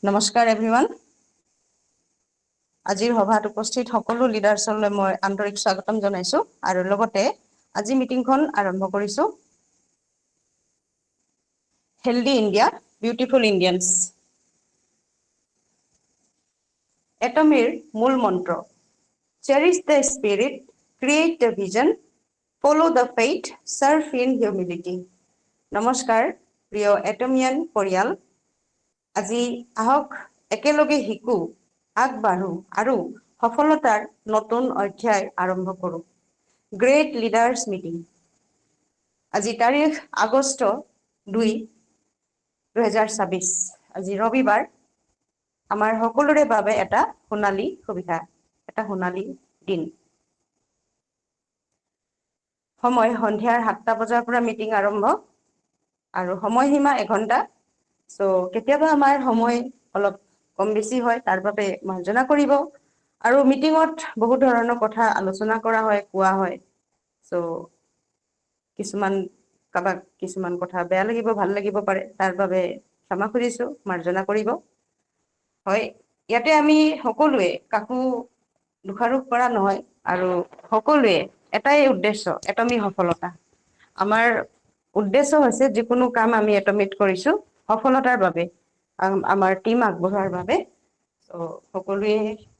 নমস্কাৰ এভৰিৱান। আজিৰ সভাত উপস্থিত সকলো লিডাৰ্ছলৈ মই আন্তৰিক স্বাগতম জনাইছোঁ আৰু লগতে আজি মিটিংখন আৰম্ভ কৰিছোঁ। Healthy India, beautiful Indians. এটমিৰ মূল মন্ত্ৰ, cherish the spirit, create the vision, follow' the faith, serve in humility. নমস্কাৰ প্ৰিয় এটমিয়ান পৰিয়াল। আজি আহক একেলগে শিকো, আগবাঢ়ো আৰু সফলতাৰ নতুন অধ্যায় আৰম্ভ কৰোঁ। Great leaders meeting. আজি তাৰিখ আগষ্ট 2, 2026, আজি ৰবিবাৰ। আমাৰ সকলোৰে বাবে এটা সোণালী সুবিধা, এটা সোণালী দিন। সময় সন্ধিয়াৰ 7টা বজাৰ পৰা মিটিং আৰম্ভ আৰু সময়সীমা এঘণ্টা। চ' কেতিয়াবা আমাৰ সময় অলপ কম বেছি হয়, তাৰ বাবে মাৰ্জনা কৰিব। আৰু মিটিঙত বহুত ধৰণৰ কথা আলোচনা কৰা হয়, কোৱা হয়। চ' কিছুমান কাৰোবাক কিছুমান কথা বেয়া লাগিব, ভাল লাগিব পাৰে, তাৰ বাবে ক্ষমা খুজিছোঁ, মাৰ্জনা কৰিব। হয়, ইয়াতে আমি সকলোৱে কাকো দোষাৰোপ কৰা নহয় আৰু সকলোৱে এটাই উদ্দেশ্য, এটমি সফলতা। আমাৰ উদ্দেশ্য হৈছে যিকোনো কাম আমি এটমিত কৰিছোঁ সফলতাৰ বাবে। আমাৰ টিম আগবঢ়োৱাৰ বাবে। ত' সকলোৱে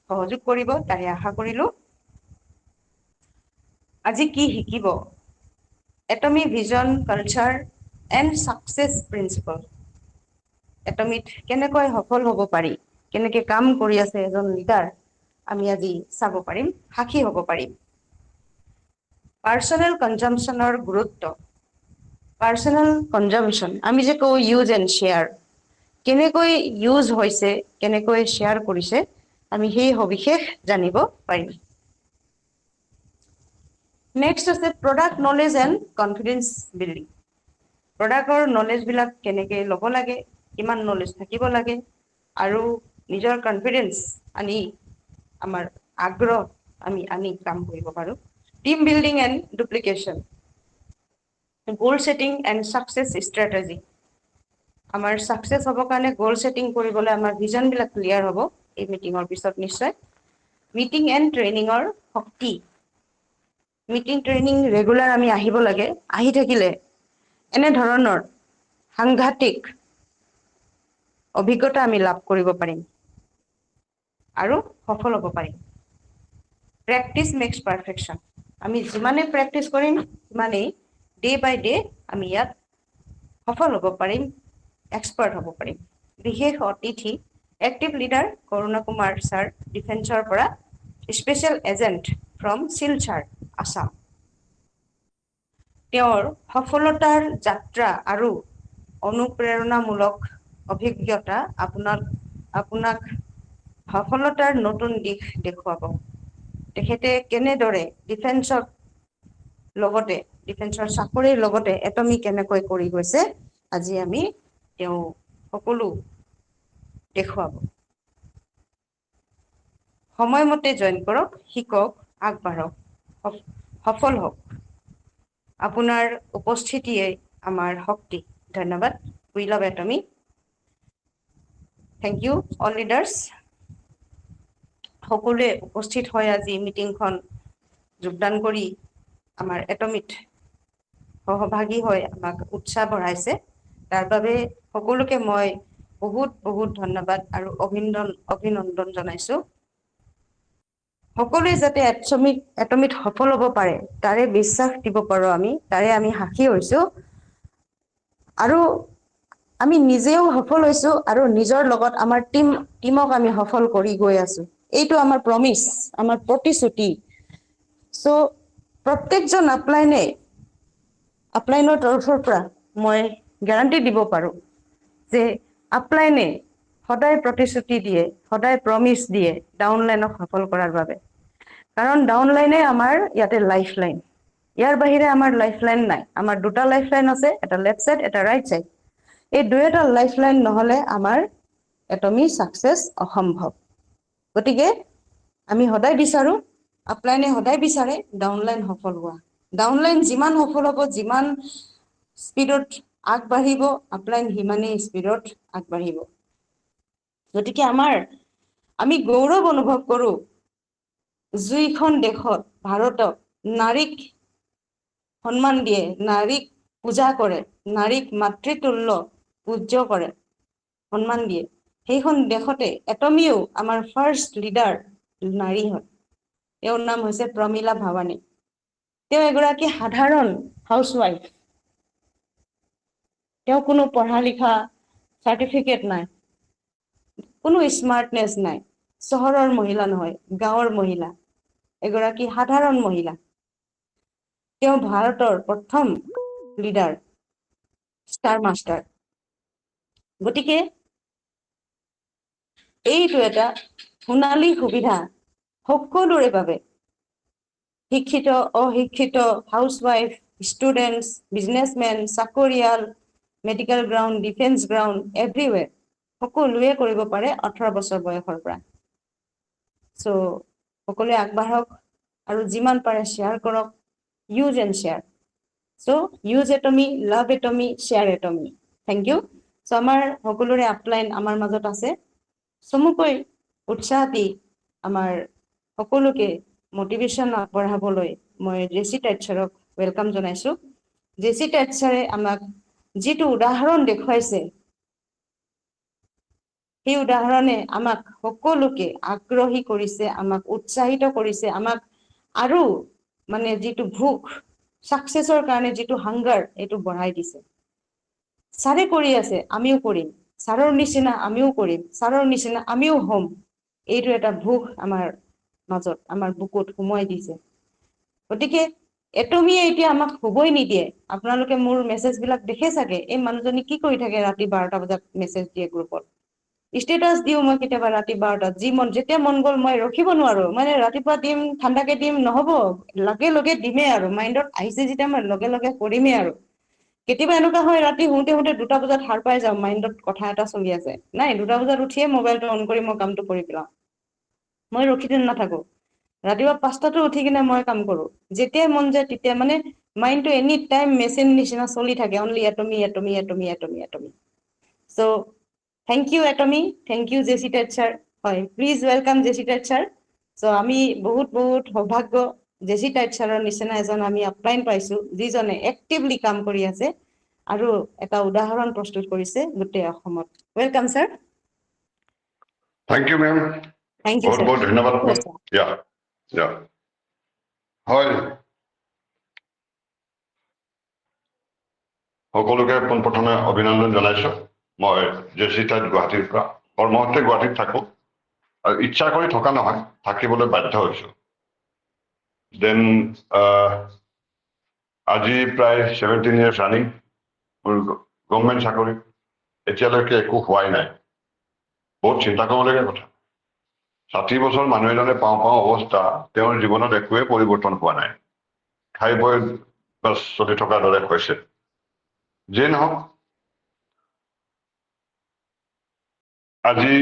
সহযোগ কৰিব তাৰে আশা কৰিলোঁ। আজি কি শিকিব? Atomy vision, culture and success principle. এটমিত কেনেকৈ সফল হ'ব পাৰি, কেনেকে কাম কৰি আছে এজন লিডাৰ, আমি আজি চাব পাৰিম, সাক্ষী হ'ব পাৰিম। পাৰ্চনেল কনজামচনৰ গুৰুত্ব। পাৰ্চনেল কনজামচন, আমি যে কওঁ ইউজ এণ্ড শ্বেয়াৰ। কেনেকৈ ইউজ হৈছে, কেনেকৈ শ্বেয়াৰ কৰিছে, আমি সেই সবিশেষ জানিব পাৰিম। নেক্সট আছে product knowledge and confidence building. প্ৰডাক্টৰ নলেজবিলাক কেনেকে ল'ব লাগে, কিমান নলেজ থাকিব লাগে, আৰু নিজৰ কনফিডেন্স আনি আমাৰ আগ্ৰহ আমি আনি কাম কৰিব পাৰোঁ। Team building and duplication. গ'ল ছেটিং এণ্ড ছাকচেছ ষ্ট্ৰেটেজি। আমাৰ ছাকচেছ হ'বৰ কাৰণে গ'ল ছেটিং কৰিবলৈ আমাৰ ভিজনবিলাক ক্লিয়াৰ হ'ব। এই মিটিঙৰ পিছত নিশ্চয়। মিটিং এণ্ড ট্ৰেইনিঙৰ শক্তি। মিটিং ট্ৰেইনিং ৰেগুলাৰ আমি আহিব লাগে, আহি থাকিলে এনেধৰণৰ সাংঘাতিক অভিজ্ঞতা আমি লাভ কৰিব পাৰিম আৰু সফল হ'ব পাৰিম। Practice makes perfection. আমি যিমানেই প্ৰেক্টিচ কৰিম, সিমানেই ডে বাই ডে আমি ইয়াত সফল হ'ব পাৰিম, এক্সপাৰ্ট হ'ব পাৰিম। বিশেষ অতিথি এক্টিভ লিডাৰ কৰুণ কুমাৰ ছাৰ, ডিফেন্সৰ পৰা special agent from Silchar, Assam. তেওঁৰ সফলতাৰ যাত্ৰা আৰু অনুপ্ৰেৰণামূলক অভিজ্ঞতা আপোনাক সফলতাৰ নতুন দিশ দেখুৱাব। তেখেতে কেনেদৰে ডিফেন্সৰ চাকৰিৰ লগতে এটমি কেনেকৈ কৰি গৈছে, আজি আমি তেওঁ সকলো দেখুৱাব। সময়মতে জইন কৰক, শিকক, আগবাঢ়ক, সফল হওক। আপোনাৰ উপস্থিতিয়ে আমাৰ শক্তি। ধন্যবাদ। We love Atomy. Thank you all leaders. সকলোৱে উপস্থিত হয় আজি মিটিংখন যোগদান কৰি আমাৰ এটমিত সহভাগী হৈ আমাক উৎসাহ বঢ়াইছে। তাৰ বাবে সকলোকে মই বহুত বহুত ধন্যবাদ আৰু অভিনন্দন জনাইছোঁ। সকলোৱে যাতে এটমিত সফল হ'ব পাৰে, তাৰে বিশ্বাস দিব পাৰোঁ আমি, তাৰে আমি সাক্ষী হৈছোঁ। আৰু আমি নিজেও সফল হৈছোঁ আৰু নিজৰ লগত আমাৰ টিমক আমি সফল কৰি গৈ আছোঁ। এইটো আমাৰ প্ৰমিচ, আমাৰ প্ৰতিশ্ৰুতি। চ' প্ৰত্যেকজন আপলাইনৰ তৰফৰ পৰা মই গেৰাণ্টি দিব পাৰোঁ যে আপলাইনে সদায় প্ৰতিশ্ৰুতি দিয়ে, সদায় প্ৰমিচ দিয়ে, ডাউনলাইনক সফল কৰাৰ বাবে। কাৰণ ডাউনলাইনে আমাৰ ইয়াতে লাইফ লাইন। ইয়াৰ বাহিৰে আমাৰ লাইফ লাইন নাই। আমাৰ দুটা লাইফ লাইন আছে, এটা লেফট চাইড, এটা ৰাইট চাইড। এই দুয়োটা লাইফ লাইন নহ'লে আমাৰ এটমি চাকচেছ অসম্ভৱ। গতিকে আমি সদায় বিচাৰোঁ, আপলাইনে সদায় বিচাৰে ডাউনলাইন সফল হোৱা। ডাউনলাইন যিমান সফল হ'ব, যিমান স্পীডত আগবাঢ়িব, আপলাইন সিমানেই স্পীডত আগবাঢ়িব। গতিকে আমি গৌৰৱ অনুভৱ কৰোঁ যিখন দেশত ভাৰতক নাৰীক সন্মান দিয়ে, নাৰীক পূজা কৰে, নাৰীক মাতৃতুল্য পূজ্য কৰে, সন্মান দিয়ে, সেইখন দেশতে এটমিও আমাৰ ফাৰ্ষ্ট লিডাৰ নাৰী হয়। তেওঁৰ নাম হৈছে প্ৰমীলা ভাৱানী। তেওঁ এগৰাকী সাধাৰণ হাউচৱাইফ। তেওঁ কোনো পঢ়া লিখা চাৰ্টিফিকেট নাই, কোনো স্মাৰ্টনেছ নাই, চহৰৰ মহিলা নহয়, গাঁৱৰ মহিলা, এগৰাকী সাধাৰণ মহিলা। তেওঁ ভাৰতৰ প্ৰথম লিডাৰ, ষ্টাৰ মাষ্টাৰ। গতিকে এইটো এটা সোণালী সুবিধা সকলোৰে বাবে, শিক্ষিত অশিক্ষিত, হাউচৱাইফ, ষ্টুডেণ্টছ, বিজনেছমেন, চাকৰিয়াল, মেডিকেল গ্ৰাউণ্ড, ডিফেন্স গ্ৰাউণ্ড, এভৰিৱেৰ সকলোৱে কৰিব পাৰে 18 বছৰ বয়সৰ পৰা। চ' সকলোৱে আগবাঢ়ক আৰু যিমান পাৰে শ্বেয়াৰ কৰক, use and share. So' use Atomy, love Atomy, share Atomy. Thank you. So' আমাৰ সকলোৰে আপলাইন আমাৰ মাজত আছে। চমুকৈ উৎসাহ দি আমাৰ সকলোকে মটিভেশ্যন আগবঢ়াবলৈ মই জেচি টেট ছাৰক ৱেলকাম জনাইছোঁ। জেচি টেট ছাৰে আমাক যিটো উদাহৰণ দেখুৱাইছে, সেই উদাহৰণে আমাক সকলোকে আগ্ৰহী কৰিছে, আমাক উৎসাহিত কৰিছে, আমাক আৰু মানে যিটো ভোক, ছাকচেছৰ কাৰণে যিটো হাংগাৰ, এইটো বঢ়াই দিছে। ছাৰে কৰি আছে, আমিও কৰিম, ছাৰৰ নিচিনা আমিও কৰিম, ছাৰৰ নিচিনা আমিও হ'ম, এইটো এটা ভোক আমাৰ মাজত, আমাৰ বুকুত সোমোৱাই দিছে। গতিকে এটমিয়ে এতিয়া আমাক হ'বই নিদিয়ে। আপোনালোকে মোৰ মেছেজবিলাক দেখে চাগে, এই মানুহজনী কি কৰি থাকে ৰাতি 12টা বজাত মেছেজ দিয়ে গ্ৰুপত। ষ্টেটাছ দিওঁ মই কেতিয়াবা ৰাতি 12টাত, যেতিয়া মন গ'ল মই ৰখিব নোৱাৰো, মানে ৰাতিপুৱা দিম, ঠাণ্ডাকে দিম, নহ'ব, লগে লগে দিমেই আৰু, মাইণ্ডত আহিছে যেতিয়া মই লগে লগে কৰিমেই আৰু। কেতিয়াবা এনেকুৱা হয় ৰাতি শুওঁতে শুওঁতে 2টা বজাত সাৰ পাই যাওঁ, মাইণ্ডত কথা এটা চলি আছে, নাই 2টা বজাত উঠিয়ে মোবাইলটো অন কৰি মই কামটো কৰি পেলাওঁ। মই ৰখি নাথাকো, ৰাতিপুৱা 5টাতো উঠি কিনে মই কাম কৰো, যেতিয়াই মন যায় তেতিয়া, মানে মাইণ্ডটো এনি টাইম মেচিন নিচিনা চলি থাকে, only Atomy Atomy Atomy Atomy Atomy. So' thank you Atomy, thank you Jessie Tate sir. হয়, please welcome Jessie Tate sir. So' আমি বহুত বহুত সৌভাগ্য, জেচি টেট ছাৰৰ নিচিনা এজন আমি আপলাইন পাইছো, যিজনে এক্টিভলি কাম কৰি আছে আৰু এটা উদাহৰণ প্ৰস্তুত কৰিছে গোটেই অসমত। Welcome sir. Thank you ma'am, thank you বহুত ছাৰ। বহুত ধন্যবাদ মেম। হয়, সকলোকে পোনপ্ৰথমে অভিনন্দন জনাইছো। মই জেচি টেট গুৱাহাটীৰ পৰা, কৰ্মসূত্ৰে গুৱাহাটীত থাকো আৰু ইচ্ছা কৰি থকা নহয়, থাকিবলৈ বাধ্য হৈছো। দেন আজি প্ৰায় 17 years ৰানিং, মোৰ গভৰ্ণমেণ্ট চাকৰি এতিয়ালৈকে একো হোৱাই নাই। বহুত চিন্তা কৰিবলগীয়া কথা। 60 বছৰ মানুহ এজনে পাওঁ পাওঁ অৱস্থা, তেওঁৰ জীৱনত একোৱে পৰিৱৰ্তন হোৱা নাই, খাই বৈ বাছ চলি থকাৰ দৰে হৈছে। যিয়ে নহওক, আজি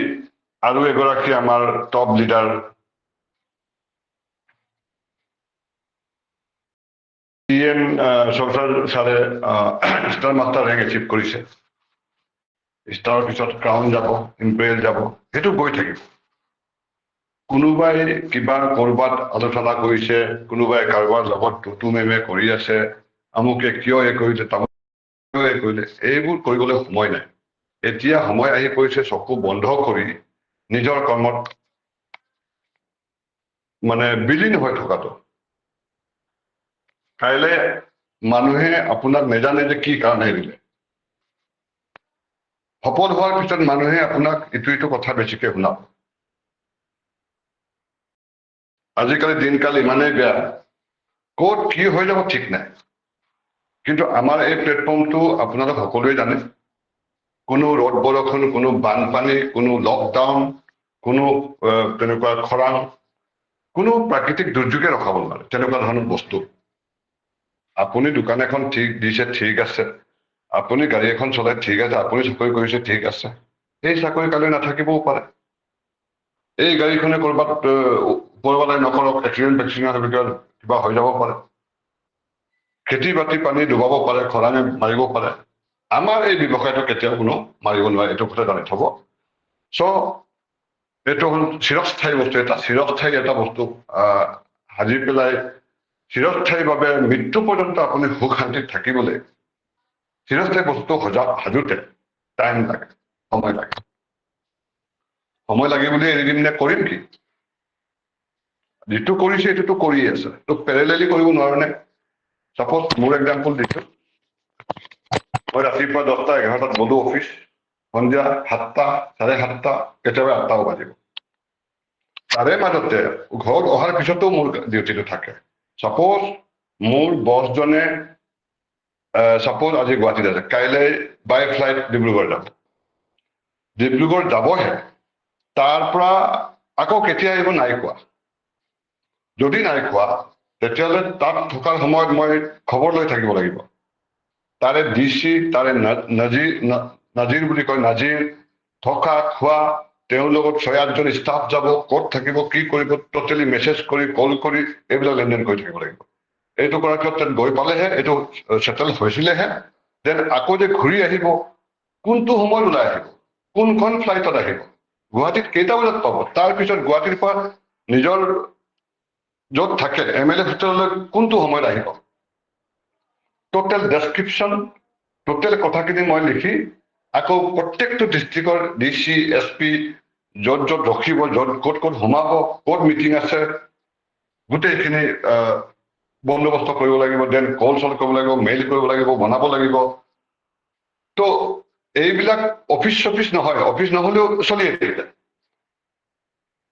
আৰু এগৰাকী আমাৰ টপ লিডাৰ PM চৰকাৰ ছাৰে ষ্টাৰ মাষ্টাৰ ৰেংক এচিভ কৰিছে। ষ্টাৰৰ পিছত ক্ৰাউন যাব, ইম্পেৰিয়েল যাব, সেইটো গৈ থাকিব। কোনোবাই কিবা কৰবাত আলোচনা কৰিছে, কোনোবাই কাৰোবাৰ লগত টুটু মেমে কৰি আছে, আমুকে কিয় কৰিলে, তামুকে কৰিলে, এইবোৰ কৰিবলৈ সময় নাই। এতিয়া সময় আহি পৰিছে চকু বন্ধ কৰি নিজৰ কৰ্মত মানে বিলীন হৈ থকাটো। কাইলে মানুহে আপোনাক নেজানে যে কি কাৰণে দিলে। সফল হোৱাৰ পিছত মানুহে আপোনাক ইটো ইটো কথা বেছিকে শুনাব। আজিকালি দিনকাল ইমানেই বেয়া, ক'ত কি হৈ যাব ঠিক নাই। কিন্তু আমাৰ এই প্লেটফৰ্মটো আপোনালোক সকলোৱে জানে, কোনো ৰ'দ বৰষুণ, কোনো বানপানী, কোনো লকডাউন, কোনো তেনেকুৱা খৰাং, কোনো প্ৰাকৃতিক দুৰ্যোগে ৰখাব নোৱাৰে তেনেকুৱা ধৰণৰ বস্তু। আপুনি দোকান এখন ঠিক দিছে, ঠিক আছে, আপুনি গাড়ী এখন চলাই ঠিক আছে, আপুনি চাকৰি কৰিছে ঠিক আছে, এই চাকৰি কালি নাথাকিবও পাৰে। এই গাড়ীখনে কৰবাত ওপৰৱালাই নকৰক, এক্সিডেণ্ট কিবা হৈ যাব পাৰে। খেতি বাতি পানী ডুবাব পাৰে, খৰাঙে মাৰিব পাৰে। আমাৰ এই ব্যৱসায়টো কেতিয়াও কোনো মাৰিব নোৱাৰে, এইটো কথা জানি থব। চ' এইটো হ'ল চিৰস্থায়ী বস্তু, এটা চিৰস্থায়ী এটা বস্তু সাজি পেলাই চিৰস্থায়ীভাৱে মৃত্যু পৰ্যন্ত আপুনি সুখ শান্তিত থাকিবলৈ চিৰস্থায়ী বস্তু সাজোতে টাইম লাগে, সময় লাগে। সময় লাগে বুলি এৰি দিম নে কৰিম কি? যিটো কৰিছে এইটোতো কৰিয়ে আছে, তো পেৰেলেলি কৰিব নোৱাৰো নে? চাপোজ মোৰ এক্সাম্পল দিছো, মই ৰাতিপুৱা 10টা 11টাত গলো অফিচ, সন্ধিয়া 7টা 7:30 কেতিয়াবা 8টাও বাজিব। তাৰে মাজতে ঘৰত অহাৰ পিছতো মোৰ ডিউটিটো থাকে। চাপোজ মোৰ বছজনে চাপোজ আজি গুৱাহাটীত আছে, কাইলৈ বাই ফ্লাইট ডিব্ৰুগড় যাব, ডিব্ৰুগড় যাবহে, তাৰ পৰা আকৌ কেতিয়া আহিব নাই কোৱা। যদি নাই কোৱা তেতিয়াহ'লে তাত থকাৰ সময়ত মই খবৰ লৈ থাকিব লাগিব। তাৰে DC, তাৰে নাজিৰ বুলি কয়, নাজিৰ থকা খোৱা, তেওঁৰ লগত 6-8জন ষ্টাফ যাব, ক'ত থাকিব কি কৰিব টোটেলি মেছেজ কৰি কল কৰি এইবিলাক লেনদেন কৰি থাকিব লাগিব। এইটো কৰাৰ ক্ষেত্ৰত গৈ পালেহে, এইটো চেটেল হৈছিলেহে দেন আকৌ যে ঘূৰি আহিব, কোনটো সময়ত ওলাই আহিব, কোনখন ফ্লাইটত আহিব, গুৱাহাটীত কেইটা বজাত পাব, তাৰপিছত গুৱাহাটীৰ পৰা নিজৰ য'ত থাকে MLA হোটেললৈ কোনটো সময়ত আহিব, টোটেল ডেছক্ৰিপশ্যন, টোটেল কথাখিনি মই লিখি আকৌ প্ৰত্যেকটো ডিষ্ট্ৰিক্টৰ DC SP য'ত য'ত ৰখিব, য'ত ক'ত ক'ত সোমাব, ক'ত মিটিং আছে, গোটেইখিনি বন্দোবস্ত কৰিব লাগিব। দেন কল চল কৰিব লাগিব, মেইল কৰিব লাগিব, বনাব লাগিব। তো এইবিলাক অফিচ নহয়, অফিচ নহলেও চলিয়ে থাকে।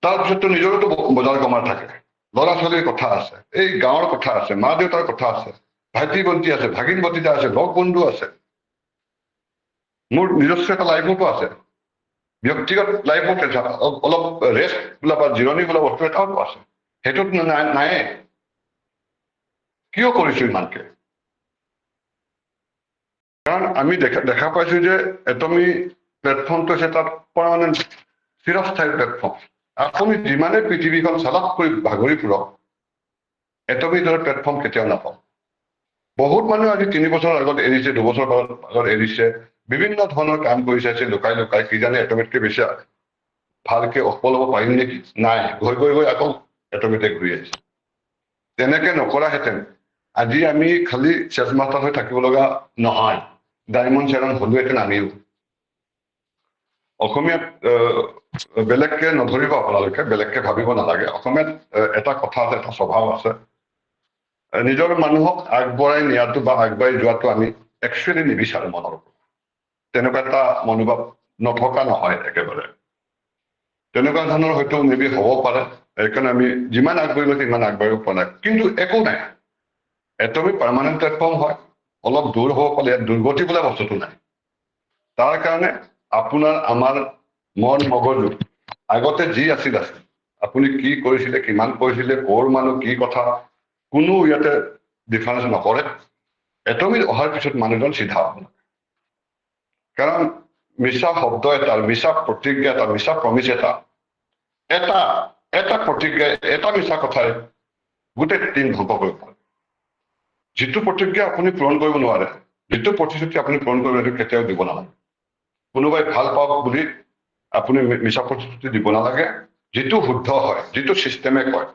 তাৰপিছততো নিজৰতো বজাৰ কমাৰ থাকে, ল'ৰা ছোৱালীৰ কথা আছে, এই গাঁৱৰ কথা আছে, মা দেউতাৰ কথা আছে, ভাইটি ভণ্টি আছে, ভাগিন ভতিজা আছে, লগ বন্ধু আছে, মোৰ নিজস্ব এটা লাইফতো আছে, ব্যক্তিগত লাইফত অলপ ৰেষ্ট বোলা বা জিৰণি বোলা বস্তু এটাও আছে, সেইটোত নায়ে। কিয় কৰিছো ইমানকে? কাৰণ আমি দেখা পাইছো যে এটমি প্লেটফৰ্মটো হৈছে এটা পাৰ্মানেণ্ট চিৰস্থায়ী প্লেটফৰ্ম। আপুনি যিমানে পৃথিৱীখন চালাক কৰি ভাগৰি ফুৰক, এটমি দৰে প্লেটফৰ্ম কেতিয়াও নাপাওঁ। বহুত মানুহে আজি 3 বছৰৰ আগত এৰিছে, 2 বছৰ আগত এৰিছে, বিভিন্ন ধৰণৰ কাম কৰি চাইছে লুকাই লুকাই, কিজানি এটমিতকে বেছি ভালকে সফল হ'ব পাৰিম নেকি, নাই, গৈ আকৌ এটমিতে ঘূৰি আহিছে। তেনেকে নকৰাহেঁতেন আজি আমি খালি চেছ মাষ্টাৰ হৈ থাকিব লগা নহয়, ডায়মণ্ড চেৰন হলোহেঁতেন আমিও। অসমীয়াত বেলেগকে নধৰিব আপোনালোকে, বেলেগকে ভাবিব নালাগে। অসমীয়াত এটা কথা আছে, এটা স্বভাৱ আছে, নিজৰ মানুহক আগবঢ়াই নিয়াটো বা আগবাঢ়ি যোৱাটো আমি একচুৱেলি নিবিচাৰো মনৰ পৰা। তেনেকুৱা এটা মনোভাৱ নথকা নহয় একেবাৰে। তেনেকুৱা ধৰণৰ হয়তো মেবি হ'ব পাৰে, সেইকাৰণে আমি যিমান আগবাঢ়িব সিমান আগবাঢ়িব পৰা নাই, কিন্তু একো নাই। এটমি পাৰ্মানেণ্ট প্লেটফৰ্ম হয়, অলপ দূৰ হ'ব পালে, ইয়াত দুৰ্গতি বোলা বস্তুটো নাই। তাৰ কাৰণে আপোনাৰ আমাৰ মন মগজু আগতে যি আছিল, আপুনি কি কৰিছিলে, কিমান কৰিছিলে, ক'ৰ মানুহ, কি কথা, কোনো ইয়াতে ডিফাৰেঞ্চ নকৰে। এটমিত অহাৰ পিছত মানুহজন চিধা হ'ব। কাৰণ মিছা শব্দ এটা, মিছা প্ৰতিজ্ঞা এটা, মিছা প্ৰমিচ এটা প্ৰতিজ্ঞা, এটা মিছা কথাই গোটেই টিম ধ্বংস কৰিব পাৰে। যিটো প্ৰতিজ্ঞা আপুনি পূৰণ কৰিব নোৱাৰে, যিটো প্ৰতিশ্ৰুতি আপুনি পূৰণ কৰিব সেইটো কেতিয়াও দিব নালাগে। কোনোবাই ভাল পাওক বুলি আপুনি মিছা প্ৰতিশ্ৰুতি দিব নালাগে। যিটো শুদ্ধ হয়, যিটো চিষ্টেমে কয়,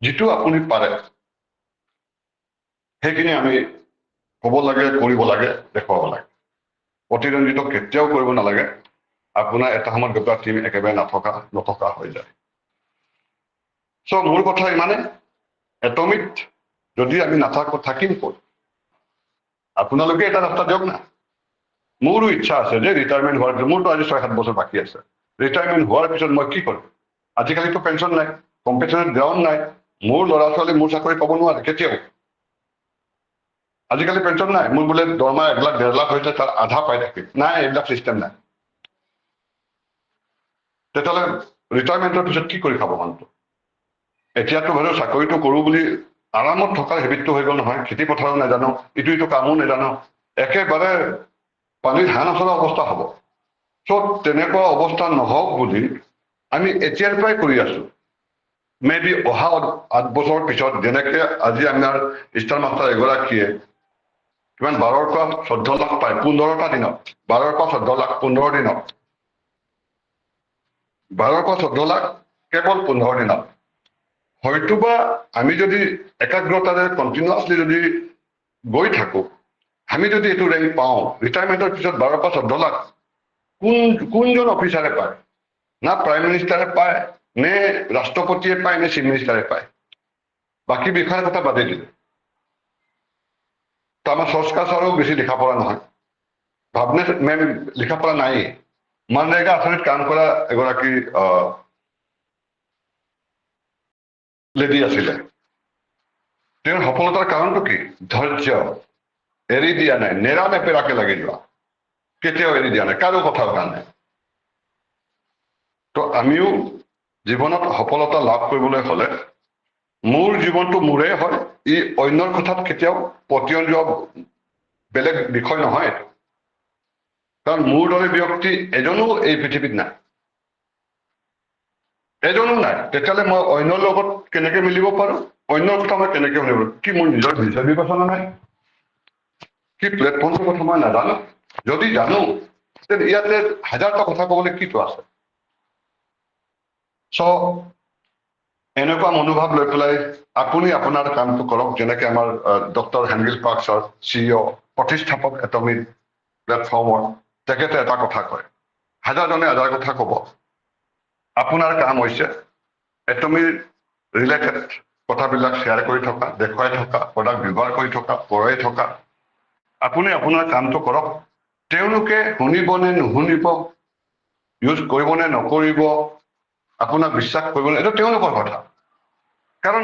যিটো আপুনি পাৰে, সেইখিনি আমি ক'ব লাগে, কৰিব লাগে, দেখুৱাব লাগে। প্ৰতিদ্বন্দ্বিতা কেতিয়াও কৰিব নালাগে। আপোনাৰ এটা সময়ত গৈ পেলাই টিম একেবাৰে নথকা হৈ যায়। চ' মোৰ কথা ইমানে, এটমিত যদি আমি থাকিম ক'ত? আপোনালোকে এটা ৰাস্তা দিয়ক না। মোৰো ইচ্ছা আছে যে ৰিটায়াৰমেণ্ট হোৱাৰ পিছত, মোৰতো আজি 6-7 বছৰ বাকী আছে, ৰিটায়াৰমেণ্ট হোৱাৰ পিছত মই কি কৰিম? আজিকালিতো পেঞ্চন নাই, কম্পেনচেশ্যন গ্ৰাউণ্ড নাই, মোৰ ল'ৰা ছোৱালী মোৰ চাকৰি পাব নোৱাৰে কেতিয়াও। আজিকালি পেঞ্চন নাই, মোৰ বোলে দৰমহা 1 লাখ 1.5 লাখ হৈছে, তাৰ আধা পাই থাকিম, নাই, এইবিলাক চিষ্টেম নাই। তেতিয়াহ'লে ৰিটায়াৰমেণ্টৰ পিছত কি কৰি খাব মানুহটো? এতিয়াতো বাৰু চাকৰিটো কৰো বুলি আৰামত থকাৰ হেবিটটো হৈ গ'ল নহয়, খেতি পথাৰো নাজানো, ইটো কামো নাজানো, একেবাৰে পানীত হাঁহ নচলা অৱস্থা হ'ব। চ' তেনেকুৱা অৱস্থা নহওক বুলি আমি এতিয়াৰ পৰাই কৰি আছো। মেবি অহা 8 বছৰৰ পিছত যেনেকে আজি আমাৰ ষ্টাৰ মাষ্টাৰ এগৰাকীয়ে কিমান 12ৰ পৰা 14 লাখ পায় 15টা দিনত, 12ৰ পৰা 14 লাখ 15 দিনত, 12-14 লাখ কেৱল 15 দিনত। হয়তোবা আমি যদি একাগ্ৰতাৰে কণ্টিনিউৱাছলি যদি গৈ থাকো, আমি যদি এইটো ৰেংক পাওঁ, ৰিটায়াৰমেণ্টৰ পিছত 12-14 লাখ কোনজন অফিচাৰে পায়? না প্ৰাইম মিনিষ্টাৰে পায়, নে ৰাষ্ট্ৰপতিয়ে পায়, নে চিফ মিনিষ্টাৰে পায়? বাকী বিষয়ৰ কথা বাদেই দিলে। তো আমাৰ চৰকাৰো বেছি লিখা পঢ়া নহয়, ভাৱনে মেম লিখা পঢ়া নায়েই। মনৰেগা আঁচনিত কাম কৰা এগৰাকী লেডি আছিলে। তেওঁৰ সফলতাৰ কাৰণটো কি? ধৈৰ্য, এৰি দিয়া নাই, নেৰানেপেৰাকে লাগি যোৱা, কেতিয়াও এৰি দিয়া নাই কাৰো কথাৰ কাৰণে। তো আমিও জীৱনত সফলতা লাভ কৰিবলৈ হলে, মোৰ জীৱনটো মোৰেই হয়, ই অন্যৰ কথাত কেতিয়াও পতিয়ন যোৱা বেলেগ বিষয় নহয় এইটো। কাৰণ মোৰ দৰে ব্যক্তি এজনো এই পৃথিৱীত নাই, এজনো নাই। তেতিয়াহ'লে মই অন্যৰ লগত কেনেকে মিলিব পাৰো? অন্যৰ কথা মই কেনেকে শুনিব? কি মোৰ নিজৰ বিচাৰ বিবেচনা নাই? কি প্লেটফৰ্মটোৰ কথা মই নাজানো? যদি জানো, তেন্তে ইয়াতে হাজাৰটা কথা ক'বলৈ কিটো আছে? এনেকুৱা মনোভাৱ লৈ পেলাই আপুনি আপোনাৰ কামটো কৰক। যেনেকে আমাৰ ডক্টৰ হেনৰিল পাৰ্ক ছাৰ, CEO, প্ৰতিষ্ঠাপক এটমিক প্লেটফৰ্মৰ, তেখেতে এটা কথা কয়, হাজাৰজনে হাজাৰ কথা ক'ব, আপোনাৰ কাম হৈছে এটমিৰ ৰিলেটেড কথাবিলাক শ্বেয়াৰ কৰি থকা, দেখুৱাই থকা, প্ৰডাক্ট ব্যৱহাৰ কৰি থকা, পঢ়াই থকা। আপুনি আপোনাৰ কামটো কৰক, তেওঁলোকে শুনিবনে নুশুনিব, ইউজ কৰিবনে নকৰিব, আপোনাক বিশ্বাস কৰিবলৈ, এইটো তেওঁলোকৰ কথা। কাৰণ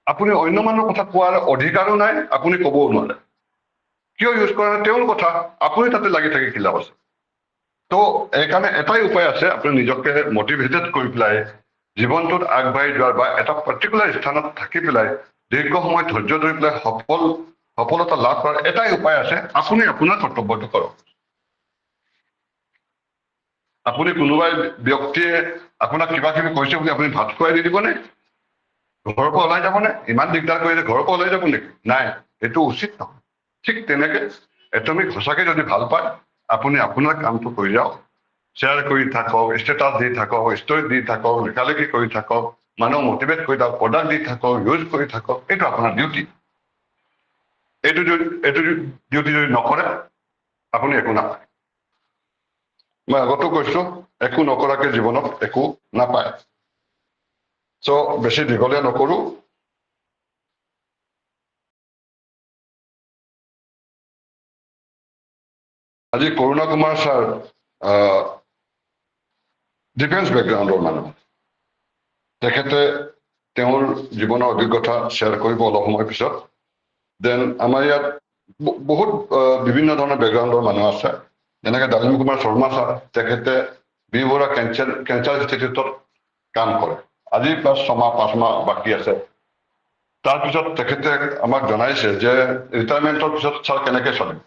আপুনি অন্য মানুহৰ কথা কোৱাৰ অধিকাৰো নাই, আপুনি ক'বও নোৱাৰে। কিয় ইউজ কৰা নাই তেওঁৰ কথা, আপুনি তাতে লাগি থাকি কি লাভ আছে? তো এইকাৰণে এটাই উপায় আছে, আপুনি নিজকে মটিভেটেড কৰি পেলাই জীৱনটোত আগবাঢ়ি যোৱাৰ, বা এটা পাৰ্টিকুলাৰ স্থানত থাকি পেলাই দীৰ্ঘ সময় ধৈৰ্য ধৰি পেলাই সফলতা লাভ কৰাৰ এটাই উপায় আছে, আপুনি আপোনাৰ কৰ্তব্যটো কৰক। আপুনি কোনোবাই ব্যক্তিয়ে আপোনাক কিবা কিবি কৈছে বুলি আপুনি ভাত খুৱাই দি দিবনে? ঘৰৰ পৰা ওলাই যাবনে? ইমান দিগদাৰ কৰিলে ঘৰৰ পৰা ওলাই যাব নেকি? নাই, এইটো উচিত নহয়। ঠিক তেনেকে এটমিক সঁচাকে যদি ভাল পায়, আপুনি আপোনাৰ কামটো কৰি যাওক, শ্বেয়াৰ কৰি থাকক, ষ্টেটাছ দি থাকক, ষ্টৰি দি থাকক, লিখালিখি কৰি থাকক, মানুহক মটিভেট কৰি থাকক, প্ৰডাক্ট দি থাকক, ইউজ কৰি থাকক, এইটো আপোনাৰ ডিউটি। এইটো ডিউটি যদি নকৰে, আপুনি একো নাপায়। মই আগতো কৈছো, একো নকৰাকে জীৱনত একো নাপায়। বেছি দীঘলীয়া নকৰো। আজি কৰুণা কুমাৰ ছাৰ ডিফেন্স বেকগ্ৰাউণ্ডৰ মানুহ, তেখেতে তেওঁৰ জীৱনৰ অভিজ্ঞতা শ্বেয়াৰ কৰিব অলপ সময় পিছত। দেন আমাৰ ইয়াত বহুত বিভিন্ন ধৰণৰ বেকগ্ৰাউণ্ডৰ মানুহ আছে, যেনেকে দালিম কুমাৰ শৰ্মা ছাৰ, তেখেতে বি বৰুৱা কেঞ্চাৰ ইনষ্টিটিউটত কাম কৰে। আজি প্লাছ 6 মাহ 5 মাহ বাকী আছে। তাৰপিছত তেখেতে আমাক জনাইছে যে ৰিটায়াৰমেণ্টৰ পিছত ছাৰ কেনেকে চলিম?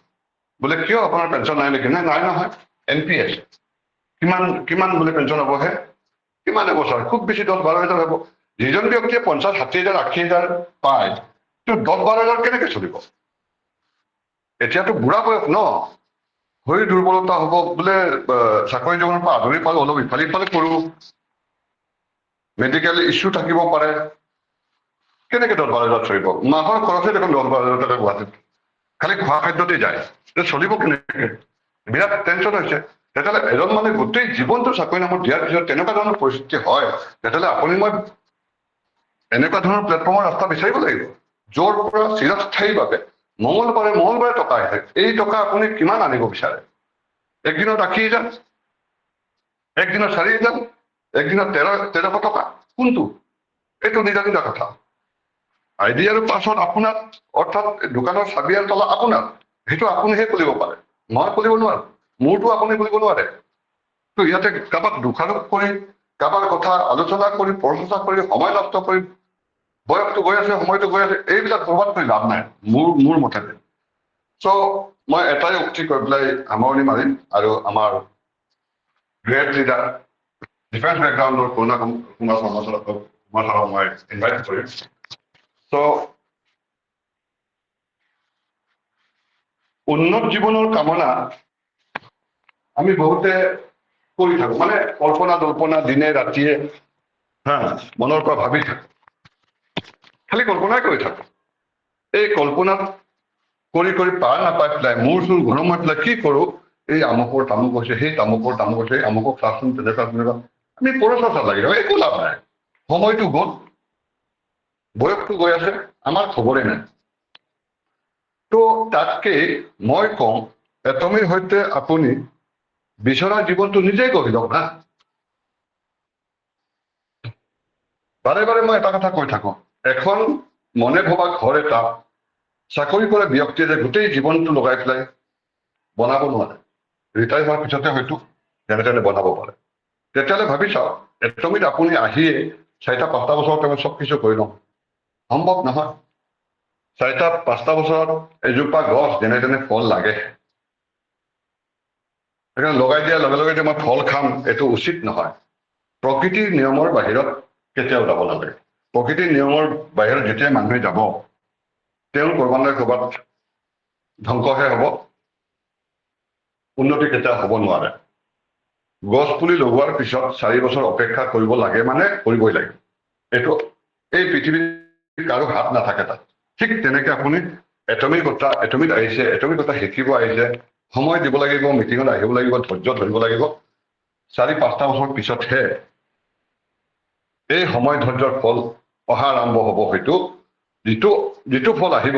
বোলে কিয়, আপোনাৰ পেঞ্চন নাই নেকি? নাই নহয়, NPS। কিমান বোলে পেঞ্চন হ'বহে? কিমান হ'ব ছাৰ? খুব বেছি 10-12 হাজাৰ হ'ব। যিজন ব্যক্তিয়ে 50-60 হাজাৰ 80 হাজাৰ পায়, 10-12 হাজাৰ কেনেকে চলিব? এতিয়াতো বুঢ়া বয়স ন, ভৰি দুৰ্বলতা হ'ব, বোলে চাকৰি জীৱনৰ পৰা আঁতৰি পালো, অলপ ইফালে সিফালে কৰো, মেডিকেল ইছ্যু থাকিব পাৰে, কেনেকে 10-12 হাজাৰ চলিব? মাহৰ খৰচে দেখোন 10-12 হাজাৰ টকা গুৱাহাটীত খালি খোৱা খাদ্যতে যায়, চলিব কেনেকে? বিৰাট টেনচন হৈছে। তেতিয়াহ'লে এজন মানুহে গোটেই জীৱনটো চাকৰি নামত দিয়াৰ পিছত তেনেকুৱা ধৰণৰ পৰিস্থিতি হয়, তেতিয়াহ'লে আপুনি মই এনেকুৱা ধৰণৰ প্লেটফৰ্মৰ ৰাস্তা বিচাৰিব লাগিব, য'ৰ পৰা চিৰস্থায়ীভাৱে মঙলবাৰে টকা আহে। এই টকা আপুনি কিমান আনিব বিচাৰে? একদিনত 80,000, একদিনত 4,000, একদিনত 1300 টকা, কোনটো? এইটো নিজা নিজা কথা। আইডিয়াৰ পাছত আপোনাৰ, অৰ্থাৎ দোকানৰ চাবি আৰু তলা আপোনাৰ, সেইটো আপুনিহে খুলিব পাৰে, মই খুলিব নোৱাৰো, মোৰতো আপুনি খুলিব নোৱাৰে। তো ইয়াতে কাৰোবাক দোষাৰোপ কৰি, কাৰোবাৰ কথা আলোচনা কৰি, প্ৰশংসা কৰি, সময় নষ্ট কৰি, বয়সটো গৈ আছে, সময়টো গৈ আছে, এইবিলাক বৰবাদ কৰি লাভ নাই মোৰ মতে। মই এটাই উক্তি কৰি পেলাই সামৰণি মাৰিম, আৰু আমাৰ গ্ৰেট লিডাৰ ডিফেন্স বেকগ্ৰাউণ্ডৰ কৰুণা কুমাৰ শৰ্মা ছাৰক মই ইনভাইট কৰিম। উন্নত জীৱনৰ কামনা আমি বহুতে কৰি থাকো, মানে কল্পনা জল্পনা দিনে ৰাতিয়ে মনৰ পৰা ভাবি থাকো, খালি কল্পনাই কৰি থাকো। এই কল্পনাত কৰি কৰি পাৰ নাপাই পেলাই মোৰ চোৰ ঘৰমাই পেলাই কি কৰো, এই আমুকৰ তামুক হৈছে, সেই তামুকৰ তামুক হৈছে, আমুকক চাচোন, তেনেকুৱা তেনেকুৱা আমি পৰচৰ্চাত লাগি থাকো, একো লাভ নাই। সময়টো গ'ল, বয়সটো গৈ আছে, আমাৰ খবৰে নাই। তো তাতকে মই কওঁ, এটমীৰ সৈতে আপুনি বিচৰা জীৱনটো নিজেই গঢ়ি লওক না। বাৰে বাৰে মই এটা কথা কৈ থাকো, এখন মনে ভবা ঘৰ এটা চাকৰি কৰা ব্যক্তিয়ে যে গোটেই জীৱনটো লগাই পেলাই বনাব নোৱাৰে, ৰিটায়াৰ হোৱাৰ পিছতে হয়তো যেনে তেনে বনাব পাৰে। তেতিয়াহ'লে ভাবি চাওক, এটমীত আপুনি আহিয়ে 4-5টা বছৰত আমি চব কিছু কৰি লওঁ, সম্ভৱ নহয়। 4-5টা বছৰত এজোপা গছ যেনে তেনে ফল লাগে, সেইকাৰণে লগাই দিয়াৰ লগে লগে যে মই ফল খাম এইটো উচিত নহয়। প্ৰকৃতিৰ নিয়মৰ বাহিৰত কেতিয়াও যাব নালাগে। প্ৰকৃতিৰ নিয়মৰ বাহিৰত যেতিয়া মানুহে যাব, তেওঁ ক'ৰবাত নহয় ক'ৰবাত ধ্বংসহে হ'ব, উন্নতি কেতিয়াও হ'ব নোৱাৰে। গছ পুলি লগোৱাৰ পিছত 4 বছৰ অপেক্ষা কৰিব লাগে, মানে কৰিবই লাগে। এইটো এই পৃথিৱীৰ কাৰো হাত নাথাকে তাত। ঠিক তেনেকে আপুনি এটমীত আহিছে, এটমীত কথা শিকিব আহিছে, সময় দিব লাগিব, মিটিঙত আহিব লাগিব, ধৈৰ্য ধৰিব লাগিব। 4-5টা বছৰ পিছতহে এই সময় ধৈৰ্যৰ ফল অহা আৰম্ভ হ'ব। হয়তো যিটো ফল আহিব,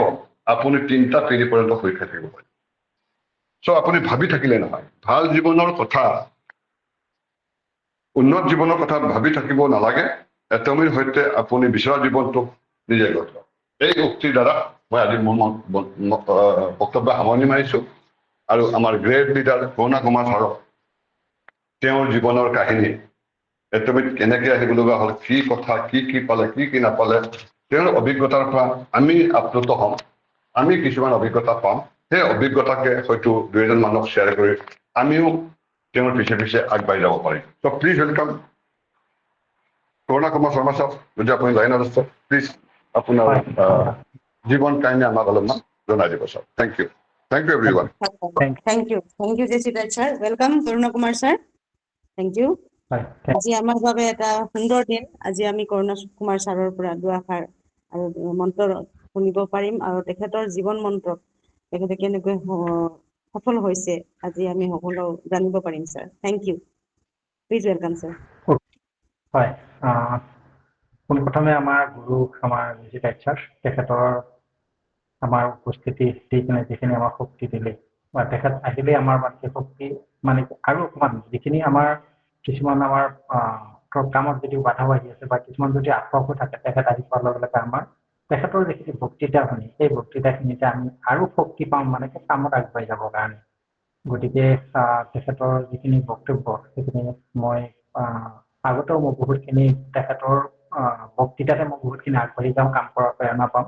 আপুনি 3টা পিঢ়ি পৰ্যন্ত হৈ থাকিব পাৰে। চ' আপুনি ভাবি থাকিলে নহয়, ভাল জীৱনৰ কথা, উন্নত জীৱনৰ কথা ভাবি থাকিব নালাগে। এটমীৰ সৈতে আপুনি বিচৰা জীৱনটো নিজে গঢ়ি লওক। এই উক্তিৰ দ্বাৰা মই আজি মোৰ বক্তব্য সামৰণি মাৰিছো। আৰু আমাৰ গ্ৰেট লিডাৰ কৰুণা কুমাৰ ছাৰক তেওঁৰ জীৱনৰ কাহিনী, এটমীত কেনেকে আহিব লগা হ'ল, কি কথা, কি পালে, কি নাপালে, তেওঁৰ অভিজ্ঞতাৰ পৰা আমি আপ্লুত হ'ম, আমি কিছুমান অভিজ্ঞতা পাম। সেই অভিজ্ঞতাকে হয়তো 2-এজন মানুহক শ্বেয়াৰ কৰি আমিও তেওঁৰ পিছে পিছে আগবাঢ়ি যাব পাৰিম। So' please welcome Karuna Kumar Sharma sir, যদি আপুনি লাইনত আছে প্লিজ আপোনাৰ হয় জীৱন কাহিনী আমাক অলপমান জনাই দিব sir. Thank you everyone. Thank you, Jessica sir. Welcome Karuna Kumar sir, thank you. হয় আজি আমাৰ বাবে এটা সুন্দৰ দিন। আজি আমি কৰুণা কুমাৰ ছাৰৰ পৰা দুআষাৰ আৰু মন্ত্ৰ শুনিব পাৰিম, আৰু তেখেতৰ জীৱন মন্ত্ৰ, তেখেতে কেনেকৈ সফল হৈছে, আজি আমি সকলো জানিব পাৰিম sir. Thank you, please welcome sir. হয় পোনপ্ৰথমে আমাৰ গুৰু আমাৰ জিতাই ছাৰ, তেখেতৰ আমাৰ উপস্থিতি দি কিনে যিখিনি আমাৰ শক্তি দিলে, বা তেখেত আহিলে আমাৰ মানে শক্তি মানে আৰু অকণমান যিখিনি আমাৰ কিছুমান আমাৰ কামত যদি বাধাও আহি আছে বা কিছুমান যদি আটক হৈ থাকে, তেখেত আহি পোৱাৰ লগে লগে আমাৰ তেখেতৰ যিখিনি বক্তৃতা শুনি, সেই বক্তৃতাখিনিতে আমি আৰু শক্তি পাম মানে কামত আগবাঢ়ি যাবৰ কাৰণে। গতিকে তেখেতৰ যিখিনি বক্তব্য, সেইখিনি মই আগতেও মই বহুতখিনি তেখেতৰ বক্তৃতাতে মই বহুতখিনি আগবাঢ়ি যাওঁ, কাম কৰাৰ প্ৰেৰণা পাওঁ।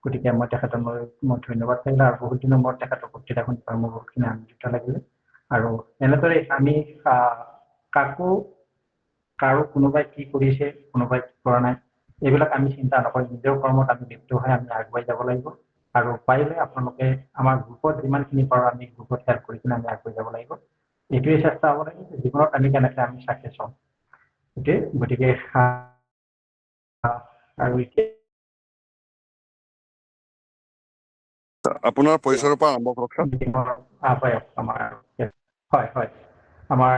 গতিকে মই তেখেতক মই ধন্যবাদ থাকিলে, আৰু বহুত দিনৰ মূৰত তেখেতৰ বক্তৃতা শুনি পাই মোৰ বহুতখিনি আনন্দিত লাগিলে। আৰু এনেদৰে আমি কাৰো কোনোবাই কি কৰিছে, কোনোবাই কি কৰা নাই, এইবিলাক আমি চিন্তা নকৰি নিজৰ কৰ্মত আমি লিপ্ত হৈ আমি আগুৱাই যাব লাগিব। আৰু পাৰিলে আপোনালোকে আমাৰ গ্ৰুপত যিমানখিনি পাৰোঁ আমি গ্ৰুপত হেল্প কৰি কিনে আমি আগুৱাই যাব লাগিব। এইটোৱে চেষ্টা হ'ব লাগে যে জীৱনত আমি কেনেকৈ আমি চাকচেছ হ'ম, সেইটোৱে। গতিকে আৰু এতিয়া আপোনাৰ পৰিচয়ৰ পৰা আৰম্ভ কৰক ছাৰ। আমাৰ হয় আমাৰ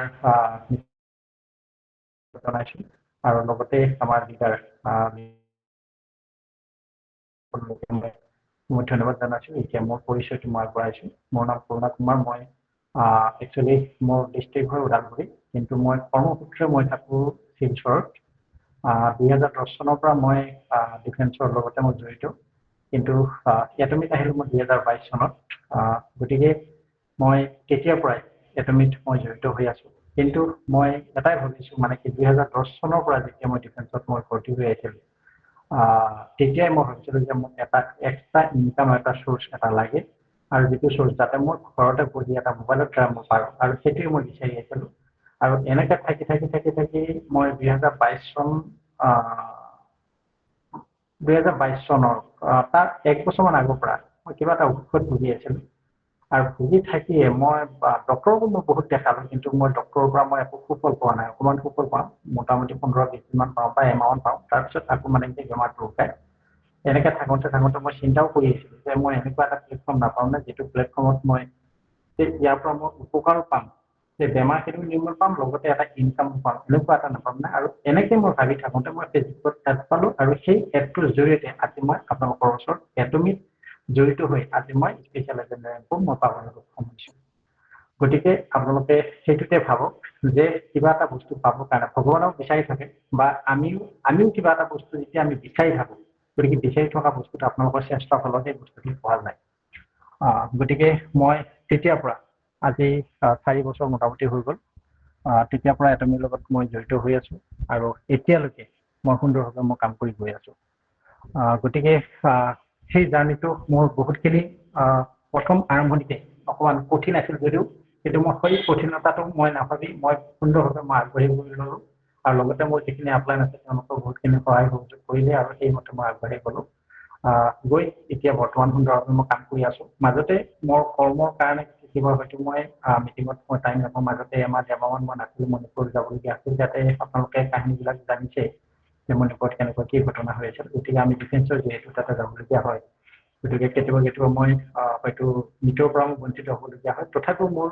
জনাইছোঁ, আৰু লগতে আমাৰ লিডাৰ মই ধন্যবাদ জনাইছোঁ। এতিয়া মোৰ পৰিচয়টো মই আগবঢ়াইছোঁ। মোৰ নাম কৰুণা কুমাৰ। মই একচুৱেলি মোৰ ডিষ্ট্ৰিক্ট হয় ওদালগুৰি, কিন্তু মই কৰ্মসূত্ৰে মই থাকোঁ শিলচৰত। 2010 চনৰ পৰা মই ডিফেন্সৰ লগতে মই জড়িত, কিন্তু এটমীত আহিলোঁ মই 2022 চনত। গতিকে মই তেতিয়াৰ পৰাই এটমীত মই জড়িত হৈ আছোঁ। কিন্তু মই এটাই ভাবিছোঁ, মানে কি 2010 চনৰ পৰা যেতিয়া মই ডিফেন্সত মই ভৰ্তি হৈ আহিছিলোঁ, তেতিয়াই মই ভাবিছিলোঁ যে মোক এটা এক্সট্ৰা ইনকাম এটা চ'ৰ্চ এটা লাগে, আৰু যিটো চ'ৰ্চ যাতে মই ঘৰতে বহি এটা মোবাইলত ট্ৰাই মই পাৰোঁ, আৰু সেইটোৱে মই বিচাৰি আছিলোঁ। আৰু এনেকৈ থাকি মই 2022 চনৰ তাৰ 1 বছৰমান আগৰ পৰা মই কিবা এটা ঔষধ ভুগি আছিলোঁ, আৰু ভুগি থাকিয়ে মই ডক্টৰকো মই বহুত দেখালো, কিন্তু মই ডক্টৰৰ পৰা মই একো সুফল পোৱা নাই। অকণমান সুফল পাওঁ, মোটামুটি 15-20 দিনমান পাওঁ বা এমাহমান পাওঁ, তাৰপিছত আকৌ মানে কি বেমাৰটো উঠায়। এনেকৈ থাকোঁতে থাকোঁতে মই চিন্তাও কৰি আছিলোঁ যে মই এনেকুৱা এটা প্লেটফৰ্ম নাপাওঁ নে যিটো প্লেটফৰ্মত মই ইয়াৰ পৰা মই উপকাৰো পাম, যে বেমাৰখিনিও নিৰ্মূল পাম, লগতে এটা ইনকামো পাম, এনেকুৱা এটা নাপাম নে। আৰু এনেকৈ মই ভাবি থাকোঁতে মই ফেচবুকত এড পালোঁ, আৰু সেই এডটোৰ জৰিয়তে আজি মই আপোনালোকৰ ওচৰত এটমিত জড়িত হৈ আজি মই স্পেচিয়েলাইজেশ্যন ৰেংকো মই পাবলৈ সক্ষম হৈছোঁ। গতিকে আপোনালোকে সেইটোতে ভাবক যে কিবা এটা বস্তু পাবৰ কাৰণে ভগৱানেও বিচাৰি থাকে, বা আমিও কিবা এটা বস্তু যেতিয়া আমি বিচাৰি থাকোঁ, গতিকে বিচাৰি থকা বস্তুটো আপোনালোকৰ চেষ্টাৰ ফলত সেই বস্তুখিনি পোৱা যায়। গতিকে মই তেতিয়াৰ পৰা আজি 4 বছৰ মোটামুটি হৈ গ'ল, তেতিয়াৰ পৰা এটমিৰ লগত মই জড়িত হৈ আছোঁ, আৰু এতিয়ালৈকে মই সুন্দৰভাৱে মই কাম কৰি গৈ আছোঁ। গতিকে সেই জাৰ্ণিটো মোৰ বহুতখিনি প্ৰথম আৰম্ভণিতে অকণমান কঠিন আছিল যদিও, কিন্তু মই সেই কঠিনতাটো মই নাভাবি মই সুন্দৰভাৱে মই আগবাঢ়ি গৈ ল'লোঁ, আৰু লগতে মোৰ যিখিনি আপলাইন আছে তেওঁলোকক বহুতখিনি সহায় সহযোগ কৰিলে, আৰু সেইমতে মই আগবাঢ়ি গ'লোঁ। গৈ এতিয়া বৰ্তমান সুন্দৰভাৱে মই কাম কৰি আছোঁ। মাজতে মোৰ কৰ্মৰ কাৰণে কেতিয়াবা হয়তো মই মিটিঙত মই টাইম নাপাওঁ, মাজতে এমাহমান মই নাছিলোঁ, মণিপুৰ যাবলগীয়া আছিল, যাতে আপোনালোকে কাহিনীবিলাক জানিছে যে মণিপুৰত কেনেকুৱা কি ঘটনা হৈ আছিল। গতিকে আমি ডিফেন্সৰ যিহেতু তাতে যাবলগীয়া হয়, গতিকে কেতিয়াবা মই হয়তো মিটৰ পৰা মই বঞ্চিত হ'বলগীয়া হয়। তথাপিও মোৰ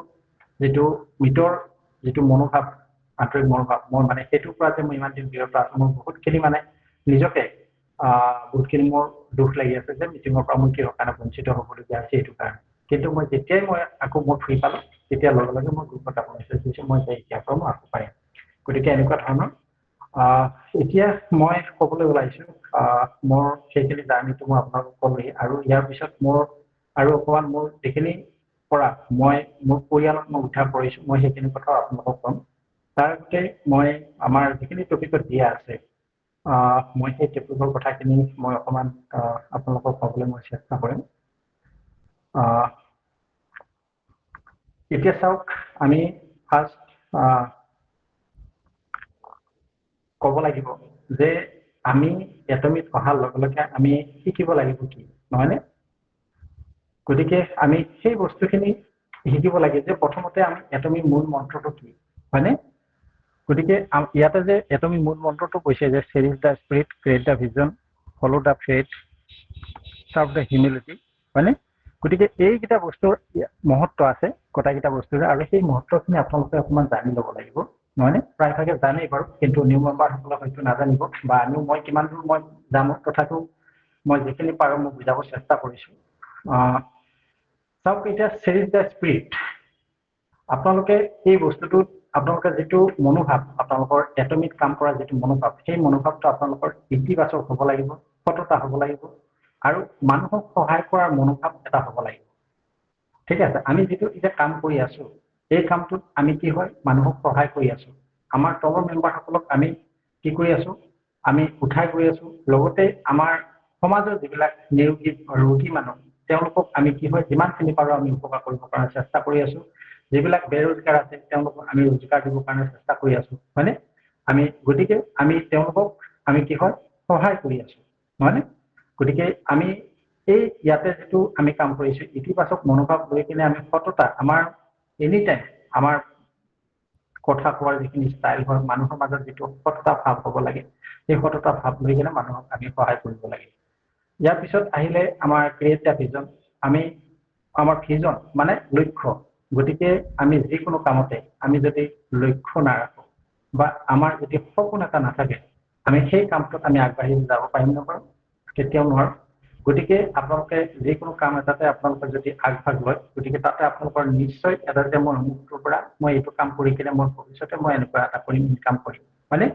যিটো মিটৰ যিটো মনোভাৱ, আন্তৰিক মনোভাৱ, মোৰ মানে সেইটোৰ পৰা যে মই ইমান দিন বিৰত আছোঁ, মোৰ বহুতখিনি মানে নিজকে বহুতখিনি মোৰ দুখ লাগি আছে যে মিটিঙৰ পৰা মই কিহৰ কাৰণে বঞ্চিত হ'বলগীয়া হৈছে সেইটো কাৰণে। কিন্তু মই যেতিয়াই মই আকৌ মই ফ্ৰী পালোঁ, তেতিয়া লগে লগে মই গ্ৰুপত মেছেজ দিছোঁ মই যে এতিয়াৰ পৰা মই আকৌ পাৰিম। গতিকে এনেকুৱা ধৰণৰ এতিয়া মই ক'বলৈ ওলাইছোঁ, মোৰ সেইখিনি জাৰ্ণিটো মই আপোনালোকক ক'লোৱেই, আৰু ইয়াৰ পিছত মোৰ আৰু অকণমান মোৰ যিখিনি পৰা মই মোৰ পৰিয়ালক মই উদ্ধাৰ কৰিছোঁ, মই সেইখিনি কথাও আপোনালোকক ক'ম। তাৰ আগতে মই আমাৰ যিখিনি টপিকত দিয়া আছে, মই সেই টপিকৰ কথাখিনি মই অকণমান আপোনালোকক ক'বলৈ মই চেষ্টা কৰিম। এতিয়া চাওক, আমি ফাৰ্ষ্ট ক'ব লাগিব যে আমি এটমিত অহাৰ লগে লগে আমি শিকিব লাগিব কি, নহয়নে? গতিকে আমি সেই বস্তুখিনি শিকিব লাগে যে প্ৰথমতে আমি এটমিৰ মূল মন্ত্ৰটো কি, হয়নে? গতিকে ইয়াতে যে এটমিৰ মূল মন্ত্ৰটো কৈছে যে cherish the spirit, create the vision, follow' the faith, serve the humility, হয়নে? গতিকে এইকেইটা বস্তুৰ মহত্ব আছে গোটেইকেইটা বস্তুৰে, আৰু সেই মহত্বখিনি আপোনালোকে অকণমান জানি ল'ব লাগিব, নহয়নে? প্ৰায়ভাগে জানেই বাৰু, কিন্তু নিউ মেম্বাৰসকলে হয়তো নাজানিব, বা মই কিমান দূৰ মই জানো, তথাপিও মই যিখিনি পাৰোঁ মই বুজাব চেষ্টা কৰিছোঁ। চাওক, এতিয়া চেৰিছ দ্য স্পিৰিট, আপোনালোকে এই বস্তুটোত আপোনালোকে যিটো মনোভাৱ, আপোনালোকৰ এটমিক কাম কৰা যিটো মনোভাৱ, সেই মনোভাৱটো আপোনালোকৰ ইতিবাচক হ'ব লাগিব, সততা হ'ব লাগিব, আৰু মানুহক সহায় কৰাৰ মনোভাৱ এটা হ'ব লাগিব। ঠিক আছে, আমি যিটো এতিয়া কাম কৰি আছোঁ, এই কামটোত আমি কি হয় মানুহক সহায় কৰি আছোঁ, আমাৰ তলৰ মেম্বাৰসকলক আমি কি কৰি আছোঁ, আমি উঠাই গৈ আছোঁ, লগতে আমাৰ সমাজৰ যিবিলাক ৰোগী মানুহ তেওঁলোকক আমি কি হয় যিমানখিনি পাৰোঁ আমি উপকাৰ কৰিবৰ কাৰণে চেষ্টা কৰি আছোঁ। যিবিলাক বেৰোজগাৰ আছে তেওঁলোকক আমি ৰোজগাৰ দিবৰ কাৰণে চেষ্টা কৰি আছোঁ, হয়নে? গতিকে আমি তেওঁলোকক আমি কি হয় সহায় কৰি আছোঁ, নহয়নে? গতিকে আমি এই ইয়াতে যিটো আমি কাম কৰিছোঁ, ইতিবাচক মনোভাৱ লৈ কিনে আমি সততা, আমাৰ এনি টাইম আমাৰ কথা কোৱাৰ যিখিনি ষ্টাইল হয়, মানুহৰ মাজত যিটো সততা ভাৱ হ'ব লাগে, সেই সততা ভাৱ লৈ কিনে মানুহক আমি সহায় কৰিব লাগে। ইয়াৰ পিছত আহিলে আমাৰ ক্ৰিয়েট দ্য ভিজন, আমাৰ ভিজন মানে লক্ষ্য। গতিকে আমি যিকোনো কামতে আমি যদি লক্ষ্য নাৰাখোঁ, বা আমাৰ যদি সপোন এটা নাথাকে, আমি সেই কামটোত আমি আগবাঢ়ি যাব পাৰিম নাপাৰোঁ? কেতিয়াও নোৱাৰোঁ। গতিকে আপোনালোকে যিকোনো কাম এটাতে আপোনালোকে যদি আগভাগ লয়, গতিকে তাতে আপোনালোকৰ নিশ্চয় এটা যে মই অমুকটোৰ পৰা মই এইটো কাম কৰি কিনে মই ভৱিষ্যতে মই এনেকুৱা এটা কৰিম, ইনকাম কৰিম, হয়নে?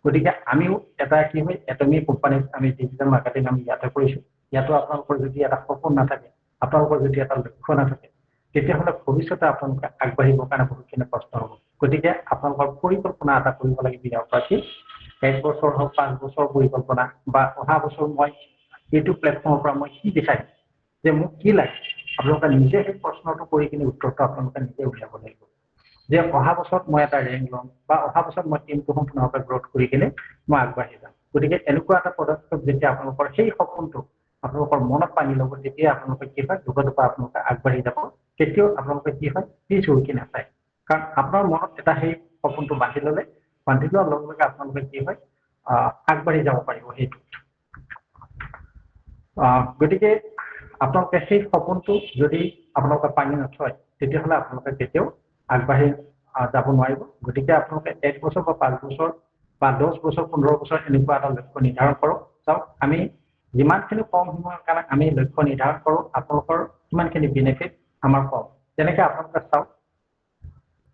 গতিকে আমিও এটা কি হয় এটমি কোম্পানীত আমি ডিজিটেল মাৰ্কেটিং আমি ইয়াতে কৰিছোঁ। ইয়াতো আপোনালোকৰ যদি এটা সপোন নাথাকে, আপোনালোকৰ যদি এটা লক্ষ্য নাথাকে, তেতিয়াহ'লে ভৱিষ্যতে আপোনালোকে আগবাঢ়িবৰ কাৰণে বহুতখিনি কষ্ট হ'ব। গতিকে আপোনালোকৰ পৰিকল্পনা এটা কৰিব লাগিব ইয়াৰ পৰা, কি 1 বছৰ হওক 5 বছৰ পৰিকল্পনা, বা অহা বছৰ মই এইটো প্লেটফৰ্মৰ পৰা মই কি বিচাৰিম, যে মোক কি লাগে, আপোনালোকে নিজে সেই প্ৰশ্নটো কৰি কিনে উত্তৰটো আপোনালোকে নিজে উলিয়াব লাগিব। যে অহা বছৰত মই এটা ৰেংক ল'ম, বা অহা বছৰত মই টিমটো সম্পূৰ্ণভাৱে গ্ৰথ কৰি কিনে মই আগবাঢ়ি যাম। গতিকে এনেকুৱা এটা পদক্ষেপ যেতিয়া আপোনালোকৰ সেই সপোনটো আপোনালোকৰ মনত পানী ল'ব, তেতিয়া আপোনালোকে কি হয় দুপা আপোনালোকে আগবাঢ়ি যাব, কেতিয়াও আপোনালোকে কি হয় পিছ হুহুকি নাচায়। কাৰণ আপোনাৰ মনত এটা সেই সপোনটো বান্ধি লোৱাৰ লগে লগে আপোনালোকে কি হয় আগবাঢ়ি যাব পাৰিব সেইটো। গতিকে আপোনালোকে সেই সপোনটো যদি আপোনালোকে পানী নথয় তেতিয়াহ'লে আপোনালোকে কেতিয়াও আগবাঢ়ি যাব নোৱাৰিব। গতিকে আপোনালোকে 1 বছৰ বা 5 বছৰ বা 10 বছৰ 15 বছৰ এনেকুৱা এটা লক্ষ্য নিৰ্ধাৰণ কৰক। চাওক আমি যিমানখিনি কম সময়ৰ কাৰণে আমি লক্ষ্য নিৰ্ধাৰণ কৰোঁ আপোনালোকৰ কিমানখিনি বেনিফিট আমাৰ কম। যেনেকৈ আপোনালোকে চাওক,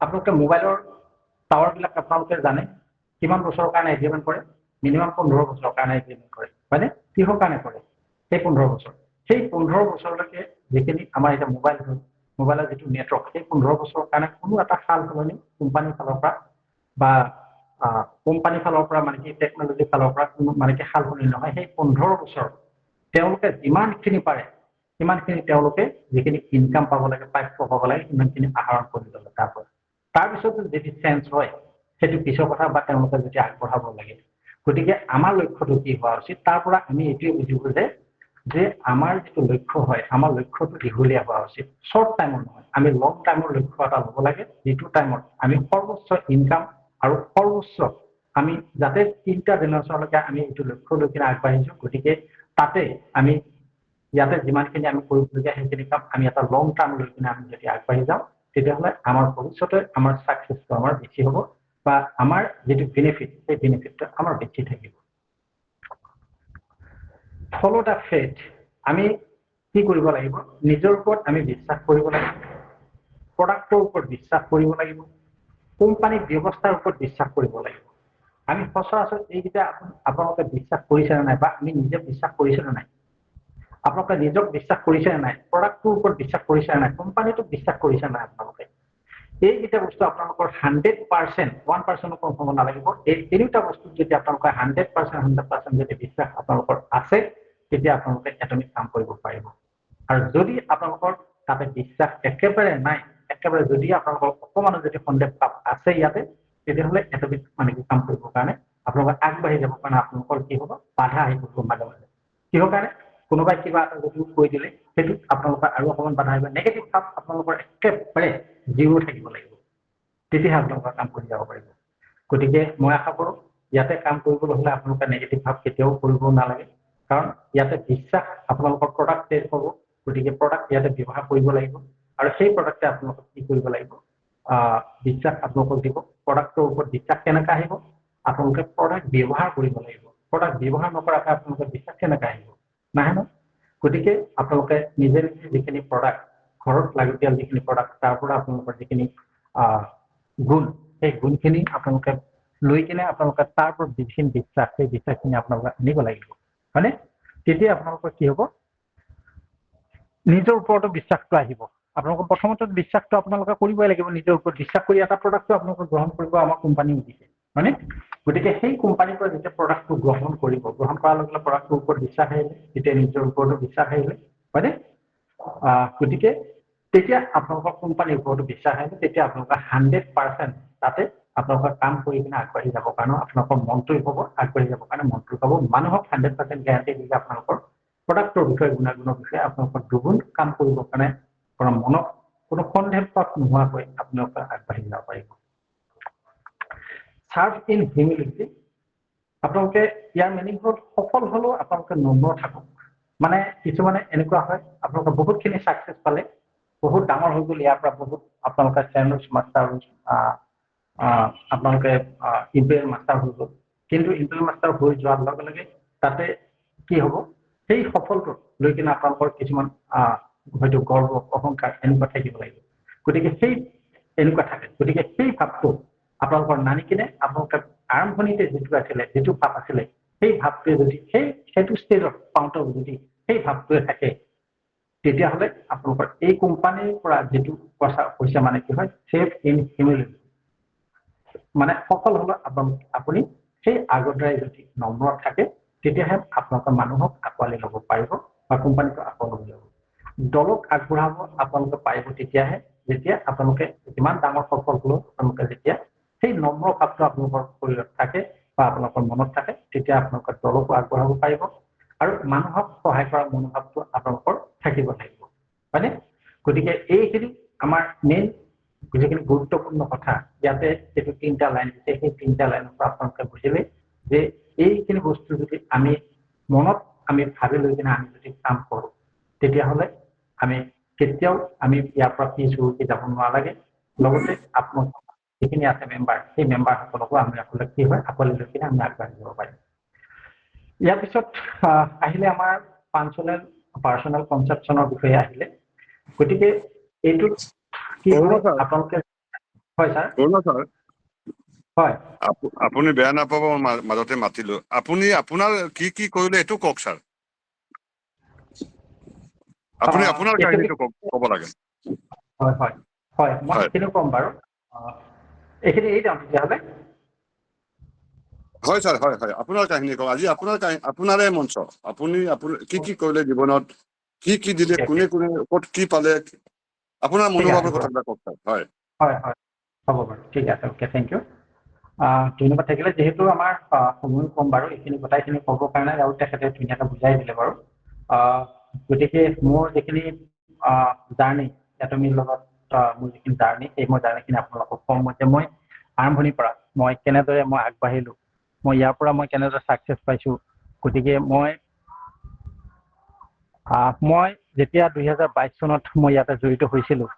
আপোনালোকে মোবাইলৰ টাৱাৰবিলাক আপোনালোকে জানে কিমান বছৰৰ কাৰণে এগ্ৰিমেণ্ট কৰে? মিনিমাম 15 বছৰৰ কাৰণে এগ্ৰিমেণ্ট কৰে, হয়নে? কিহৰ কাৰণে কৰে সেই 15 বছৰ? সেই 15 বছৰলৈকে যিখিনি আমাৰ এতিয়া মোবাইলৰ যিটো নেটৱৰ্ক, সেই 15 বছৰৰ কাৰণে কোনো এটা সাল সলনি কোম্পানীৰ ফালৰ পৰা বা কোম্পানীৰ ফালৰ পৰা মানে কি টেকনলজিৰ ফালৰ পৰা কোনো মানে কি সাল সলনি নহয়। সেই 15 বছৰ তেওঁলোকে যিমানখিনি পাৰে সিমানখিনি তেওঁলোকে যিখিনি ইনকাম পাব লাগে, প্ৰাপ্য পাব লাগে, সিমানখিনি আহৰণ কৰি ল'লে তাৰ পৰা। তাৰপিছতো যদি চেঞ্জ হয় সেইটো পিছৰ কথা বা তেওঁলোকে যদি আগবঢ়াব লাগে। গতিকে আমাৰ লক্ষ্যটো কি হোৱা উচিত? তাৰ পৰা আমি এইটোৱে বুজিব যে আমাৰ যিটো লক্ষ্য হয় আমাৰ লক্ষ্যটো দীঘলীয়া হোৱা উচিত, শ্বৰ্ট টাইমৰ নহয়। আমি লং টাইমৰ লক্ষ্য এটা ল'ব লাগে, যিটো টাইমত আমি সৰ্বোচ্চ ইনকাম আৰু সৰ্বোচ্চ আমি যাতে 3টা জেনেৰেশ্যনলৈকে আমি এইটো লক্ষ্য লৈ কিনে আগবাঢ়িছোঁ। গতিকে তাতে আমি ইয়াতে যিমানখিনি আমি কৰিবলগীয়া সেইখিনি কাম আমি এটা লং টাৰ্ম লৈ কিনে আমি যদি আগবাঢ়ি যাওঁ তেতিয়াহ'লে আমাৰ ভৱিষ্যতে আমাৰ ছাকচেছটো আমাৰ বেছি হ'ব বা আমাৰ যিটো বেনিফিট সেই বেনিফিটটো আমাৰ বেছি থাকিব। ফলো দ্য ফেথ। আমি কি কৰিব লাগিব? নিজৰ ওপৰত আমি বিশ্বাস কৰিব লাগিব, প্ৰডাক্টৰ ওপৰত বিশ্বাস কৰিব লাগিব, কোম্পানীৰ ব্যৱস্থাৰ ওপৰত বিশ্বাস কৰিব লাগিব। আমি সচৰাচৰ এইকেইটা আপোনালোকে বিশ্বাস কৰিছেনে নাই বা আমি নিজে বিশ্বাস কৰিছেনে নাই? আপোনালোকে নিজক বিশ্বাস কৰিছেনে নাই? প্ৰডাক্টটোৰ ওপৰত বিশ্বাস কৰিছেনে নাই? কোম্পানীটোক বিশ্বাস কৰিছেনে নাই? আপোনালোকে এইকেইটা বস্তু আপোনালোকৰ 100% 1% কম হ'ব নালাগিব। এই তিনিটা বস্তুত যদি আপোনালোকৰ 100% যদি বিশ্বাস আপোনালোকৰ আছে তেতিয়া আপোনালোকে এটমিক কাম কৰিব পাৰিব। আৰু যদি আপোনালোকৰ তাতে বিশ্বাস একেবাৰে নাই, একেবাৰে যদি আপোনালোকৰ অকমানো যদি সন্দেহ ভাৱ আছে ইয়াতে, তেতিয়াহ'লে এটমিক মানে কি কাম কৰিবৰ কাৰণে আপোনালোকে আগবাঢ়ি যাবৰ কাৰণে আপোনালোকৰ কি হ'ব? বাধা আহি পৰিব মাজে মাজে। কিহৰ কাৰণে? কোনোবাই কিবা এটা যদি কৈ দিলে সেইটোত আপোনালোকৰ আৰু অকণমান বাধা আহিব। নেগেটিভ ভাৱ আপোনালোকৰ একেবাৰে 0 থাকিব লাগিব, তেতিয়াহে আপোনালোকৰ কাম কৰি যাব পাৰিব। গতিকে মই আশা কৰোঁ ইয়াতে কাম কৰিবলৈ হ'লে আপোনালোকে নেগেটিভ ভাৱ কেতিয়াও কৰিব নালাগে। কাৰণ ইয়াতে বিশ্বাস আপোনালোকৰ প্ৰডাক্ট টেষ্ট হ'ব। গতিকে প্ৰডাক্ট ইয়াতে ব্যৱহাৰ কৰিব লাগিব আৰু সেই প্ৰডাক্টে আপোনালোকক কি কৰিব লাগিব? বিশ্বাস আপোনালোকক দিব। প্ৰডাক্টৰ ওপৰত বিশ্বাস কেনেকৈ আহিব? আপোনালোকে প্ৰডাক্ট ব্যৱহাৰ কৰিব লাগিব। প্ৰডাক্ট ব্যৱহাৰ নকৰাকৈ আপোনালোকে বিশ্বাস কেনেকৈ আহিব? নাহে ন? গতিকে আপোনালোকে নিজে নিজে যিখিনি প্ৰডাক্ট ঘৰত লাগতিয়াল যিখিনি প্ৰডাক্ট তাৰ পৰা আপোনালোকৰ যিখিনি গুণ সেই গুণখিনি আপোনালোকে লৈ কিনে আপোনালোকে তাৰ ওপৰত যিখিনি বিশ্বাস সেই বিশ্বাসখিনি আপোনালোকে আনিব লাগিব, হয়নে? তেতিয়া আপোনালোকৰ কি হ'ব? নিজৰ ওপৰতো বিশ্বাসটো আহিব। আপোনালোকৰ প্ৰথমতে বিশ্বাসটো আপোনালোকে কৰিবই লাগিব। নিজৰ ওপৰত বিশ্বাস কৰি এটা প্ৰডাক্টটো আপোনালোকে গ্ৰহণ কৰিব আমাৰ কোম্পানী দিছে, হয়নে? গতিকে সেই কোম্পানীৰ পৰা যেতিয়া প্ৰডাক্টটো গ্ৰহণ কৰিব, গ্ৰহণ কৰাৰ লগে লগে প্ৰডাক্টটোৰ ওপৰত বিশ্বাস আহিলে, তেতিয়া নিজৰ ওপৰতো বিশ্বাস আহিলে, হয়নে? গতিকে তেতিয়া আপোনালোকৰ কোম্পানীৰ ওপৰতো বিশ্বাস আহিলে, তেতিয়া আপোনালোকে 100% তাতে আপোনালোকৰ কাম কৰি কিনে আগবাঢ়ি যাবৰ কাৰণে আপোনালোকৰ মনটোৱে হ'ব, আগবাঢ়ি যাবৰ কাৰণে মনটো হ'ব। মানুহক 100% গেৰাণ্টি দিলে আপোনালোকৰ প্ৰডাক্টৰ বিষয়ে গুণাগুণৰ বিষয়ে আপোনালোকৰ দুগুণ কাম কৰিবৰ কাৰণে মনত কোনো সন্দেহ নোহোৱাকৈ আপোনালোকে আগবাঢ়ি যাব পাৰিব। Serve in humility. আপোনালোকে ইয়াৰ মিনিং হ'ল সফল হ'লেও আপোনালোকে নম্ৰ থাকক। মানে কিছুমানে এনেকুৱা হয় আপোনালোকে বহুতখিনি ছাকচেছ পালে, বহুত ডাঙৰ হৈ গ'ল, ইয়াৰ পৰা বহুত আপোনালোকে চেনেলছ মাষ্টাৰ আপোনালোকে ইম্পেৰিয়েল মাষ্টাৰ হৈ গ'ল। কিন্তু ইম্পেৰিয়েল মাষ্টাৰ হৈ যোৱাৰ লগে লগে তাতে কি হ'ব? সেই সফলটো লৈ কিনে আপোনালোকৰ কিছুমান হয়তো গৰ্ব অহংকাৰ এনেকুৱা থাকিব লাগিব। গতিকে সেই এনেকুৱা থাকে। গতিকে সেই ভাৱটো আপোনালোকৰ নানি কিনে আপোনালোকে আৰম্ভণিতে যিটো আছিলে, যিটো ভাৱ আছিলে, সেই ভাৱটোৱে যদি সেইটো ষ্টেজত পাওঁতে যদি সেই ভাৱটোৱে থাকে তেতিয়াহ'লে আপোনালোকৰ এই কোম্পানীৰ পৰা যিটো পইচা মানে কি হয়? Save in humility. মানে সফল হ'লে আপুনি সেই আগৰদৰে যদি নম্ৰ থাকে তেতিয়াহে আপোনালোকে মানুহক আঁকোৱালি ল'ব পাৰিব বা কোম্পানীটো আঁকোৱালি ল'ব। দলক আগবঢ়াব আপোনালোকে পাৰিব তেতিয়াহে যেতিয়া আপোনালোকে যিমান ডাঙৰ সফল হ'লেও আপোনালোকে যেতিয়া সেই নম্ৰ ভাৱটো আপোনালোকৰ শৰীৰত থাকে বা আপোনালোকৰ মনত থাকে তেতিয়া আপোনালোকে দলকো আগবঢ়াব পাৰিব আৰু মানুহক সহায় কৰাৰ মনোভাৱটো আপোনালোকৰ থাকিব লাগিব, হয়নে? গতিকে এইখিনি আমাৰ মেইন যিখিনি গুৰুত্বপূৰ্ণ কথা ইয়াতে যিটো 3টা লাইন দিছে সেই 3টা লাইনৰ পৰা আপোনালোকে বুজিলে যে এইখিনি বস্তু যদি আমি মনত আমি ভাবি লৈ কিনে আমি যদি কাম কৰোঁ তেতিয়াহ'লে আমি কেতিয়াও আমি ইয়াৰ পৰা পিছ হুৰুকি যাব নালাগে লগতে আপোনালোক যিখিনি আছে মেম্বাৰ সেই মেম্বাৰসকলকো আমি আচলতে কি হয় আঁকোৱালি লৈ কিনে আমি আগবাঢ়ি যাব পাৰিম ইয়াৰ পিছত আহিলে আমাৰ পাৰ্চনেল কনচেপশ্যনৰ বিষয়ে আহিলে গতিকে এইটোত কি হয় আপোনালোকে হয় ছাৰ হয় আপুনি বেয়া নাপাব মাজতে মাতিলো আপুনি আপোনাৰ কি কি কৰিলে এইটো কওক ছাৰ আপুনি আপোনাৰ কাহিনীটো ক'ব লাগে হয় হয় হয় মই সেইখিনি ক'ম বাৰু এইখিনি এৰি যাওঁ তেতিয়াহ'লে হয় ছাৰ হয় হয় আপোনাৰ কাহিনী কওক আজি আপোনাৰে মঞ্চ আপুনি কি কি কৰিলে জীৱনত কি কি দিলে কোনে কোনে ক'ত কি পালে আপোনাৰ মনোভাৱৰ কথাবিলাক কওক ছাৰ হয় হয় হয় হ'ব বাৰু ঠিক আছে অ'কে থেংক ইউ ধন্যবাদ থাকিলে যিহেতু আমাৰ সময় কম বাৰু এইখিনি গোটাইখিনি ক'বৰ কাৰণে আৰু তেখেতে ধুনীয়াকৈ বুজাই দিলে বাৰু গতিকে মোৰ যিখিনি জাৰ্ণি এটমিৰ লগত মোৰ যিখিনি জাৰ্ণি সেই মই জাৰ্ণিখিনি আপোনালোকক কম যে মই আৰম্ভণিৰ পৰা মই কেনেদৰে মই আগবাঢ়িলোঁ মই ইয়াৰ পৰা মই কেনেদৰে ছাকচেছ পাইছোঁ গতিকে মই যেতিয়া 2022 চনত মই ইয়াতে জড়িত হৈছিলোঁ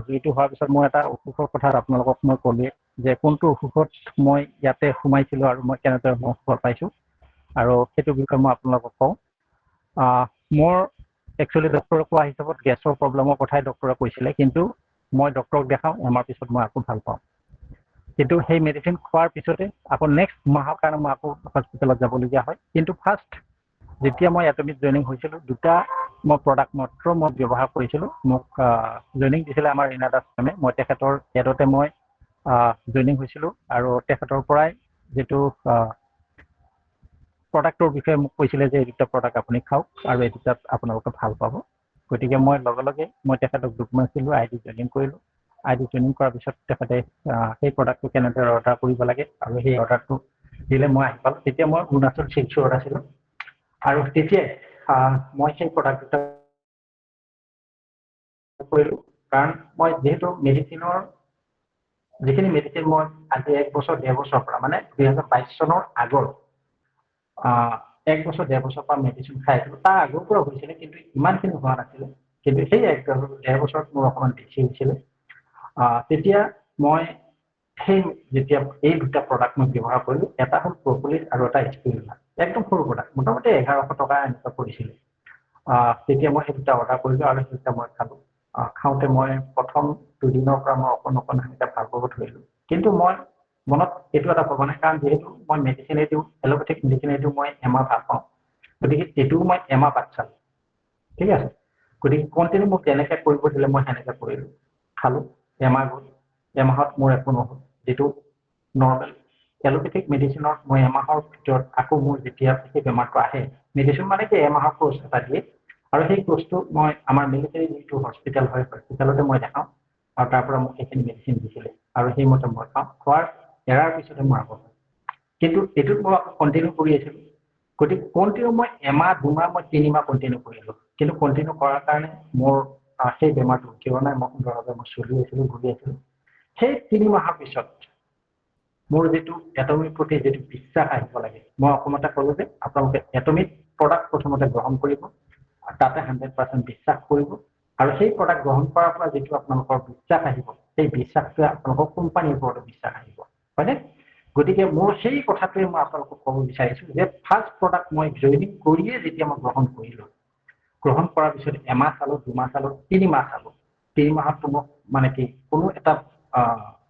জড়িত হোৱাৰ পিছত মই এটা অসুখৰ কথা আপোনালোকক মই ক'লোৱে যে কোনটো অসুখত মই ইয়াতে সোমাইছিলোঁ আৰু মই কেনেদৰে মই সুফল পাইছোঁ আৰু সেইটো বিষয়ে মই আপোনালোকক কওঁ মোৰ একচুৱেলি ডক্টৰে কোৱা হিচাপত গেছৰ প্ৰব্লেমৰ কথাই ডক্টৰে কৈছিলে কিন্তু মই ডক্টৰক দেখাওঁ এমাহৰ পিছত মই আকৌ ভাল পাওঁ কিন্তু সেই মেডিচিন খোৱাৰ পিছতে আকৌ নেক্সট মাহৰ কাৰণে মই আকৌ হস্পিটেলত যাবলগীয়া হয় কিন্তু ফাৰ্ষ্ট যেতিয়া মই এটমিত জইনিং হৈছিলোঁ দুটা মই প্ৰডাক্ট মাত্ৰ মই ব্যৱহাৰ কৰিছিলোঁ মোক জইনিং দিছিলে আমাৰ ৰীণা দাস মেমে মই তেখেতৰ এডতে মই জইনিং হৈছিলোঁ আৰু তেখেতৰ পৰাই যিটো প্ৰডাক্টৰ বিষয়ে মোক কৈছিলে যে এই দুটা প্ৰডাক্ট আপুনি খাওক আৰু এই দুটাত আপোনালোকে ভাল পাব গতিকে মই লগে লগে মই তেখেতক ডকুমেণ্টছ দিলোঁ আই ডি জইনিং কৰিলোঁ আই ডি জইনিং কৰাৰ পিছত তেখেতে সেই প্ৰডাক্টটো কেনেদৰে অৰ্ডাৰ কৰিব লাগে আৰু সেই অৰ্ডাৰটো দিলে মই আহি পালোঁ তেতিয়া মই অৰুণাচল চিল্কছত আছিলোঁ আৰু তেতিয়াই মই সেই প্ৰডাক্ট দুটা কৰিলোঁ কাৰণ মই যিহেতু মেডিচিনৰ যিখিনি মেডিচিন মই আজি 1 বছৰ 1.5 বছৰৰ পৰা মানে 2022 চনৰ আগৰ 1 বছৰ 1.5 বছৰৰ পৰা মেডিচিন খাই আছিলোঁ তাৰ আগৰ পৰা হৈছিলে কিন্তু ইমানখিনি হোৱা নাছিলে কিন্তু সেই 1.5 বছৰত মোৰ অকণমান বেছি হৈছিলে তেতিয়া মই সেই যেতিয়া এই দুটা প্ৰডাক্ট মই ব্যৱহাৰ কৰিলোঁ এটা হ'ল প্ৰপলিছ আৰু এটা স্পিৰুলিনা একদম সৰু প্ৰডাক্ট মোটামুটি 1100 টকা এনেকুৱা পৰিছিলে তেতিয়া মই সেই দুটা অৰ্ডাৰ কৰিলোঁ আৰু সেই দুটা মই খালোঁ খাওঁতে মই প্ৰথম 2 দিনৰ পৰা মই অকণ সেনেকৈ ভাল পাব ধৰিলোঁ কিন্তু মই মনত এইটো এটা ভবা নাই কাৰণ যিহেতু মই মেডিচিনেদিও এল'পেথিক মেডিচিনেদিও মই এমাহ ভাল পাওঁ গতিকে এইটোও মই এমাহ বাদ চালোঁ ঠিক আছে গতিকে কণ্টিনিউ মোক যেনেকৈ কৰিব দিলে মই সেনেকৈ কৰিলোঁ খালোঁ এমাহ গ'ল এমাহত মোৰ একো নহ'ল যিটো নৰ্মেল এল'পেথিক মেডিচিনত মই এমাহৰ ভিতৰত আকৌ মোৰ যেতিয়া সেই বেমাৰটো আহে মেডিচিন মানে কি এমাহৰ কোৰ্চ এটা দিয়ে আৰু সেই কোৰ্চটো মই আমাৰ মিলিটাৰী যিটো হস্পিটেল হয় হস্পিটেলতে মই দেখাওঁ আৰু তাৰ পৰা মোক সেইখিনি মেডিচিন দিছিলে আৰু সেইমতে মই খাওঁ খোৱাৰ এৰাৰ পিছতে মোৰ আকৌ হয় কিন্তু এইটোত মই আকৌ কণ্টিনিউ কৰি আছিলোঁ গতিকে কণ্টিনিউ মই এমাহ 2 মাহ মই 3 মাহ কণ্টিনিউ কৰিলোঁ কিন্তু কণ্টিনিউ কৰাৰ কাৰণে মোৰ সেই বেমাৰটো কিয় নাই মই সুন্দৰভাৱে মই চলি আছিলোঁ ঘূৰি আছিলোঁ সেই 3 মাহৰ পিছত মোৰ যিটো এটমিৰ প্ৰতি যিটো বিশ্বাস আহিব লাগে মই অসমতে ক'লোঁ যে আপোনালোকে এটমিক প্ৰডাক্ট প্ৰথমতে গ্ৰহণ কৰিব তাতে 100% বিশ্বাস কৰিব আৰু সেই প্ৰডাক্ট গ্ৰহণ কৰাৰ পৰা যিটো আপোনালোকৰ বিশ্বাস আহিব সেই বিশ্বাসটোৱে আপোনালোকৰ কোম্পানীৰ ওপৰত বিশ্বাস আহিব হয়নে গতিকে মোৰ সেই কথাটোৱে মই আপোনালোকক ক'ব বিচাৰিছোঁ যে ফাৰ্ষ্ট প্ৰডাক্ট মই জইনিং কৰিয়ে যেতিয়া মই গ্ৰহণ কৰিলোঁ গ্ৰহণ কৰাৰ পিছত এমাহ চালোঁ 2 মাহ চালোঁ 3 মাহ চালোঁ 3 মাহত মোক মানে কি কোনো এটা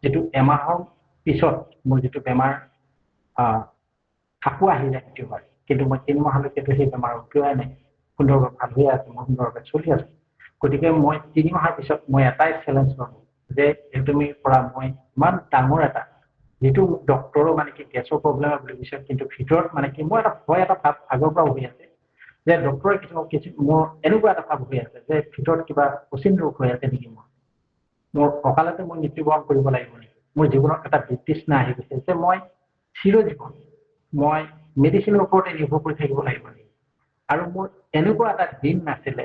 যিটো এমাহৰ পিছত মোৰ যিটো বেমাৰ আকৌ আহি যায় সেইটো হয় কিন্তু মই 3 মাহলৈকেতো সেই বেমাৰ উঠিওৱাই নাই সুন্দৰভাৱে ভাল হৈ আছে মই সুন্দৰভাৱে চলি আছোঁ গতিকে মই 3 মাহৰ পিছত মই এটাই চেলেঞ্জ ল'লোঁ যে এটমিৰ পৰা মই ইমান ডাঙৰ এটা যিটো ডক্টৰো মানে কি গেছৰ প্ৰব্লেম বুলি কৈছে কিন্তু ভিতৰত মানে কি মোৰ এটা ভয় এটা ভাৱ আগৰ পৰা হৈ আছে যে ডক্টৰে কিছু মোৰ এনেকুৱা এটা ভাৱ হৈ আছে যে ভিতৰত কিবা অচিন ৰোগ হৈ আছে নেকি মোৰ অকালতে মই মৃত্যুবৰণ কৰিব লাগিব নেকি মোৰ জীৱনত এটা বিতৃষ্ণা আহি গৈছে যে মই চিৰজীৱন মই মেডিচিনৰ ওপৰতে নিৰ্ভৰ কৰি থাকিব লাগিব নেকি আৰু মোৰ এনেকুৱা এটা দিন নাছিলে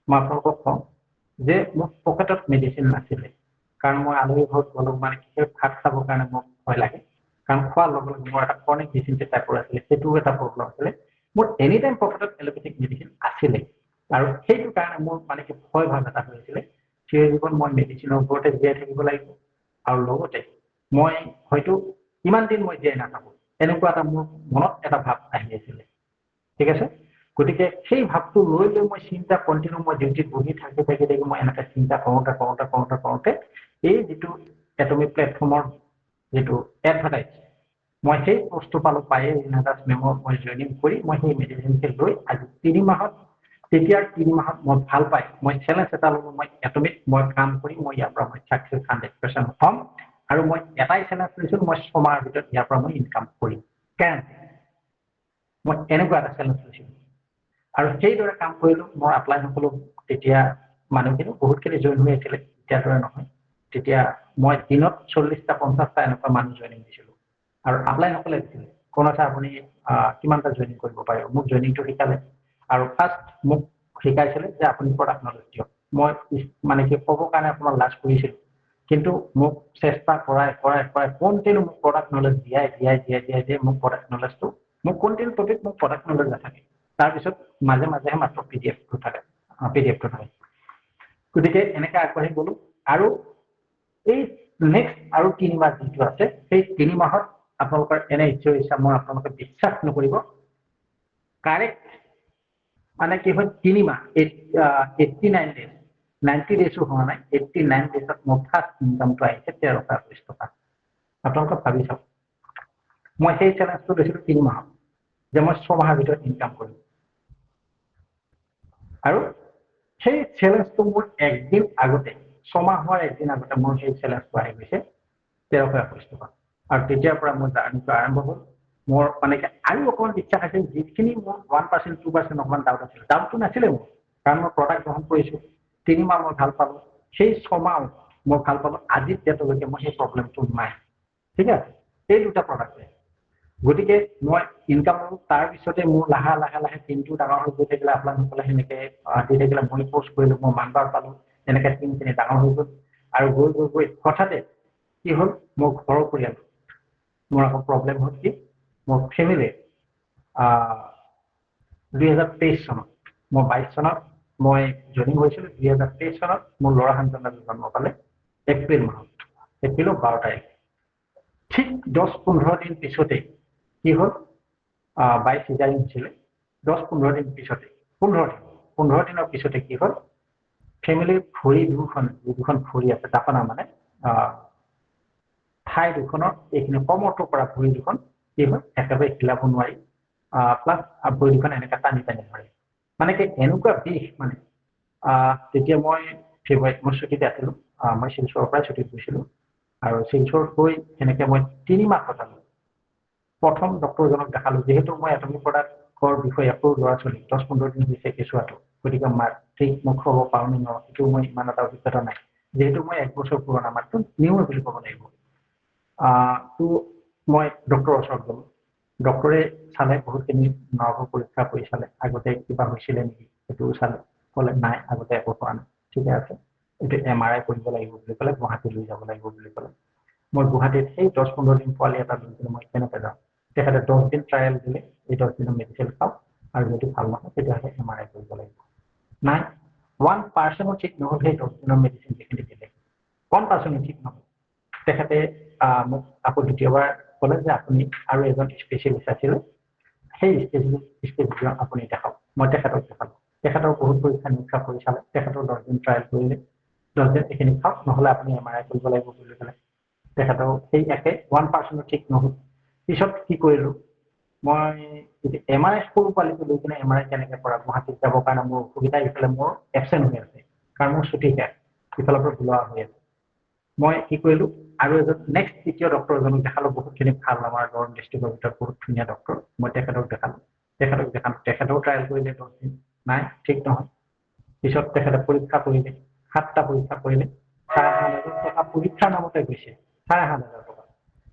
মই আপোনালোকক কওঁ যে মোৰ পকেটত মেডিচিন নাছিলে কাৰণ মই আলহী ঘৰত গ'লো মানে কি ভাত খাবৰ কাৰণে মোক ভয় লাগে কাৰণ খোৱাৰ লগে লগে মোৰ এটা ক্ৰনিক ডিচিণ্ট্ৰি টাইপৰ আছিলে সেইটোও এটা প্ৰব্লেম আছিলে মোৰ এনি টাইম পকেটত এলোপেথিক মেডিচিন আছিলে আৰু সেইটো কাৰণে মোৰ মানে কি ভয় ভাৱ এটা হৈছিলে চিৰ জীৱন মই মেডিচিনৰ ওপৰতে জীয়াই থাকিব লাগিব আৰু লগতে মই হয়তো ইমান দিন মই জীয়াই নাথাকো এনেকুৱা এটা মোৰ মনত এটা ভাৱ আহি আছিলে ঠিক আছে গতিকে সেই ভাৱটো লৈ লৈ মই চিন্তা কণ্টিনিউ মই ডিউটিত বহি থাকি মই এনেকৈ চিন্তা কৰোঁতে এই যিটো এটমিক প্লেটফৰ্মৰ যিটো এডভাৰটাইজ মই সেই বস্তু পালোঁ পায়ে ইনাদাস মেমৰ মই জইনিং কৰি মই সেই মেডিচিনকে লৈ আজি 3 মাহত তেতিয়াৰ 3 মাহত মই ভাল পাই মই চেলেঞ্জ এটা ল'লোঁ মই এটমিক মই কাম কৰি মই ইয়াৰ পৰা মই ছাকচেছ 100% হ'ম আৰু মই এটাই চেলেঞ্জ লৈছোঁ মই 6 মাহৰ ভিতৰত ইয়াৰ পৰা মই ইনকাম কৰিম কেৰেণ্টি মই এনেকুৱা এটা চেলেঞ্জ লৈছিলোঁ আৰু সেইদৰে কাম কৰিলোঁ মই এপ্লাই নকৰিলোঁ তেতিয়া মানুহখিনি বহুতখিনি জইন হৈ আছিলে তেতিয়াৰ দৰে নহয় তেতিয়া মই দিনত 40টা 50টা এনেকুৱা মানুহ জইনিং দিছিলোঁ আৰু এপ্লাই নকৰিলে দিছিলে কোন আছে আপুনি কিমানটা জইনিং কৰিব পাৰিব মোক জইনিংটো শিকালে আৰু ফাৰ্ষ্ট মোক শিকাইছিলে যে আপুনি প্ৰডাক্ট নলেজ দিয়ক মই মানে কি ক'বৰ কাৰণে আপোনাৰ লাজ কৰিছিলোঁ কিন্তু মোক চেষ্টা কৰাই কণ্টিনিউ মোক প্ৰডাক্ট নলেজ দিয়াই মোক প্ৰডাক্ট নলেজটো মোক কণ্টিনিউ টপিক মোক প্ৰডাক্ট নলেজ নাথাকে তাৰপিছত মাজে মাজেহে মাত্ৰ পিডিএফটো থাকে গতিকে এনেকৈ আগবাঢ়ি গ'লোঁ আৰু এই নেক্সট আৰু 3 মাহ যিটো আছে সেই 3 মাহত আপোনালোকৰ এনে ইচ্ছা মই আপোনালোকে বিশ্বাস নকৰিব কাৰেক্ট মানে কি হয় 3 মাহ 89 ডেজ 90 ডেজো হোৱা নাই 89 ডেজত মোৰ ফাৰ্ষ্ট ইনকামটো আহিছে 1320 টকা আপোনালোকে ভাবি চাওক মই সেই চেলেঞ্জটো লৈছিলোঁ 3 মাহত যে মই 6 মাহৰ ভিতৰত ইনকাম কৰিম আৰু সেই চেলেঞ্জটো মোৰ একদিন আগতে 6 মাহ হোৱাৰ একদিন আগতে মোৰ সেই চেলেঞ্জটো আহি গৈছে 1321 টকা আৰু তেতিয়াৰ পৰা মোৰ জাৰ্ণিটো আৰম্ভ হ'ল মোৰ মানে আৰু অকণমান বিশ্বাস আছিল যিখিনি মোৰ 1% 2% অকণমান ডাউট আছিল ডাউটটো নাছিলে মোৰ কাৰণ মই প্ৰডাক্ট গ্ৰহণ কৰিছোঁ 3 মাহ মই ভাল পালোঁ সেই 6 মাহ মই ভাল পালোঁ আজি ডেটলৈকে মই সেই প্ৰব্লেমটো নাই ঠিক আছে এই দুটা প্ৰডাক্টে গতিকে মই ইনকাম তাৰপিছতে মোৰ লাহে টিমটো ডাঙৰ হৈ গৈ থাকিলে আপোনালোকে সেনেকৈ দি থাকিলে মই পষ্ট কৰিলোঁ মই মানবাৰ পালোঁ এনেকৈ টিমখিনি ডাঙৰ হৈ গ'ল আৰু গৈ হঠাতে কি হ'ল মোৰ ঘৰৰ পৰিয়াল মোৰ আকৌ প্ৰব্লেম হ'ল কি মোৰ ফেমিলি 2023 চনত মই 22 চনত মই জইনিং হৈছিলোঁ 2023 চনত মোৰ ল'ৰা সন্তান জন্ম পালে এপ্ৰিল মাহত এপ্ৰিলৰ 12 তাৰিখ ঠিক 10-15 দিন পিছতে কি হ'ল 22 সিজাৰিং হৈছিলে 10-15 দিন পিছতে 15 দিনৰ পিছতে কি হ'ল ফেমিলিৰ ভৰি দুখন ভৰি আছে দাপনা মানে ঠাই দুখনৰ এইখিনি কমৰটোৰ পৰা ভৰি দুখন কি হয় একেবাৰে হিলাব নোৱাৰি প্লাছ ভৰি দুখন এনেকৈ টানি ধৰে মানে কি এনেকুৱা বিষ মানে তেতিয়া মই ফেব্ৰুৱাৰীত মই ছুটীতে আছিলোঁ মই শিলচৰৰ পৰাই ছুটীত গৈছিলোঁ আৰু শিলচৰত গৈ সেনেকৈ মই 3 মাহ কটালোঁ প্ৰথম ডক্টৰজনক দেখালোঁ যিহেতু মই এটমিক প্ৰডাক্টৰ বিষয়ে একো ল'ৰা ছোৱালী 10-15 দিন হৈছে কেঁচুৱাটো গতিকে মাতৃক মোক খুৱাব পাৰোঁ নে নোৱাৰোঁ সেইটো মই ইমান এটা অভিজ্ঞতা নাই যিহেতু মই 1 বছৰ পুৰণা মাত্ৰ নিউ বুলি ক'ব লাগিব তো মই ডক্টৰৰ ওচৰত গ'লোঁ ডক্টৰে চালে বহুতখিনি নাৰ্ভৰ পৰীক্ষা কৰি চালে আগতে কিবা হৈছিলে নেকি সেইটোও চালে ক'লে নাই আগতে একো হোৱা নাই ঠিকে আছে এইটো MRI কৰিব লাগিব বুলি ক'লে গুৱাহাটী লৈ যাব লাগিব বুলি ক'লে মই গুৱাহাটীত সেই 10-15 দিন পোৱালি এটা লৈ কিনে মই কেনেকৈ যাওঁ তেখেতে 10 দিন ট্ৰায়েল দিলে এই 10 দিনৰ মেডিচিন খাওঁ আৰু যদি ভাল নহয় তেতিয়াহ'লে MRI কৰিব লাগিব নাই 1% ঠিক নহ'ল সেই 10 দিনৰ মেডিচিন যিখিনি দিলে 1% ঠিক নহ'ল তেখেতে মোক আকৌ দ্বিতীয়বাৰ ক'লে যে আপুনি আৰু এজন স্পেচিয়েলিষ্ট আছিলে সেই স্পেচিয়েলিষ্ট আপুনি দেখাওক মই তেখেতক দেখালোঁ তেখেতৰ বহুত পৰীক্ষা নিৰীক্ষা কৰি চালে তেখেতৰ 10 দিন ট্ৰায়েল কৰিলে 10 দিন এইখিনি খাওক নহ'লে আপুনি MRI কৰিব লাগিব বুলি ক'লে তেখেতৰ সেই একে 1% ঠিক নহ'ল পিছত কি কৰিলোঁ মই MRI সৰু পোৱালিটো লৈ কিনে MRI কেনেকৈ কৰা গুৱাহাটীত যাবৰ কাৰণে মোৰ অসুবিধা ইফালে মোৰ এবচেণ্ট হৈ আছে কাৰণ মোৰ ছুটি শেষ ইফালৰ পৰা বুলোৱা হৈ আছে মই কি কৰিলোঁ আৰু এজন নেক্সট তৃতীয় ডক্টৰজনক দেখালোঁ বহুতখিনি ভাল আমাৰ দৰং ডিষ্ট্ৰিক্টৰ ভিতৰত বহুত ধুনীয়া ডক্টৰ মই তেখেতক দেখালোঁ তেখেতেও ট্ৰায়েল কৰিলে 10 দিন নাই ঠিক নহয় পিছত তেখেতে পৰীক্ষা কৰিলে 7টা পৰীক্ষা কৰিলে 5,500 টকা পৰীক্ষাৰ নামতে গৈছে 5,500 টকা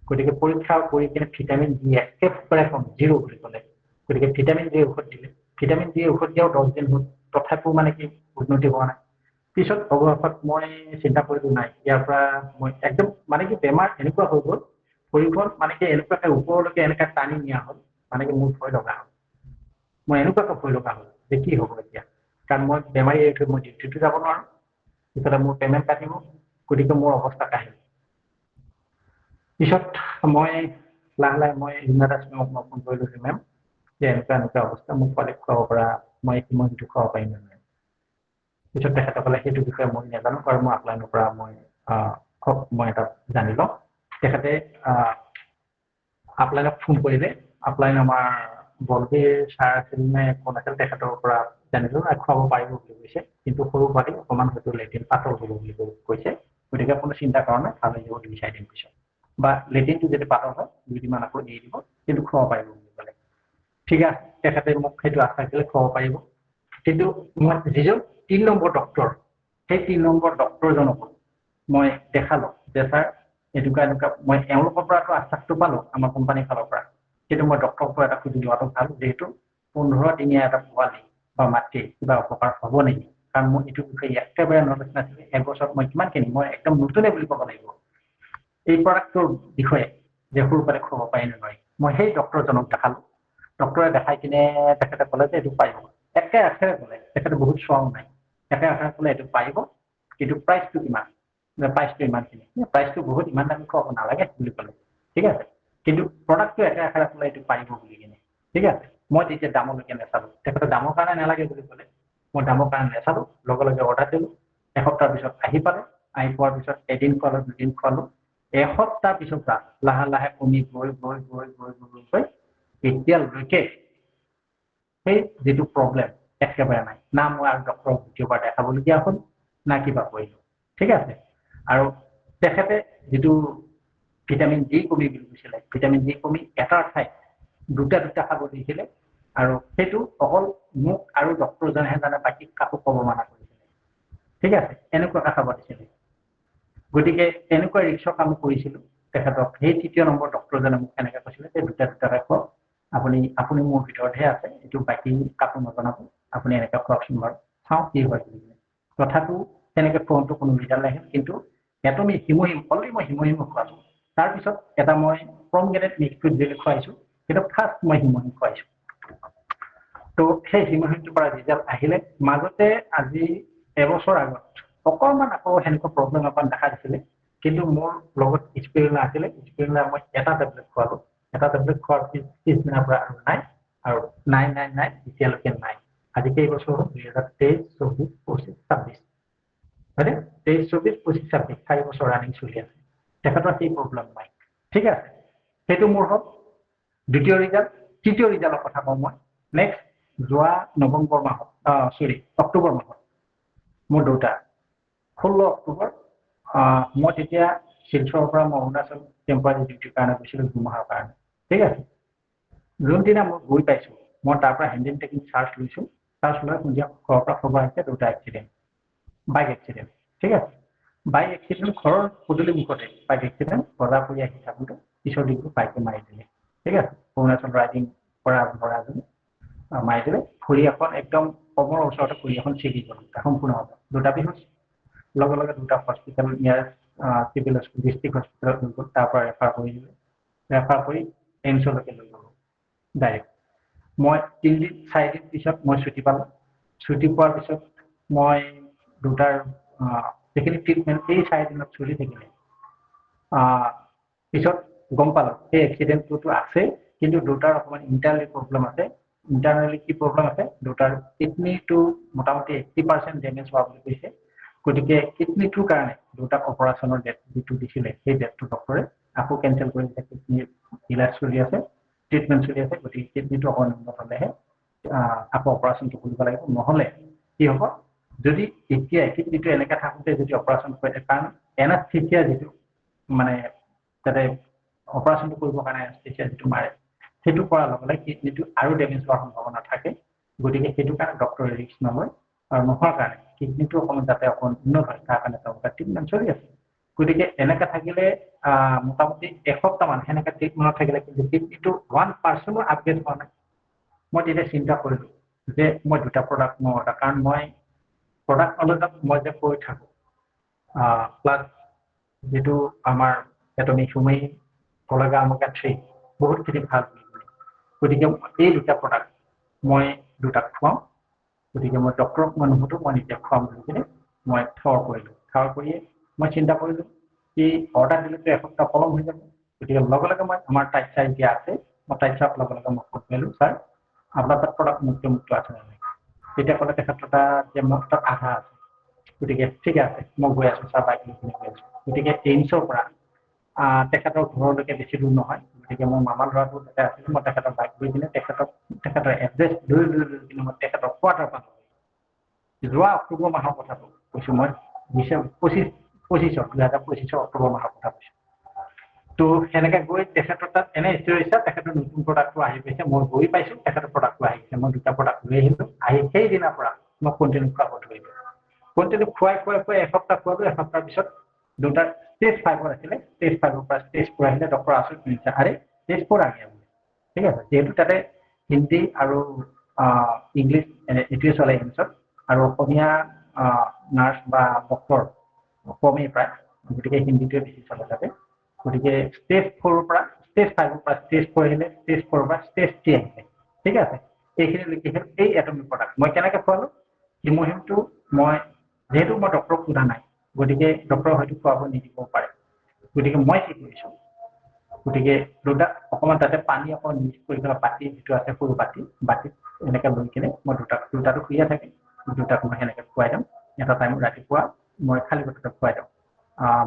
গতিকে পৰীক্ষা কৰি কিনে ভিটামিন ডি একেবাৰে কম 0 বুলি ক'লে গতিকে ভিটামিন ডি ঔষধ দিলে ভিটামিন ডি ঔষধ দিয়াও 10 দিন হ'ল তথাপিও মানে কি উন্নতি হোৱা নাই পিছত অৱশেষত মই চিন্তা কৰিলো নাই ইয়াৰ পৰা মই একদম মানে কি বেমাৰ এনেকুৱা হৈ গ'ল ভৰিখন মানে কি এনেকুৱাকে ওপৰলৈকে এনেকৈ টানি নিয়া হ'ল মানে কি মোৰ ভয় লগা হ'ল মই এনেকুৱাকে ভয় লগা হ'ল যে কি হ'ব এতিয়া কাৰণ মই বেমাৰী এৰি থৈ মই ডিউটিটো যাব নোৱাৰো ইফালে মোৰ পেমেণ্ট কাটিব গতিকে মোৰ অৱস্থা কাহিল পিছত মই লাহে লাহে মই ৰীমা দাস মেমক মই ফোন কৰিলো যে মেম যে এনেকুৱা অৱস্থা মোক পোৱালিক খুৱাব পৰা মই সিটো খুৱাব পাৰিম নে নাই পিছত তেখেতসকলে সেইটো বিষয়ে মই নাজানো আৰু মই আপলাইনৰ পৰা মই এটা জানি লওঁ তেখেতে আপলাইনক ফোন কৰিলে আপলাইন আমাৰ বলবীৰ ছাৰ আছিল নে কোন আছিল তেখেতৰ পৰা জানিলো খুৱাব পাৰিব বুলি কৈছে কিন্তু সৰু পোৱালি অকণমান হয়তো লেট্ৰিন পাতল হ'ব বুলি কৈছে গতিকে কোনো চিন্তা কৰা নাই ভাল হৈ যাব 2-4 দিন পিছত বা লেট্ৰিনটো যদি পাতল হয় 2 দিনমান আকৌ এৰি দিব কিন্তু খুৱাব পাৰিব বুলি ক'লে ঠিক আছে তেখেতে মোক সেইটো আশ্বাস দিলে খুৱাব পাৰিব কিন্তু মই যিজন 3 নম্বৰ ডক্টৰ সেই 3 নম্বৰ ডক্টৰজনক মই দেখালো যে ছাৰ এনেকুৱা মই এওঁলোকৰ পৰাতো আশ্বাসটো পালো আমাৰ কোম্পানীৰ ফালৰ পৰা কিন্তু মই ডক্টৰৰ পৰা এটা খুজি লোৱাটো ভাল যিহেতু 15 দিনীয়া এটা পোৱালি বা মাতৃ কিবা উপকাৰ হ'ব নেকি কাৰণ মোৰ এইটো বিষয়ে একেবাৰে নলেজ নাছিলে এবছৰত মই কিমানখিনি মই একদম নতুনে বুলি ক'ব লাগিব এই প্ৰডাক্টটোৰ বিষয়ে যে সৰু পোৱালি খুৱাব পাৰি নে নোৱাৰি মই সেই ডক্টৰজনক দেখালো ডক্টৰে দেখাই কিনে তেখেতে ক'লে যে এইটো পাৰিব একে আখেৰে ক'লে তেখেতে বহুত ষ্ট্ৰং নাই একে আখেৰে ক'লে এইটো পাৰিব কিন্তু প্ৰাইচটো কিমান প্ৰাইচটো ইমানখিনি প্ৰাইচটো বহুত ইমান দামী খুৱাব নালাগে বুলি ক'লে ঠিক আছে কিন্তু প্ৰডাক্টটো একে আখেৰে ক'লে এইটো পাৰিব বুলি কিনে ঠিক আছে মই তেতিয়া দামলৈকে নেচালো তেখেতে দামৰ কাৰণে নালাগে বুলি ক'লে মই দামৰ কাৰণে নেচালো লগে লগে অৰ্ডাৰ দিলোঁ এসপ্তাহৰ পিছত আহি পালে আহি পোৱাৰ পিছত এদিন খোৱালো 2 দিন খোৱালো এসপ্তাহ পিছত লাহে লাহে কমি গৈ এতিয়ালৈকে সেই যিটো প্ৰব্লেম একেবাৰে নাই না মই আৰু ডক্টৰক দ্বিতীয়বাৰ দেখাবলগীয়া হ'ল না কিবা কৰিলোঁ ঠিক আছে আৰু তেখেতে যিটো ভিটামিন ডি কমি বুলি কৈছিলে ভিটামিন ডি কমি এটাৰ ঠাইত দুটা খাব দিছিলে আৰু সেইটো অকল মোক আৰু ডক্টৰজনেহে জানে বাকী কাকো ক'ব মানা কৰিছিলে ঠিক আছে এনেকুৱাকৈ খাব দিছিলে গতিকে এনেকুৱা ৰিক্সৰ কাম কৰিছিলোঁ তেখেতক সেই 3য় নম্বৰ ডক্টৰজনে মোক এনেকৈ কৈছিলে যে দুটাকৈ খুৱাওক আপুনি মোৰ ভিতৰতহে আছে এইটো বাকী কাকো নজনাব আপুনি এনেকৈ খুৱাওকচোন বাৰু চাওঁ কি হয় তথাপিও তেনেকৈ খুৱাওঁতে কোনো ৰিজাল্ট নাহিল কিন্তু এটমি হিমহিম অলৰেডি মই হিমহিম খুৱালোঁ তাৰপিছত এটা মই প্ৰমগেনেট মিক্সড জেলি খুৱাইছোঁ সেইটো ফাৰ্ষ্ট মই হিমহিম খুৱাইছোঁ তো সেই হিমহিমটোৰ পৰা ৰিজাল্ট আহিলে মাজতে আজি এবছৰ আগত অকণমান আকৌ সেনেকুৱা প্ৰব্লেম অকণ দেখা দিছিলে কিন্তু মোৰ লগত স্পিৰুলিনা আছিলে স্পিৰুলিনা মই এটা টেবলেট খোৱালোঁ এটা টেবলেট খোৱাৰ পিছদিনাৰ পৰা আৰু নাই আৰু নাই এতিয়ালৈকে নাই আজি কেইবছৰ হ'ল 2023, 24, 25, 26 হয়নে 23, 24, 25, 26 4 বছৰ ৰানিং চলি আছে তেখেতৰ সেই প্ৰব্লেম নাই ঠিক আছে সেইটো মোৰ হ'ল দ্বিতীয় ৰিজাল্ট তৃতীয় ৰিজাল্টৰ কথা কওঁ মই নেক্সট যোৱা নৱেম্বৰ মাহত অক্টোবৰ মাহত মোৰ দেউতা 16 অক্টোবৰ মই তেতিয়া শিলচৰৰ পৰা মই অৰুণাচল টেম্পৰাৰী ডিউটিৰ কাৰণে গৈছিলোঁ 2 মাহৰ কাৰণে ঠিক আছে যোনদিনা মই গৈ পাইছোঁ মই তাৰ পৰা হেণ্ডিং টেকিং চাৰ্জ লৈছোঁ চাৰ্জ লৈ সন্ধিয়া ঘৰৰ পৰা খবৰ আহিছে দেউতা এক্সিডেণ্ট বাইক এক্সিডেণ্ট ঠিক আছে বাইক এক্সিডেণ্ট ঘৰৰ পদূলি মুখতে বাইক এক্সিডেণ্ট বজাৰ কৰি আহি থাকোঁতে পিছৰ দিনটো বাইকে মাৰি দিলে ঠিক আছে অৰুণাচল ৰাইডিং কৰা ল'ৰাজনে মাৰি দিলে ভৰি এখন একদম কমৰ ওচৰতে ভৰি এখন ছিগি গ'ল সম্পূৰ্ণভাৱে দুটা বিহুত লগে লগে দুটা হস্পিটেল নিয়াৰ চিভিল ডিষ্ট্ৰিক্ট হস্পিটেলত লৈ গ'ল তাৰ পৰা ৰেফাৰ কৰি দিলে ৰেফাৰ কৰি এইমছলৈকে লৈ গ'লোঁ ডাইৰেক্ট মই 3 দিন 4 দিন পিছত মই ছুটি পালোঁ ছুটি পোৱাৰ পিছত মই দুটাৰ যিখিনি ট্ৰিটমেণ্ট এই 4 দিনত চলি থাকিলে পিছত গম পালোঁ সেই এক্সিডেণ্টটোতো আছে কিন্তু দুটাৰ অকণমান ইণ্টাৰনেলি প্ৰব্লেম আছে ইণ্টাৰনেলি কি প্ৰব্লেম আছে দুটাৰ কিডনীটো মোটামুটি 80% ডেমেজ হোৱা বুলি কৈছে গতিকে কিডনীটোৰ কাৰণে দুটাক অপাৰেশ্যনৰ ডেট যিটো দিছিলে সেই ডেটটো ডক্টৰে আকৌ কেঞ্চেল কৰি দিছে কিডনীৰ ইলাজ চলি আছে ট্ৰিটমেণ্ট চলি আছে গতিকে কিডনীটো অকণমান উন্নত হ'লেহে আকৌ অপাৰেশ্যনটো কৰিব লাগিব নহ'লে কি হ'ব যদি এতিয়াই কিডনীটো এনেকৈ থাকোঁতে যদি অপাৰেশ্যন কৰে কাৰণ এনাস্থেচিয়া যিটো মানে যাতে অপাৰেশ্যনটো কৰিবৰ কাৰণে এনাস্থেচিয়া যিটো মাৰে সেইটো কৰাৰ লগে লগে কিডনীটো আৰু ডেমেজ হোৱাৰ সম্ভাৱনা থাকে গতিকে সেইটো কাৰণে ডক্টৰে ৰিস্ক নলয় আৰু নোহোৱাৰ কাৰণে কিডনীটো অকণমান যাতে অকণমান উন্নত হয় তাৰ কাৰণে তেওঁলোকে ট্ৰিটমেণ্ট চলি আছে গতিকে এনেকৈ থাকিলে মোটামুটি এসপ্তাহমান সেনেকৈ ট্ৰিটমেণ্টত থাকিলে কিন্তু কিডনীটো 1% আপগ্ৰেড হোৱা নাই মই তেতিয়া চিন্তা কৰিলোঁ যে মই দুটা প্ৰডাক্ট মই অৰ্ডাৰ কাৰণ মই প্ৰডাক্ট নলেজত মই যে কৈ থাকোঁ প্লাছ যিটো আমাৰ এটমিক হিউমেন কলেগা অমেগা 3 বহুতখিনি ভাল গতিকে এই দুটা প্ৰডাক্ট মই দুটাক খুৱাওঁ গতিকে মই ডক্টৰক মই নুসুধো মই নিজে খুৱাম বুলি কিনে মই থৰ কৰিলোঁ থৰ কৰিয়ে মই চিন্তা কৰিলোঁ কি অৰ্ডাৰ দিলেতো এসপ্তাহ পলম হৈ যাব গতিকে লগে লগে মই আমাৰ টাইট চাইজ দিয়া আছে মই টাইট চাইজ লগে লগে মই ফোন কৰিলোঁ ছাৰ আপোনাৰ তাত প্ৰডাক্ট মুক্ত আছে নে নাই তেতিয়া ক'লে তেখেতৰ যে মোৰ তাত আধা আছে গতিকে ঠিক আছে মই গৈ আছোঁ ছাৰ বাইক লৈ কিনে গৈ আছোঁ গতিকে এইমছৰ পৰা তেখেতৰ ঘৰলৈকে বেছি দূৰ নহয় গতিকে মোৰ মামাৰ ল'ৰাটো তাতে আছিলোঁ মই তেখেতৰ বাইক লৈ কিনে তেখেতৰ এড্ৰেছ লৈ কিনে মই তেখেতৰ কোৱাৰ্টাৰ পালোঁ যোৱা অক্টোবৰ মাহৰ কথাটো কৈছোঁ মই 2025 অক্টোবৰ মাহৰ কথা কৈছোঁ তো সেনেকৈ গৈ তেখেতৰ তাত এনে স্থিৰ হৈছে তেখেতৰ নতুন প্ৰডাক্টটো আহি গৈছে মই গৈ পাইছোঁ তেখেতৰ প্ৰডাক্টটো আহি গৈছে মই দুটা প্ৰডাক্ট লৈ আহিলোঁ আহি সেইদিনাৰ পৰা মই কণ্টিনিউ খুৱাব ধৰিলোঁ কণ্টিনিউ খুৱাই এসপ্তাহ খোৱালোঁ এসপ্তাহৰ পিছত দুটাৰ ষ্টেজ 5 আছিলে ষ্টেজ 5 পৰা ষ্টেজ 4 আহিলে ডক্টৰ আচৰিত কৰিছে আৰে ষ্টেজ 4 আগে ঠিক আছে যিহেতু তাতে হিন্দী আৰু ইংলিছ এইটোৱে চলে ইংলিছত আৰু অসমীয়া নাৰ্ছ বা ডক্টৰ কমেই প্ৰায় গতিকে হিন্দীটোৱে বেছি চলে তাতে গতিকে ষ্টেজ 4 পৰা ষ্টেজ 5 পৰা ষ্টেজ 4 আহিলে ষ্টেজ 4 পৰা ষ্টেজ 3 আহিলে ঠিক আছে এইখিনি লিখি এই এটমিক প্ৰডাক্ট মই কেনেকৈ খোৱালোঁ হিমোহিমটো মই যিহেতু মই ডক্টৰক সোধা নাই গতিকে ডক্টৰে হয়তো খুৱাব নিদিবও পাৰে গতিকে মই কি কৰিছোঁ গতিকে দুটা অকণমান তাতে পানী অকণমান মিক্স কৰি পেলাই বাতি যিটো আছে সৰু বাতিত এনেকৈ লৈ কিনে মই দুটাটো শুইয়ে থাকে দুটাক মই সেনেকৈ খুৱাই দিওঁ এটা টাইম ৰাতিপুৱা মই খালী পেটতে খুৱাই দিওঁ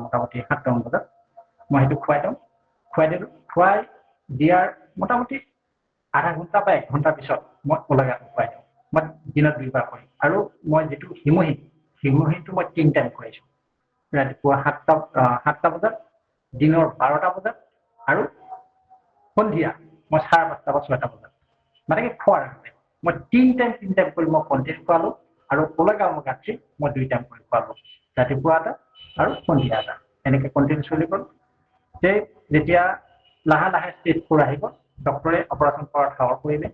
মোটামুটি 7টামান বজাত মই সেইটো খুৱাই দিওঁ খুৱাই দিয়াৰ মোটামুটি আধা ঘণ্টা বা 1 ঘণ্টাৰ পিছত মই ওলগাটো খুৱাই দিওঁ মই দিনত 2বাৰ কৰি আৰু মই যিটো হিমোহিমটো মই 3 টাইম খুৱাইছোঁ ৰাতিপুৱা 7টা বজাত দিনৰ 12টা বজাত আৰু সন্ধিয়া মই 5:30 বা 6টা বজাত মানে কি খোৱাৰ আগতে মই 3 টাইম কৰি মই কণ্টিনিউ খোৱালোঁ আৰু ওলগা অমেগা 3 মই 2 টাইম কৰি খোৱালোঁ ৰাতিপুৱা এটা আৰু সন্ধিয়া এটা এনেকৈ কণ্টিনিউ চলি গ'ল যেতিয়া লাহে লাহে ষ্টেজ 4 আহিব ডক্টৰে অপাৰেশ্যন কৰাৰ ঠাৱৰ কৰিলে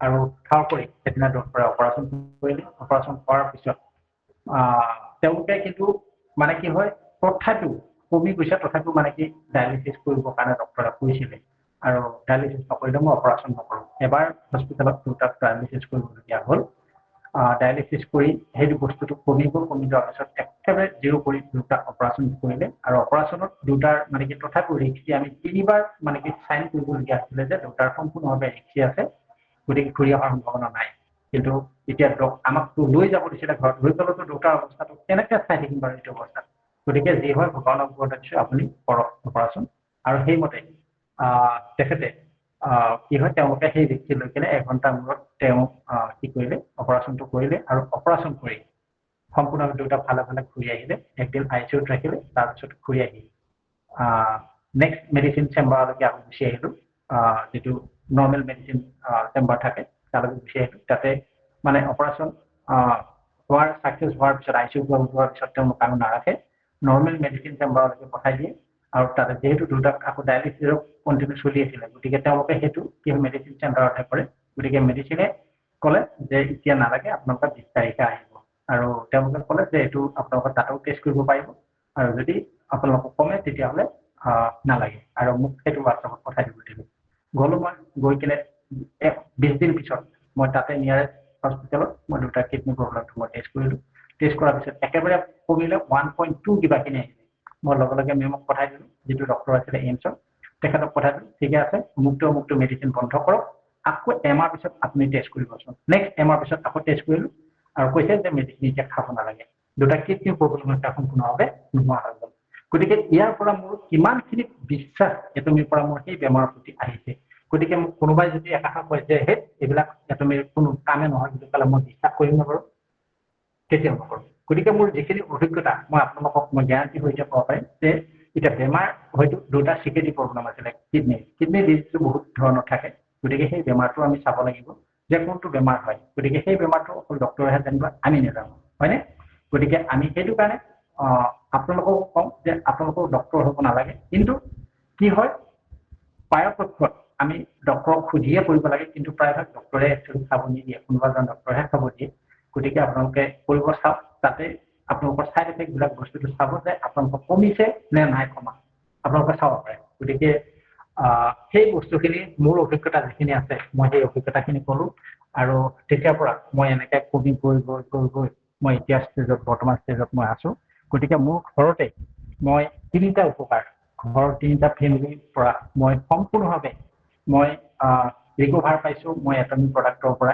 আৰু ঠাৱৰ কৰি সেইদিনা ডক্টৰে অপাৰেশ্যন কৰিলে অপাৰেশ্যন কৰাৰ পিছত তেওঁলোকে কিন্তু মানে কি হয় তথাপিও কমি গৈছে তথাপিও মানে কি ডায়েলিচিছ কৰিবৰ কাৰণে ডক্টৰে কৈছিলে আৰু ডায়েলিচিছ নকৰিলে মই অপাৰেশ্যন নকৰোঁ এবাৰ হস্পিটেলত দুটাক ডায়েলিচিছ কৰিবলগীয়া হ'ল ডায়েলিচিছ কৰি সেইটো বস্তুটো কমি যোৱাৰ পিছত একেবাৰে 0 কৰি দুটা অপাৰেশ্যন কৰিলে আৰু অপাৰেশ্যনত দুটাৰ মানে কি তথাপিও ৰিক্সি আমি 3বাৰ মানে কি চাইন কৰিবলগীয়া হৈছিলে যে দুটাৰ সম্পূৰ্ণভাৱে ৰিক্সি আছে গতিকে ঘূৰি অহাৰ সম্ভাৱনা নাই কিন্তু এতিয়া আমাকতো লৈ যাব দিছিলে ঘৰত লৈ গ'লেতো দুটাৰ অৱস্থাটো কেনেকৈ চাই থাকিম বাৰু এইটো অৱস্থাত গতিকে যি হয় ভগৱানৰ ওপৰত দিছোঁ আপুনি কৰক অপাৰেশ্যন আৰু সেইমতে তেখেতে কি হয় তেওঁলোকে সেই ৰিক্সি লৈ কিনে 1 ঘণ্টাৰ মূৰত তেওঁ কি কৰিলে অপাৰেশ্যনটো কৰিলে আৰু অপাৰেশ্যন কৰি সম্পূৰ্ণভাৱে দুটা ভালে ঘূৰি আহিলে একদিন ICUত ৰাখিলে তাৰপিছত ঘূৰি আহি নেক্সট মেডিচিন চেম্বাৰলৈকে আমি গুচি আহিলোঁ যিটো নৰ্মেল মেডিচিন চেম্বাৰ থাকে তালৈকে গুচি আহিলোঁ তাতে মানে অপাৰেশ্যন হোৱাৰ ছাকচেছ হোৱাৰ পিছত ICU যোৱাৰ পিছত তেওঁলোক আৰু নাৰাখে নৰ্মেল মেডিচিন চেম্বাৰলৈকে পঠাই দিয়ে আৰু তাতে যিহেতু দুটাক আকৌ ডায়েলিচিছৰ কণ্টিনিউ চলি আছিলে গতিকে তেওঁলোকে সেইটো কি মেডিচিন চেণ্টাৰতহে কৰে গতিকে মেডিচিনে ক'লে যে এতিয়া নালাগে আপোনালোকে 20 তাৰিখে আহিব আৰু তেওঁলোকে ক'লে যে এইটো আপোনালোকৰ তাতেও টেষ্ট কৰিব পাৰিব আৰু যদি আপোনালোকক কমে তেতিয়াহ'লে নালাগে আৰু মোক সেইটো হোৱাটছআপত পঠাই দিব দিলোঁ গ'লোঁ মই গৈ কিনে 20 দিন পিছত মই তাতে নিয়াৰেষ্ট হস্পিটেলত মই দুটা কিডনি প্ৰব্লেমটো মই টেষ্ট কৰিলোঁ টেষ্ট কৰাৰ পিছত একেবাৰে কমিলে 1.2 কিবাখিনি আহিলে মই লগে লগে মেমক পঠাই দিলোঁ যিটো ডক্টৰ আছিলে এইমছৰ তেখেতক পঠাই দিলোঁ ঠিকে আছে অমুকটো মেডিচিন বন্ধ কৰক আকৌ এমাহ পিছত আপুনি টেষ্ট কৰিবচোন নেক্সট এমাহ পিছত আকৌ টেষ্ট কৰিলোঁ আৰু কৈছে যে মেডিচিন এতিয়া খাব নালাগে দুটা কিডনি প্ৰব্লেম সম্পূৰ্ণভাৱে নোহোৱা হৈ গ'ল গতিকে ইয়াৰ পৰা মোৰ কিমানখিনি বিশ্বাস এটমিৰ পৰা মোৰ সেই বেমাৰৰ প্ৰতি আহিছে গতিকে মোক কোনোবাই যদি একাষাৰ কয় যে সেই এইবিলাক এটমিৰ কোনো কামে নহয় বুলি ক'লে মই বিশ্বাস কৰিম নকৰোঁ কেতিয়াও নকৰোঁ গতিকে মোৰ যিখিনি অভিজ্ঞতা মই আপোনালোকক মই গেৰাণ্টি হৈ ক'ব পাৰিম যে এতিয়া বেমাৰ হয়তো দুটা চিকেটি প্ৰব্লেম আছিলে কিডনি ডিজিজটো বহুত ধৰণৰ থাকে গতিকে সেই বেমাৰটো আমি চাব লাগিব যে কোনটো বেমাৰ হয় গতিকে সেই বেমাৰটো অকল ডক্টৰেহে জানিব আমি নাজানো হয়নে গতিকে আমি সেইটো কাৰণে আপোনালোকক কওঁ যে আপোনালোকক ডক্টৰ হ'ব নালাগে কিন্তু কি হয় পৰাপক্ষত আমি ডক্টৰক খুজিয়ে কৰিব লাগে কিন্তু প্ৰায়ভাগ ডক্টৰে একচুৱেলি চাব নিদিয়ে কোনোবা এজন ডক্টৰেহে চাব দিয়ে গতিকে আপোনালোকে কৰিব চাওক তাতে আপোনালোকৰ ছাইড এফেক্টবিলাক বস্তুটো চাব যে আপোনালোকৰ কমিছে নে নাই কমা আপোনালোকে চাব পাৰে। গতিকে সেই বস্তুখিনি মোৰ অভিজ্ঞতা যিখিনি আছে মই সেই অভিজ্ঞতাখিনি ক'লোঁ আৰু তেতিয়াৰ পৰা মই এনেকৈ কমি গৈ গৈ গৈ গৈ মই এতিয়া ষ্টেজত বৰ্তমান ষ্টেজত মই আছোঁ। গতিকে মোৰ ঘৰতে মই 3টা উপকাৰ ঘৰৰ 3টা ফেমিলিৰ পৰা মই সম্পূৰ্ণভাৱে মই ৰিকভাৰ পাইছোঁ। মই এটমিক প্ৰডাক্টৰ পৰা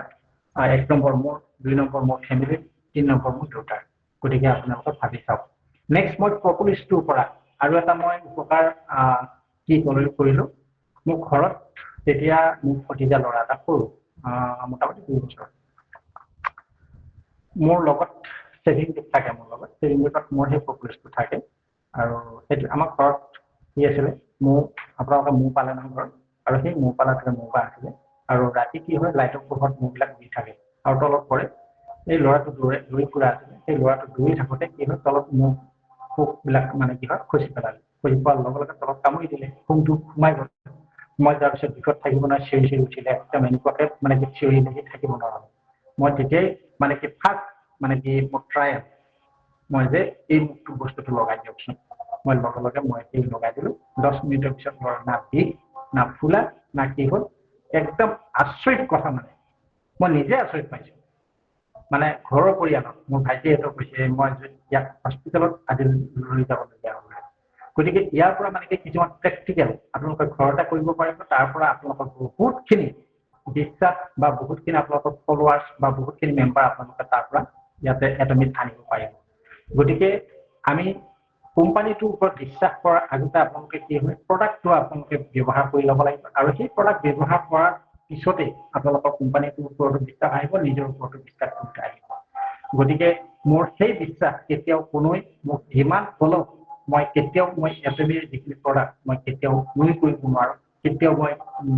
1 নম্বৰ মোৰ, 2 নম্বৰ মোৰ ফেমিলিৰ, 3 নম্বৰ মোৰ দেউতাৰ। গতিকে আপোনালোকে ভাবি চাওক। নেক্সট মই প্ৰপলিছ 2 পৰা আৰু এটা মই উপকাৰ কি কৰিলোঁ। মোৰ ঘৰত তেতিয়া মোক ভতিজা ল'ৰা এটা সৰু মোটামুটি 2 বছৰ মোৰ লগত ছেভিং গোট থাকে। মোৰ লগত ছেভিং গোটত মোৰ সেই প্ৰপলিছটো থাকে আৰু সেইটো আমাৰ ঘৰত কি আছিলে আপোনালোকে মৌ পালে নহয় ঘৰত আৰু সেই মৌ পালাটোতে মৌ বা আছিলে আৰু ৰাতি কি হয় লাইটৰ পোহৰত মৌবিলাক দি থাকে আৰু তলত পৰে। এই ল'ৰাটো দৌৰি ফুৰা আছিলে। সেই ল'ৰাটো দৌৰি থাকোঁতে কি হয় তলত মৌ পোকবিলাক মানে কি হয় খচি পেলালে। খচি পোৱাৰ লগে লগে তলত কামুৰি দিলে। শুংটো সোমাই গ'ল। মই তাৰ পিছত বিষত থাকিব নোৱাৰি চিঞৰি উঠিলে। একদম এনেকুৱাকৈ মানে কি চিঞৰি লাগি থাকিব নোৱাৰা। মই তেতিয়াই মানে কি ফাৰ্ষ্ট মানে কি মোৰ ট্ৰায়েল মই যে এই বস্তুটো লগাই দিয়কচোন। মই লগে লগে মই সেই লগাই দিলোঁ। 10 মিনিটৰ পিছত ল'ৰা না বিষ না ফুলা না কি হ'ল। একদম আচৰিত কথা মানে মই নিজে আচৰিত পাইছোঁ। মানে ঘৰৰ পৰিয়ালত মোৰ ভাইটিহঁতক কৈছে মই ইয়াক হস্পিটেলত আজি লৈ যাবলগীয়া হ'ল। গতিকে ইয়াৰ পৰা মানে কি কিছুমান প্ৰেক্টিকেল আপোনালোকে ঘৰতে কৰিব পাৰিব। তাৰ পৰা আপোনালোকৰ বহুতখিনি বিশ্বাস বা বহুতখিনি আপোনালোকৰ ফলোৱাৰ্ছ বা বহুতখিনি মেম্বাৰ আপোনালোকে তাৰ পৰা ইয়াতে এটমিত আনিব পাৰিব। গতিকে আমি কোম্পানীটোৰ ওপৰত বিশ্বাস কৰাৰ আগতে আপোনালোকে কি হয় প্ৰডাক্টটো আপোনালোকে ব্যৱহাৰ কৰি ল'ব লাগিব আৰু সেই প্ৰডাক্ট ব্যৱহাৰ কৰাৰ পিছতেই আপোনালোকৰ কোম্পানীটোৰ ওপৰতো বিশ্বাস আহিব, নিজৰ ওপৰতো বিশ্বাস আহিব। গতিকে মোৰ সেই বিশ্বাস কেতিয়াও কোনোৱে মোক যিমান হ'লেও মই কেতিয়াও মই এটমিৰ যিখিনি প্ৰডাক্ট মই কেতিয়াও নুই কৰিব নোৱাৰোঁ, কেতিয়াও মই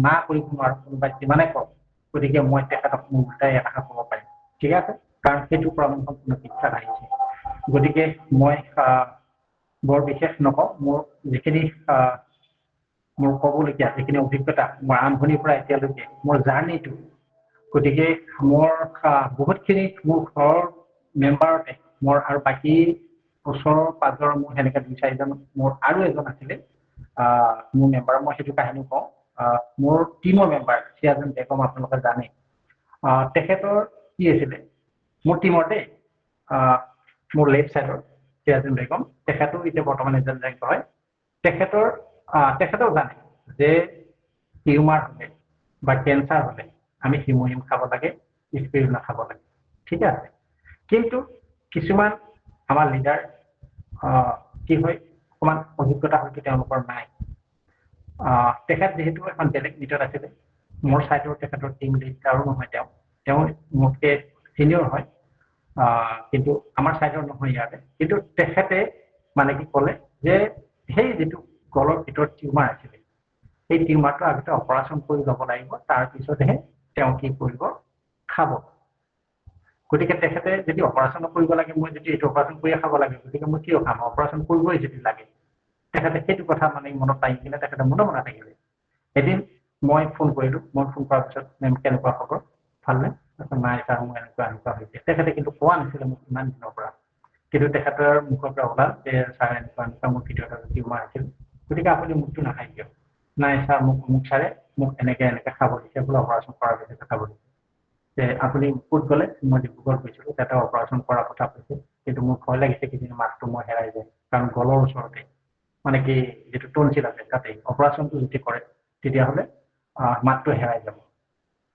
না কৰিব নোৱাৰোঁ কোনোবাই যিমানে কওক। গতিকে মই তেখেতক মোৰ উল্টাই এটা ক'ব পাৰিম। ঠিক আছে, কাৰণ সেইটোৰ পৰা মোৰ সম্পূৰ্ণ বিশ্বাস আহিছে। গতিকে মই বৰ বিশেষ নকওঁ। মোৰ যিখিনি মোৰ ক'বলগীয়া যিখিনি অভিজ্ঞতা মোৰ আৰম্ভণিৰ পৰা এতিয়ালৈকে মোৰ জাৰ্ণিটো, গতিকে মোৰ বহুতখিনি মোৰ ঘৰৰ মেম্বাৰতে মোৰ আৰু বাকী ওচৰৰ পাঁজৰৰ মোৰ সেনেকৈ 2-4জন মোৰ আৰু এজন আছিলে মোৰ মেম্বাৰ। মই সেইটো কাহিনী কওঁ। মোৰ টিমৰ মেম্বাৰ চিয়াজেন বেগম আপোনালোকে জানে। তেখেতৰ কি আছিলে মোৰ টিমৰ দেই মোৰ লেফ্ট ছাইডৰ চিয়াজেন বেগম তেখেতো এতিয়া বৰ্তমান এজেণ্ট ৰেংক হয়। তেখেতেও জানে যে টিউমাৰ হ'লে বা কেঞ্চাৰ হ'লে আমি হিমোহিম খাব লাগে, স্পিৰুলিনা খাব লাগে। ঠিক আছে, কিন্তু কিছুমান আমাৰ লিডাৰ কি হয় অকণমান অভিজ্ঞতা হয়তো তেওঁলোকৰ নাই। তেখেত যিহেতু এখন বেলেগ মিটত আছিলে, মোৰ ছাইডৰ তেখেতৰ টিম লিডাৰো নহয়। তেওঁ মোতকৈ ছিনিয়ৰ হয়, কিন্তু আমাৰ ছাইডৰ নহয় ইয়াতে। কিন্তু তেখেতে মানে কি ক'লে যে সেই যিটো গলৰ ভিতৰত টিউমাৰ আছিলে সেই টিউমাৰটো আগতে অপাৰেশ্যন কৰি ল'ব লাগিব, তাৰপিছতহে তেওঁ কি কৰিব খাব। গতিকে তেখেতে যদি অপাৰেশ্যন কৰিব লাগে, মই যদি এইটো অপাৰেশ্যন কৰিয়ে খাব লাগে, গতিকে মই কিয় খাম? অপাৰেশ্যন কৰিবই যদি লাগে। তেখেতে সেইটো কথা মানে মনত আহি কিনে তেখেতে মনে মনে থাকিলে। এদিন মই ফোন কৰিলোঁ। মই ফোন কৰাৰ পিছত মেম কেনেকুৱা খবৰ, ভালনে? নাই ছাৰ মোৰ এনেকুৱা হৈছে। তেখেতে কিন্তু কোৱা নাছিলে মোক ইমান দিনৰ পৰা, কিন্তু তেখেতৰ মুখৰ পৰা ওলাল যে ছাৰ এনেকুৱা মোৰ ভিতৰত এটা টিউমাৰ আছিল। গতিকে আপুনি মোকটো নাখায় কিয়? নাই ছাৰ মোক ছাৰে মোক এনেকৈ খাব দিছে বোলে, অপাৰেশ্যন কৰাৰ পিছতে খাব দিছে। যে আপুনি ক'ত গ'লে? মই ডিব্ৰুগড় গৈছিলোঁ, তাতে অপাৰেশ্যন কৰাৰ কথা কৈছে, কিন্তু মোৰ ভয় লাগিছে কিজানি মাতটো মই হেৰাই যায়, কাৰণ গলৰ ওচৰতে মানে কি যিটো টনচিল আছে তাতে অপাৰেশ্যনটো যদি কৰে তেতিয়াহ'লে মাতটো হেৰাই যাব।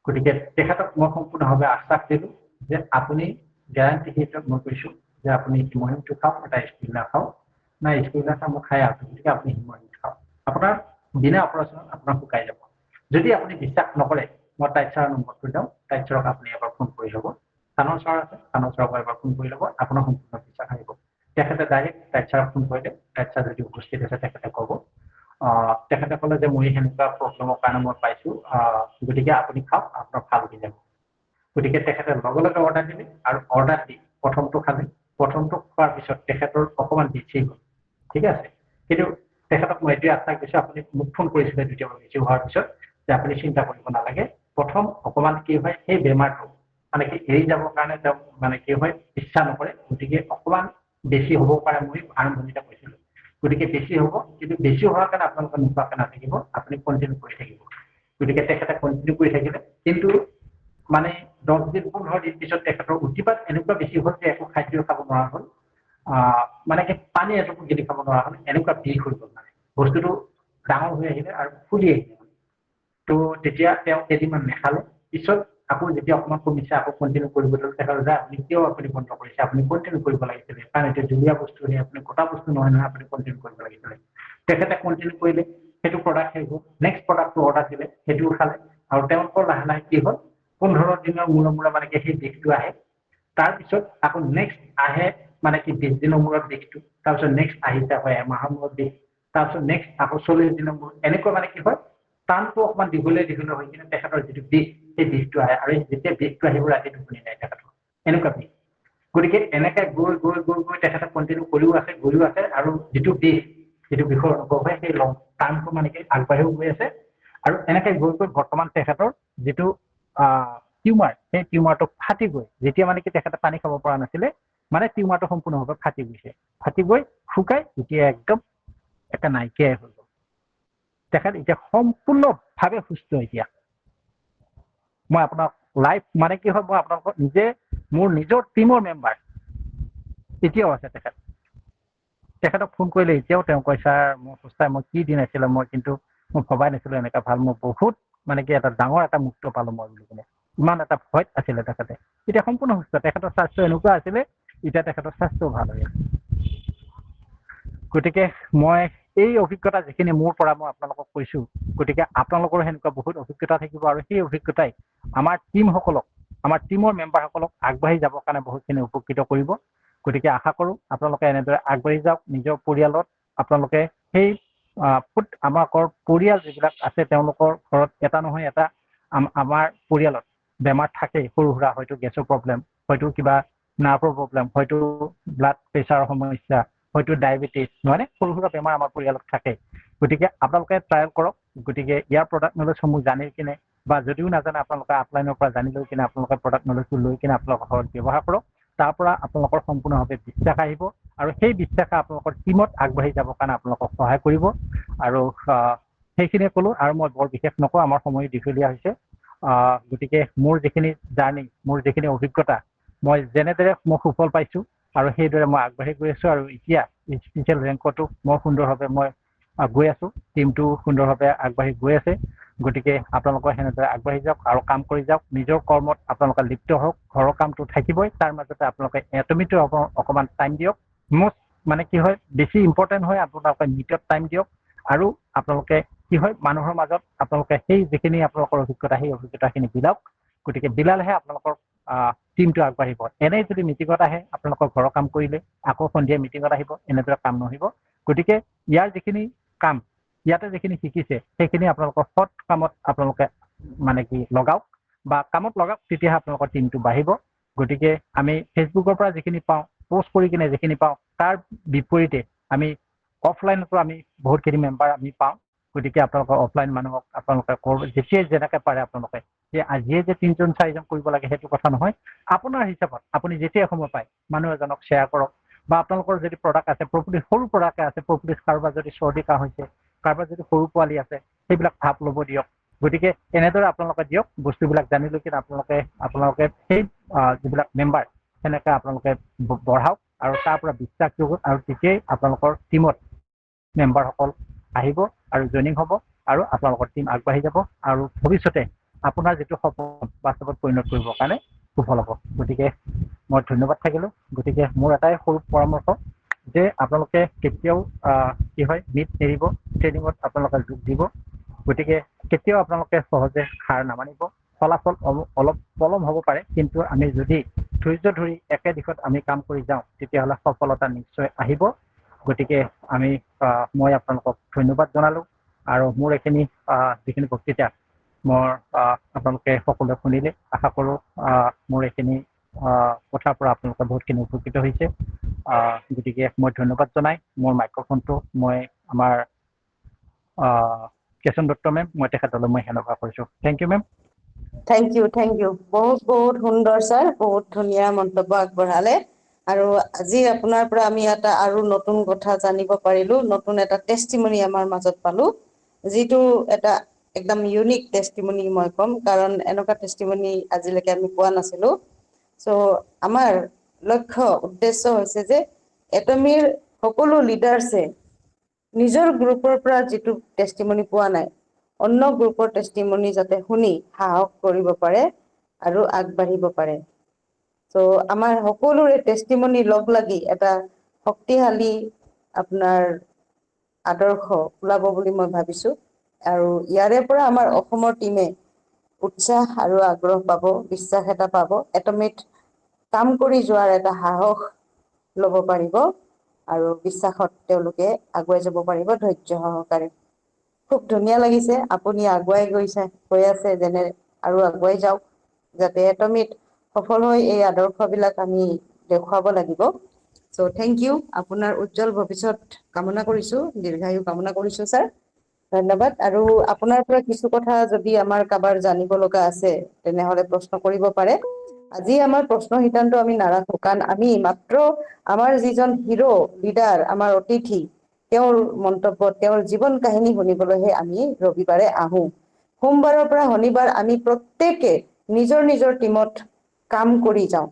গতিকে তেখেতক মই সম্পূৰ্ণভাৱে আশ্বাস দিলোঁ যে আপুনি গেৰাণ্টি হিচাপত মই কৈছোঁ যে আপুনি হিমোহিমটো খাওক, এটা স্পিৰুলিনা খাওক। নাই স্পিৰুলিনা খাই মই খাই আছোঁ, গতিকে আপুনি হিমোহিম খাওক। আপোনাৰ বিনা অপাৰেশ্যনত আপোনাৰ শুকাই যাব। যদি আপুনি বিশ্বাস নকৰে, মই টাইট ছাৰৰ নম্বৰটো দিওঁ, টাইট ছাৰক আপুনি এবাৰ ফোন কৰি ল'ব। কানন ছাৰ আছে, কানন ছাৰক এবাৰ ফোন কৰি ল'ব, আপোনাৰ সম্পূৰ্ণ বিশ্বাস আহিব। তেখেতে ডাইৰেক্ট টাইট ছাৰক ফোন কৰিলে, টাইট ছাৰ যদি উপস্থিত আছে তেখেতে ক'ব। তেখেতে ক'লে যে মই সেনেকুৱা প্ৰব্লেমৰ কাৰণে মই পাইছোঁ, গতিকে আপুনি খাওক, আপোনাৰ ভাল হৈ যাব। গতিকে তেখেতে লগে লগে অৰ্ডাৰ দিলে আৰু অৰ্ডাৰ দি প্ৰথমটো খালে। প্ৰথমটো খোৱাৰ পিছত তেখেতৰ অকণমান বেছি হ'ল। ঠিক আছে, কিন্তু তেখেতক মই এইটোৱে আশ্বাস দিছোঁ, আপুনি মোক ফোন কৰিছিলে দ্বিতীয়বাৰ বেছি হোৱাৰ পিছত যে আপুনি চিন্তা কৰিব নালাগে। প্ৰথম অকণমান কি হয় সেই বেমাৰটো মানে কি এৰি যাবৰ কাৰণে তেওঁ মানে কি হয় ইচ্ছা নকৰে, গতিকে অকণমান বেছি হ'ব পাৰে। মই আৰম্ভণিতে কৈছিলোঁ, গতিকে বেছি হ'ব, কিন্তু বেছি হোৱাৰ কাৰণে আপোনালোকে নোখোৱাকৈ নাথাকিব, আপুনি কণ্টিনিউ কৰি থাকিব। গতিকে তেখেতে কণ্টিনিউ কৰি থাকিলে, কিন্তু মানে 10 দিন 15 দিন পিছত তেখেতৰ অতিপাত এনেকুৱা বেছি হ'ল যে একো খাদ্য খাব নোৱাৰা হ'ল, মানে কি পানী এটুকু গিলি খাব নোৱাৰা হ'ল, এনেকুৱা বিষ হৈ গ'ল। মানে বস্তুটো ডাঙৰ হৈ আহিলে আৰু ফুলি আহিলে। তো তেতিয়া তেওঁ কেইদিনমান নেখালে, পিছত আকৌ যেতিয়া অকণমান কমিছে আকৌ কণ্টিনিউ কৰিবলৈ তেখেতে যে আপুনি কিয় আপুনি বন্ধ কৰিছে, আপুনি কণ্টিনিউ কৰিব লাগিছিলে, কাৰণ এতিয়া জুলীয়া বস্তুহে, আপুনি কটা বস্তু নহয় নহয়, আপুনি কণ্টিনিউ কৰিব লাগিছিলে। তেখেতে কণ্টিনিউ কৰিলে, সেইটো প্ৰডাক্ট শেষ হ'ল, নেক্সট প্ৰডাক্টটো অৰ্ডাৰ দিলে, সেইটোও খালে, আৰু তেওঁলোকৰ লাহে লাহে কি হ'ল 15 দিনৰ মূৰে মূৰে মানে কি সেই বিষটো আহে। তাৰপিছত আকৌ নেক্সট আহে মানে কি 20 দিনৰ মূৰত বিষটো, তাৰপিছত নেক্সট আহিছে আকৌ এমাহৰ মূৰত বিষ, তাৰপিছত নেক্সট আকৌ 40 দিনৰ মূৰত, এনেকুৱা মানে কি হয় টানটো অকণমান দীঘলীয়া হৈ কিনে তেখেতৰ যিটো বিষ, সেই বিষটো আহে, আৰু যেতিয়া বিষটো আহিব ৰাতি টোপনি নাই তেখেতৰ, এনেকুৱা বিষ। গতিকে এনেকে গৈ গৈ গৈ গৈ তেখেতে কণ্টিনিউ কৰিও আছে, গৈও আছে, আৰু যিটো বিষ, যিটো বিষৰ অনুভৱ হয় সেই লং টাৰ্মটো মানে কি আগবাঢ়িও গৈ আছে, আৰু এনেকে গৈ গৈ বৰ্তমান তেখেতৰ যিটো টিউমাৰ, সেই টিউমাৰটো ফাটি গৈ, যেতিয়া মানে কি তেখেতে পানী খাব পৰা নাছিলে, মানে টিউমাৰটো সম্পূৰ্ণভাৱে ফাটি গৈছে, ফাটি গৈ শুকাই এতিয়া একদম এটা নাইকিয়াই হৈ গ'ল। তেখেত এতিয়া সম্পূৰ্ণভাৱে সুস্থ। এতিয়া মই আপোনাক লাইভ মানে কি হয়, মই আপোনালোকৰ মোৰ নিজৰ টিমৰ মেম্বাৰ এতিয়াও আছে। তেখেতক ফোন কৰিলে এতিয়াও তেওঁ কয়, ছাৰ মোৰ সঁচাই মই কি দিন আছিলে, মই কিন্তু মই ভবাই নাছিলো এনেকুৱা ভাল, মই বহুত মানে কি এটা ডাঙৰ এটা মুক্ত পালো মই বুলি কিনে, ইমান এটা ভয় আছিলে তেখেতে। এতিয়া সম্পূৰ্ণ সুস্থ, তেখেতৰ স্বাস্থ্য এনেকুৱা আছিলে, এতিয়া তেখেতৰ স্বাস্থ্যও ভাল হৈ আছে। গতিকে মই এই অভিজ্ঞতা যিখিনি মোৰ পৰা মই আপোনালোকক কৈছো, গতিকে আপোনালোকৰ সেনেকুৱা বহুত অভিজ্ঞতা থাকিব, আৰু সেই অভিজ্ঞতাই আমাৰ টিমসকলক, আমাৰ টিমৰ মেম্বাৰসকলক আগবাঢ়ি যাবৰ কাৰণে বহুতখিনি উপকৃত কৰিব। গতিকে আশা কৰো আপোনালোকে এনেদৰে আগবাঢ়ি যাওক। নিজৰ পৰিয়ালত আপোনালোকে সেই আমাৰ পৰিয়াল যিবিলাক আছে, তেওঁলোকৰ ঘৰত এটা নহয় এটা আমাৰ পৰিয়ালত বেমাৰ থাকেই, সৰু সুৰা, হয়তো গেছৰ প্ৰব্লেম, হয়তো কিবা নাৰ্ভৰ প্ৰব্লেম, হয়তো ব্লাড প্ৰেছাৰৰ সমস্যা, হয়তো ডায়েবেটিছ, নহয়নে, সৰু সুৰা বেমাৰ আমাৰ পৰিয়ালত থাকে। গতিকে আপোনালোকে ট্ৰায়েল কৰক। গতিকে ইয়াৰ প্ৰডাক্ট নলেজসমূহ জানি কিনে, বা যদিও নাজানে আপোনালোকে আপলাইনৰ পৰা জানি লৈ কিনে আপোনালোকে প্ৰডাক্ট নলেজটো লৈ কিনে আপোনালোকৰ ঘৰত ব্যৱহাৰ কৰক। তাৰ পৰা আপোনালোকৰ সম্পূৰ্ণভাৱে বিশ্বাস আহিব, আৰু সেই বিশ্বাসে আপোনালোকৰ টিমত আগবাঢ়ি যাবৰ কাৰণে আপোনালোকক সহায় কৰিব। আৰু সেইখিনিয়ে ক'লো, আৰু মই বৰ বিশেষ নকওঁ, আমাৰ সময় দীঘলীয়া হৈছে। গতিকে মোৰ যিখিনি জাৰ্ণি, মোৰ যিখিনি অভিজ্ঞতা, মই যেনেদৰে মই সুফল পাইছো আৰু সেইদৰে মই আগবাঢ়ি গৈ আছো, আৰু এতিয়া স্পেচিয়েল ৰেংকতো মই সুন্দৰভাৱে মই গৈ আছো, টিমটো সুন্দৰভাৱে আগবাঢ়ি গৈ আছে। গতিকে আপোনালোকে সেনেদৰে আগবাঢ়ি যাওক আৰু কাম কৰি যাওক, নিজৰ কৰ্মত আপোনালোকে লিপ্ত হওক। ঘৰৰ কামটো থাকিবই, তাৰ মাজতে আপোনালোকে এটমিটো অকণমান টাইম দিয়ক। মোষ্ট মানে কি হয়, বেছি ইম্পৰ্টেণ্ট হয় আপোনালোকে নিটত টাইম দিয়ক, আৰু আপোনালোকে কি হয় মানুহৰ মাজত আপোনালোকে সেই যিখিনি আপোনালোকৰ অভিজ্ঞতা, সেই অভিজ্ঞতাখিনি বিলাওক। গতিকে বিলালেহে আপোনালোকৰ টিমটো আগবাঢ়িব। এনেই যদি মিটিঙত আহে, আপোনালোকৰ ঘৰৰ কাম কৰিলে আকৌ সন্ধিয়া মিটিঙত আহিব, এনেদৰে কাম নহব। গতিকে ইয়াৰ যিখিনি কাম, ইয়াতে যিখিনি শিকিছে, সেইখিনি আপোনালোকৰ সৎ কামত আপোনালোকে মানে কি লগাওক, বা কামত লগাওক, তেতিয়াহে আপোনালোকৰ টিমটো বাঢ়িব। গতিকে আমি ফেচবুকৰ পৰা যিখিনি পাওঁ, পোষ্ট কৰি কিনে যিখিনি পাওঁ, তাৰ বিপৰীতে আমি অফলাইনতো আমি বহুতখিনি মেম্বাৰ আমি পাওঁ। গতিকে আপোনালোকৰ অফলাইন মানুহক আপোনালোকে যেতিয়াই যেনেকৈ পাৰে আপোনালোকে, যে আজিয়ে যে 3জন 4জন কৰিব লাগে সেইটো কথা নহয়। আপোনাৰ হিচাপত আপুনি যেতিয়াই সময় পায় মানুহ এজনক শ্বেয়াৰ কৰক, বা আপোনালোকৰ যদি প্ৰডাক্ট আছে, সৰু প্ৰডাক্ট আছে, কাৰোবাৰ যদি চৰ্দি কাহ হৈছে, কাৰোবাৰ যদি সৰু পোৱালি আছে, সেইবিলাক ভাপ ল'ব দিয়ক। গতিকে এনেদৰে আপোনালোকে দিয়ক, বস্তুবিলাক জানি লৈ কিনে আপোনালোকে সেই যিবিলাক মেম্বাৰ, সেনেকৈ আপোনালোকে বঢ়াওক, আৰু তাৰ পৰা বিশ্বাসযোগ্য, আৰু তেতিয়াই আপোনালোকৰ টিমত মেম্বাৰসকল আহিব আৰু জইনিং হ'ব, আৰু আপোনালোকৰ টিম আগবাঢ়ি যাব, আৰু ভৱিষ্যতে আপোনাৰ যিটো সপোন বাস্তৱত পৰিণত কৰিবৰ কাৰণে সুফল হ'ব। গতিকে মই ধন্যবাদ থাকিলোঁ। গতিকে মোৰ এটাই সৰু পৰামৰ্শ, যে আপোনালোকে কেতিয়াও কি হয় মিট এৰিব, ট্ৰেইনিঙত আপোনালোকে যোগ দিব। গতিকে কেতিয়াও আপোনালোকে সহজে হাৰ নামানিব। ফলাফল অলপ পলম হ'ব পাৰে, কিন্তু আমি যদি ধৈৰ্য ধৰি একে দিশত আমি কাম কৰি যাওঁ, তেতিয়াহ'লে সফলতা নিশ্চয় আহিব। গতিকে মই আপোনালোকক ধন্যবাদ জনালোঁ, আৰু মোৰ এইখিনি যিখিনি বক্তৃতা আপোনালোকে সকলোৱে শুনিলে, আশা কৰোঁ মোৰ এইখিনি কথাৰ পৰা আপোনালোকে বহুতখিনি উপকৃত হৈছে। গতিকে মই ধন্যবাদ জনাই মোৰ মাইক্ৰফোনটো মই আমাৰ কেশন দত্ত মেম, মই তেখেতলৈ হেণ্ড অভাৰ কৰিছোঁ। Thank you ma'am. Thank you বহুত বহুত সুন্দৰ ছাৰ, বহুত ধুনীয়া মন্তব্য আগবঢ়ালে। আৰু আজি আপোনাৰ পৰা আমি এটা আৰু নতুন কথা জানিব পাৰিলো, নতুন এটা টেষ্টিমনি আমাৰ মাজত পালো, যিটো এটা একদম ইউনিক টেষ্টিমনি মই ক'ম, কাৰণ এনেকুৱা টেষ্টিমনি আজিলৈকে আমি পোৱা নাছিলো। চ' আমাৰ লক্ষ্য উদ্দেশ্য হৈছে যে এটমিৰ সকলো লিডাৰ্ছে নিজৰ গ্ৰুপৰ পৰা যিটো টেষ্টিমনি পোৱা নাই, অন্য গ্ৰুপৰ টেষ্টিমনি যাতে শুনি সাহস কৰিব পাৰে আৰু আগবাঢ়িব পাৰে। চ' আমাৰ সকলোৰে টেষ্টিমনি লগ লাগি এটা শক্তিশালী আপোনাৰ আদৰ্শ ওলাব বুলি মই ভাবিছো। আৰু ইয়াৰে পৰা আমাৰ অসমৰ টিমে উৎসাহ আৰু আগ্ৰহ পাব, বিশ্বাস এটা পাব, এটমিত কাম কৰি যোৱাৰ এটা সাহস লব পাৰিব, আৰু বিশ্বাসত তেওঁলোকে আগুৱাই যাব পাৰিব ধৈৰ্য সহকাৰে। খুব ধুনীয়া লাগিছে আপুনি আগুৱাই গৈ আছে, যেনে আৰু আগুৱাই যাওক, যাতে এটমিত সফল হৈ এই আদৰ্শ বিলাক আমি দেখুৱাব লাগিব। চ' থেংক ইউ, আপোনাৰ উজ্জ্বল ভৱিষ্যত কামনা কৰিছো, দীৰ্ঘায়ু কামনা কৰিছো ছাৰ, ধন্যবাদ। আৰু আপোনাৰ পৰা কিছু কথা যদি আমাৰ কাৰোবাৰ জানিব লগা আছে তেনেহলে প্ৰশ্ন কৰিব পাৰে। আজি আমাৰ প্ৰশ্ন সিদ্ধান্ত আমি নাৰাখো, কাৰণ আমি মাত্ৰ আমাৰ যিজন হিৰো লিডাৰ, আমাৰ অতিথি, তেওঁৰ মন্তব্য, তেওঁৰ জীৱন কাহিনী শুনিবলৈহে আমি ৰবিবাৰে আহো। সোমবাৰৰ পৰা শনিবাৰ আমি প্ৰত্যেকে নিজৰ নিজৰ টিমত কাম কৰি যাওঁ,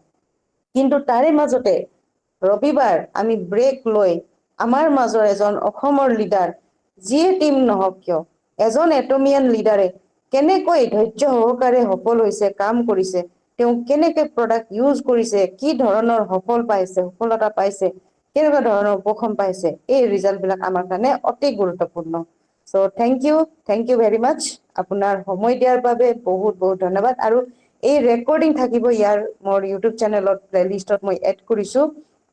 কিন্তু তাৰে মাজতে ৰবিবাৰ আমি ব্ৰেক লৈ আমাৰ মাজৰ এজন অসমৰ লিডাৰ, যিয়ে টিম নহওক কিয়, এজন এটমিয়ান লিডাৰে কেনেকৈ ধৈৰ্য সহকাৰে সফল হৈছে, কাম কৰিছে, তেওঁ কেনেকে প্ৰডাক্ট ইউজ কৰিছে, কি ধৰণৰ সফলতা পাইছে, কেনেকুৱা ধৰণৰ উপশম পাইছে, এই ৰিজাল্ট বিলাক আমাৰ কাৰণে অতি গুৰুত্বপূৰ্ণ। চ' থেংক ইউ ভেৰি মাচ। আপোনাৰ সময় দিয়াৰ বাবে বহুত বহুত ধন্যবাদ। আৰু এই ৰেকৰ্ডিং থাকিব ইয়াৰ মোৰ ইউটিউব চেনেলত, প্লেলিষ্টত মই এড কৰিছো,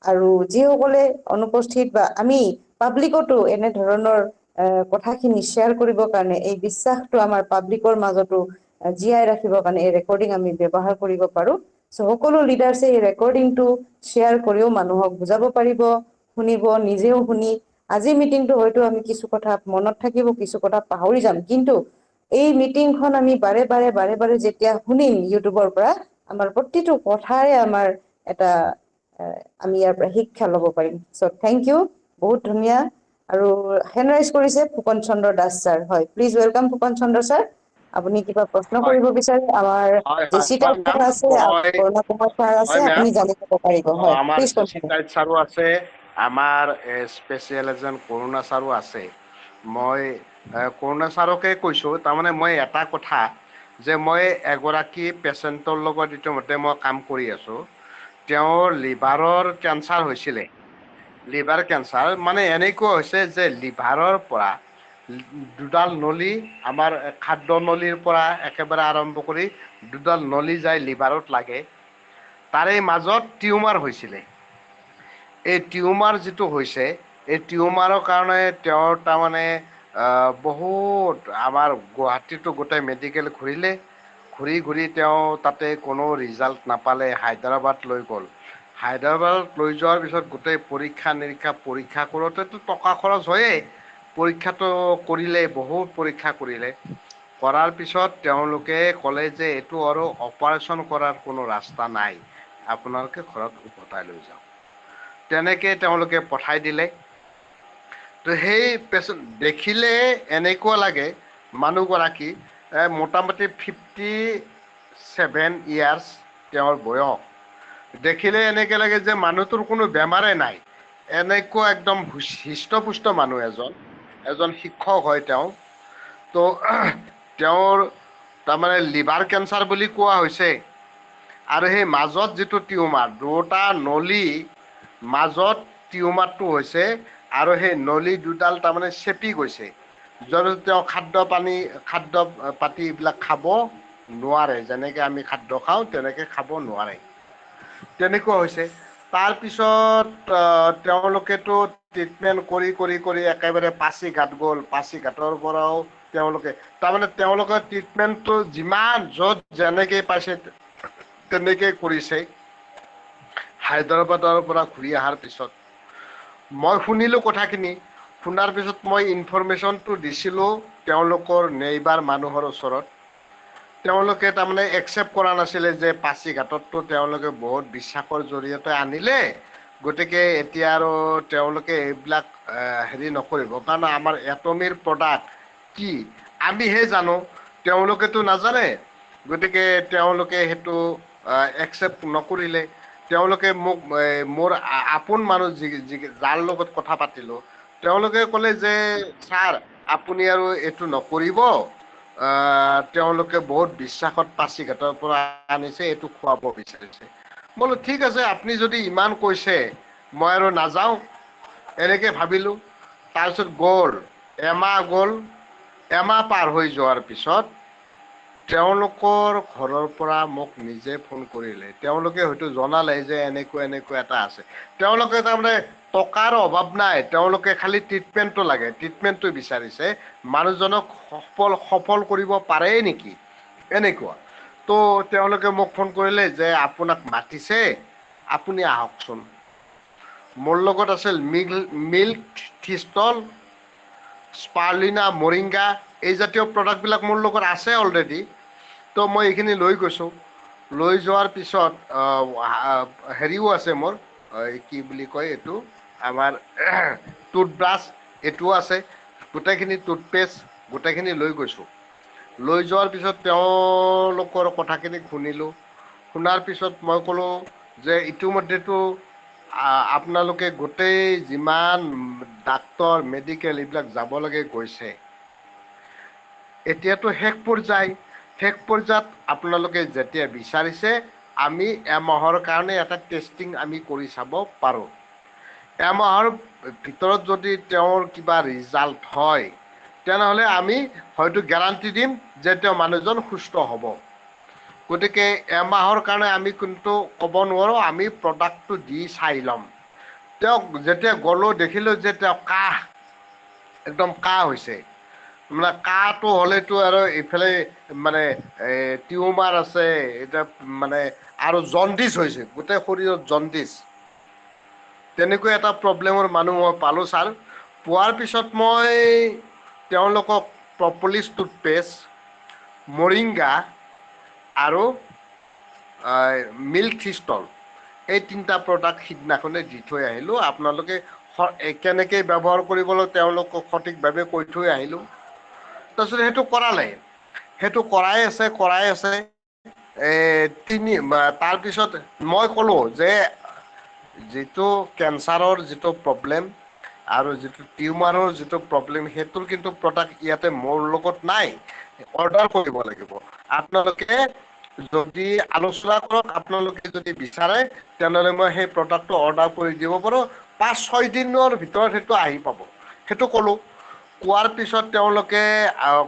আৰু যিসকলে অনুপস্থিত বা আমি পাব্লিকতো এনেধৰণৰ কথাখিনি শ্বেয়াৰ কৰিবৰ কাৰণে, এই বিশ্বাসটো আমাৰ পাব্লিকৰ মাজতো জীয়াই ৰাখিবৰ কাৰণে এই ৰেকৰ্ডিং আমি ব্যৱহাৰ কৰিব পাৰো। চ' সকলো লিডাৰ্ছে এই ৰেকৰ্ডিংটো শ্বেয়াৰ কৰিও মানুহক বুজাব পাৰিব, শুনিব, নিজেও শুনি আজিৰ মিটিংটো হয়তো আমি কিছু কথা মনত থাকিব, কিছু কথা পাহৰি যাম, কিন্তু এই মিটিংখন আমি বাৰে বাৰে যেতিয়া শুনিম ইউটিউবৰ পৰা, আমাৰ প্ৰতিটো কথাৰে আমাৰ এটা আমি ইয়াৰ পৰা শিক্ষা লব পাৰিম। চ' থেংক ইউ, বহুত ধুনীয়া। আৰু হেণ্ড ৰাইজ কৰিছে ফুকন চন্দ্ৰ দাস ছাৰ, হয়, please welcome Phukan Chandra sir. আপুনি কিবা প্ৰশ্ন হয় কৰিব বিচাৰে, আমাৰ হয় হয় জেচিকা হয় ছাৰ মেম আছে, মই কৰুণা কুমাৰ ছাৰ আছে, হয় আপুনি মেম জানিব পাৰিব, হয়, আমাৰ প্লিজ কণ্টিনিউ। জেচিকা ছাৰো আছে, আমাৰ স্পেচিয়েল এজন কৰুণা ছাৰো আছে। মই কৰুণা ছাৰকে কৈছো, তাৰমানে মই এটা কথা যে মই এগৰাকী পেচেণ্টৰ লগত ইতিমধ্যে মই কাম কৰি আছো, তেওঁৰ লিভাৰৰ কেঞ্চাৰ হৈছিলে। লিভাৰ কেঞ্চাৰ মানে এনেকুৱা হৈছে যে লিভাৰৰ পৰা দুডাল নলী, আমাৰ খাদ্য নলীৰ পৰা একেবাৰে আৰম্ভ কৰি দুডাল নলী যায় লিভাৰত লাগে, তাৰে মাজত টিউমাৰ হৈছিলে। এই টিউমাৰ যিটো হৈছে, এই টিউমাৰৰ কাৰণে তেওঁৰ তাৰমানে বহুত আমাৰ গুৱাহাটীতো গোটেই মেডিকেল ঘূৰিলে, ঘূৰি তেওঁ তাতে কোনো ৰিজাল্ট নাপালে, হায়দৰাবাদ লৈ গ'ল। হায়দৰাবাদত লৈ যোৱাৰ পিছত গোটেই পৰীক্ষা কৰোঁতেতো টকা খৰচ হয়েই, পৰীক্ষাটো কৰিলে, বহুত পৰীক্ষা কৰিলে, কৰাৰ পিছত তেওঁলোকে ক'লে যে এইটো আৰু অপাৰেশ্যন কৰাৰ কোনো ৰাস্তা নাই, আপোনালোকে ঘৰত উভতাই লৈ যাওক। তেনেকে তেওঁলোকে পঠাই দিলে। তো সেই পেচেণ্ট দেখিলে এনেকুৱা লাগে, মানুহগৰাকী মোটামুটি 57 ইয়াৰ্ছ তেওঁৰ বয়স। দেখিলে এনেকে লাগে যে মানুহটোৰ কোনো বেমাৰে নাই, এনেকুৱা একদম হৃষ্টপুষ্ট মানুহ এজন শিক্ষক হয় তেওঁ। তো তেওঁৰ তাৰমানে লিভাৰ কেঞ্চাৰ বুলি কোৱা হৈছে, আৰু সেই মাজত যিটো টিউমাৰ, দুটা নলী মাজত টিউমাৰটো হৈছে, আৰু সেই নলী দুডাল তাৰমানে চেপি গৈছে, যদি তেওঁ খাদ্য পাতি এইবিলাক খাব নোৱাৰে, যেনেকে আমি খাদ্য খাওঁ তেনেকে খাব নোৱাৰে, তেনেকুৱা হৈছে। তাৰপিছত তেওঁলোকেতো ট্ৰিটমেণ্ট কৰি একেবাৰে পাছিঘাট গ'ল, পাছিঘাটৰ পৰাও তেওঁলোকে ট্ৰিটমেণ্টটো যিমান য'ত যেনেকে পাইছে তেনেকে কৰিছে। হায়দৰাবাদৰ পৰা ঘূৰি অহাৰ পিছত মই শুনিলো কথাখিনি, শুনাৰ পিছত মই ইনফৰমেশ্যনটো দিছিলোঁ তেওঁলোকৰ নেইবাৰ মানুহৰ ওচৰত। তেওঁলোকে তাৰমানে একচেপ্ট কৰা নাছিলে যে পাছিঘাটততো তেওঁলোকে বহুত বিশ্বাসৰ জৰিয়তে আনিলে, গতিকে এতিয়া আৰু তেওঁলোকে এইবিলাক হেৰি নকৰিব, কাৰণ আমাৰ এটমিৰ প্ৰডাক্ট কি আমিহে জানো, তেওঁলোকেতো নাজানে। গতিকে তেওঁলোকে সেইটো একচেপ্ট নকৰিলে। তেওঁলোকে মোক মোৰ আপোন মানুহ যাৰ লগত কথা পাতিলো, তেওঁলোকে ক'লে যে ছাৰ আপুনি আৰু এইটো নকৰিব, তেওঁলোকে বহুত বিশ্বাসত পাছিঘাটৰ পৰা আনিছে, এইটো খুৱাব বিচাৰিছে। বোলো ঠিক আছে, আপুনি যদি ইমান কৈছে মই আৰু নাযাওঁ, এনেকে ভাবিলো। তাৰপিছত গ'ল, এমাহ গ'ল, এমাহ পাৰ হৈ যোৱাৰ পিছত তেওঁলোকৰ ঘৰৰ পৰা মোক নিজে ফোন কৰিলে। তেওঁলোকে হয়তো জনালে যে এনেকুৱা এনেকুৱা এটা আছে। তেওঁলোকে তাৰমানে টকাৰ অভাৱ নাই, তেওঁলোকে খালি ট্ৰিটমেণ্টটো লাগে, ট্ৰিটমেণ্টটো বিচাৰিছে, মানুহজনক সফল কৰিব পাৰে নেকি, এনেকুৱা। তো তেওঁলোকে মোক ফোন কৰিলে যে আপোনাক মাতিছে, আপুনি আহকচোন। মোৰ লগত আছিল মিল্ক থিষ্টল, স্পাৰলিনা, মৰিংগা, এই জাতীয় প্ৰডাক্টবিলাক মোৰ লগত আছে অলৰেডি। তো মই এইখিনি লৈ গৈছোঁ। লৈ যোৱাৰ পিছত হেৰিও আছে মোৰ, কি বুলি কয় এইটো, আমাৰ টুথব্ৰাছ এইটোও আছে, গোটেইখিনি টুথপেষ্ট গোটেইখিনি লৈ গৈছোঁ। লৈ যোৱাৰ পিছত তেওঁলোকৰ কথাখিনি শুনিলোঁ। শুনাৰ পিছত মই ক'লোঁ যে ইতিমধ্যেতো আপোনালোকে গোটেই যিমান ডাক্তৰ, মেডিকেল এইবিলাক যাব লাগে গৈছে, এতিয়াতো শেষ পৰ্যায়ত আপোনালোকে যেতিয়া বিচাৰিছে, আমি এমাহৰ কাৰণে এটা টেষ্টিং আমি কৰি চাব পাৰোঁ। এমাহৰ ভিতৰত যদি তেওঁৰ কিবা ৰিজাল্ট হয়, তেনেহ'লে আমি হয়তো গেৰাণ্টি দিম যে তেওঁ মানুহজন সুস্থ হ'ব। গতিকে এমাহৰ কাৰণে আমি কিন্তু ক'ব নোৱাৰোঁ, আমি প্ৰডাক্টটো দি চাই ল'ম। তেওঁক যেতিয়া গ'লোঁ, দেখিলোঁ যে তেওঁ একদম কাহ হৈছে। মানে কাহটো হ'লেতো আৰু ইফালে মানে টিউমাৰ আছে, এতিয়া মানে আৰু জণ্ডিচ হৈছে, গোটেই শৰীৰত জণ্ডিচ। তেনেকুৱা এটা প্ৰব্লেমৰ মানুহ মই পালোঁ ছাৰ। পোৱাৰ পিছত মই তেওঁলোকক প্ৰপলিছ টুথপেষ্ট, মৰিংগা আৰু মিল্ক থিষ্টল, এই তিনিটা প্ৰডাক্ট সিদিনাখনে দি থৈ আহিলোঁ। আপোনালোকে কেনেকৈ ব্যৱহাৰ কৰিবলৈ তেওঁলোকক সঠিকভাৱে কৈ থৈ আহিলোঁ। তাৰপিছত সেইটো কৰালে, সেইটো কৰাই আছে। তাৰপিছত মই ক'লোঁ যে যিটো কেঞ্চাৰৰ যিটো প্ৰব্লেম আৰু যিটো টিউমাৰৰ যিটো প্ৰব্লেম, সেইটোৰ কিন্তু প্ৰডাক্ট ইয়াতে মোৰ লগত নাই, অৰ্ডাৰ কৰিব লাগিব। আপোনালোকে যদি আলোচনা কৰক, আপোনালোকে যদি বিচাৰে, তেনেহ'লে মই সেই প্ৰডাক্টটো অৰ্ডাৰ কৰি দিব পাৰোঁ। 5-6 দিনৰ ভিতৰত সেইটো আহি পাব। সেইটো ক'লোঁ। কোৱাৰ পিছত তেওঁলোকে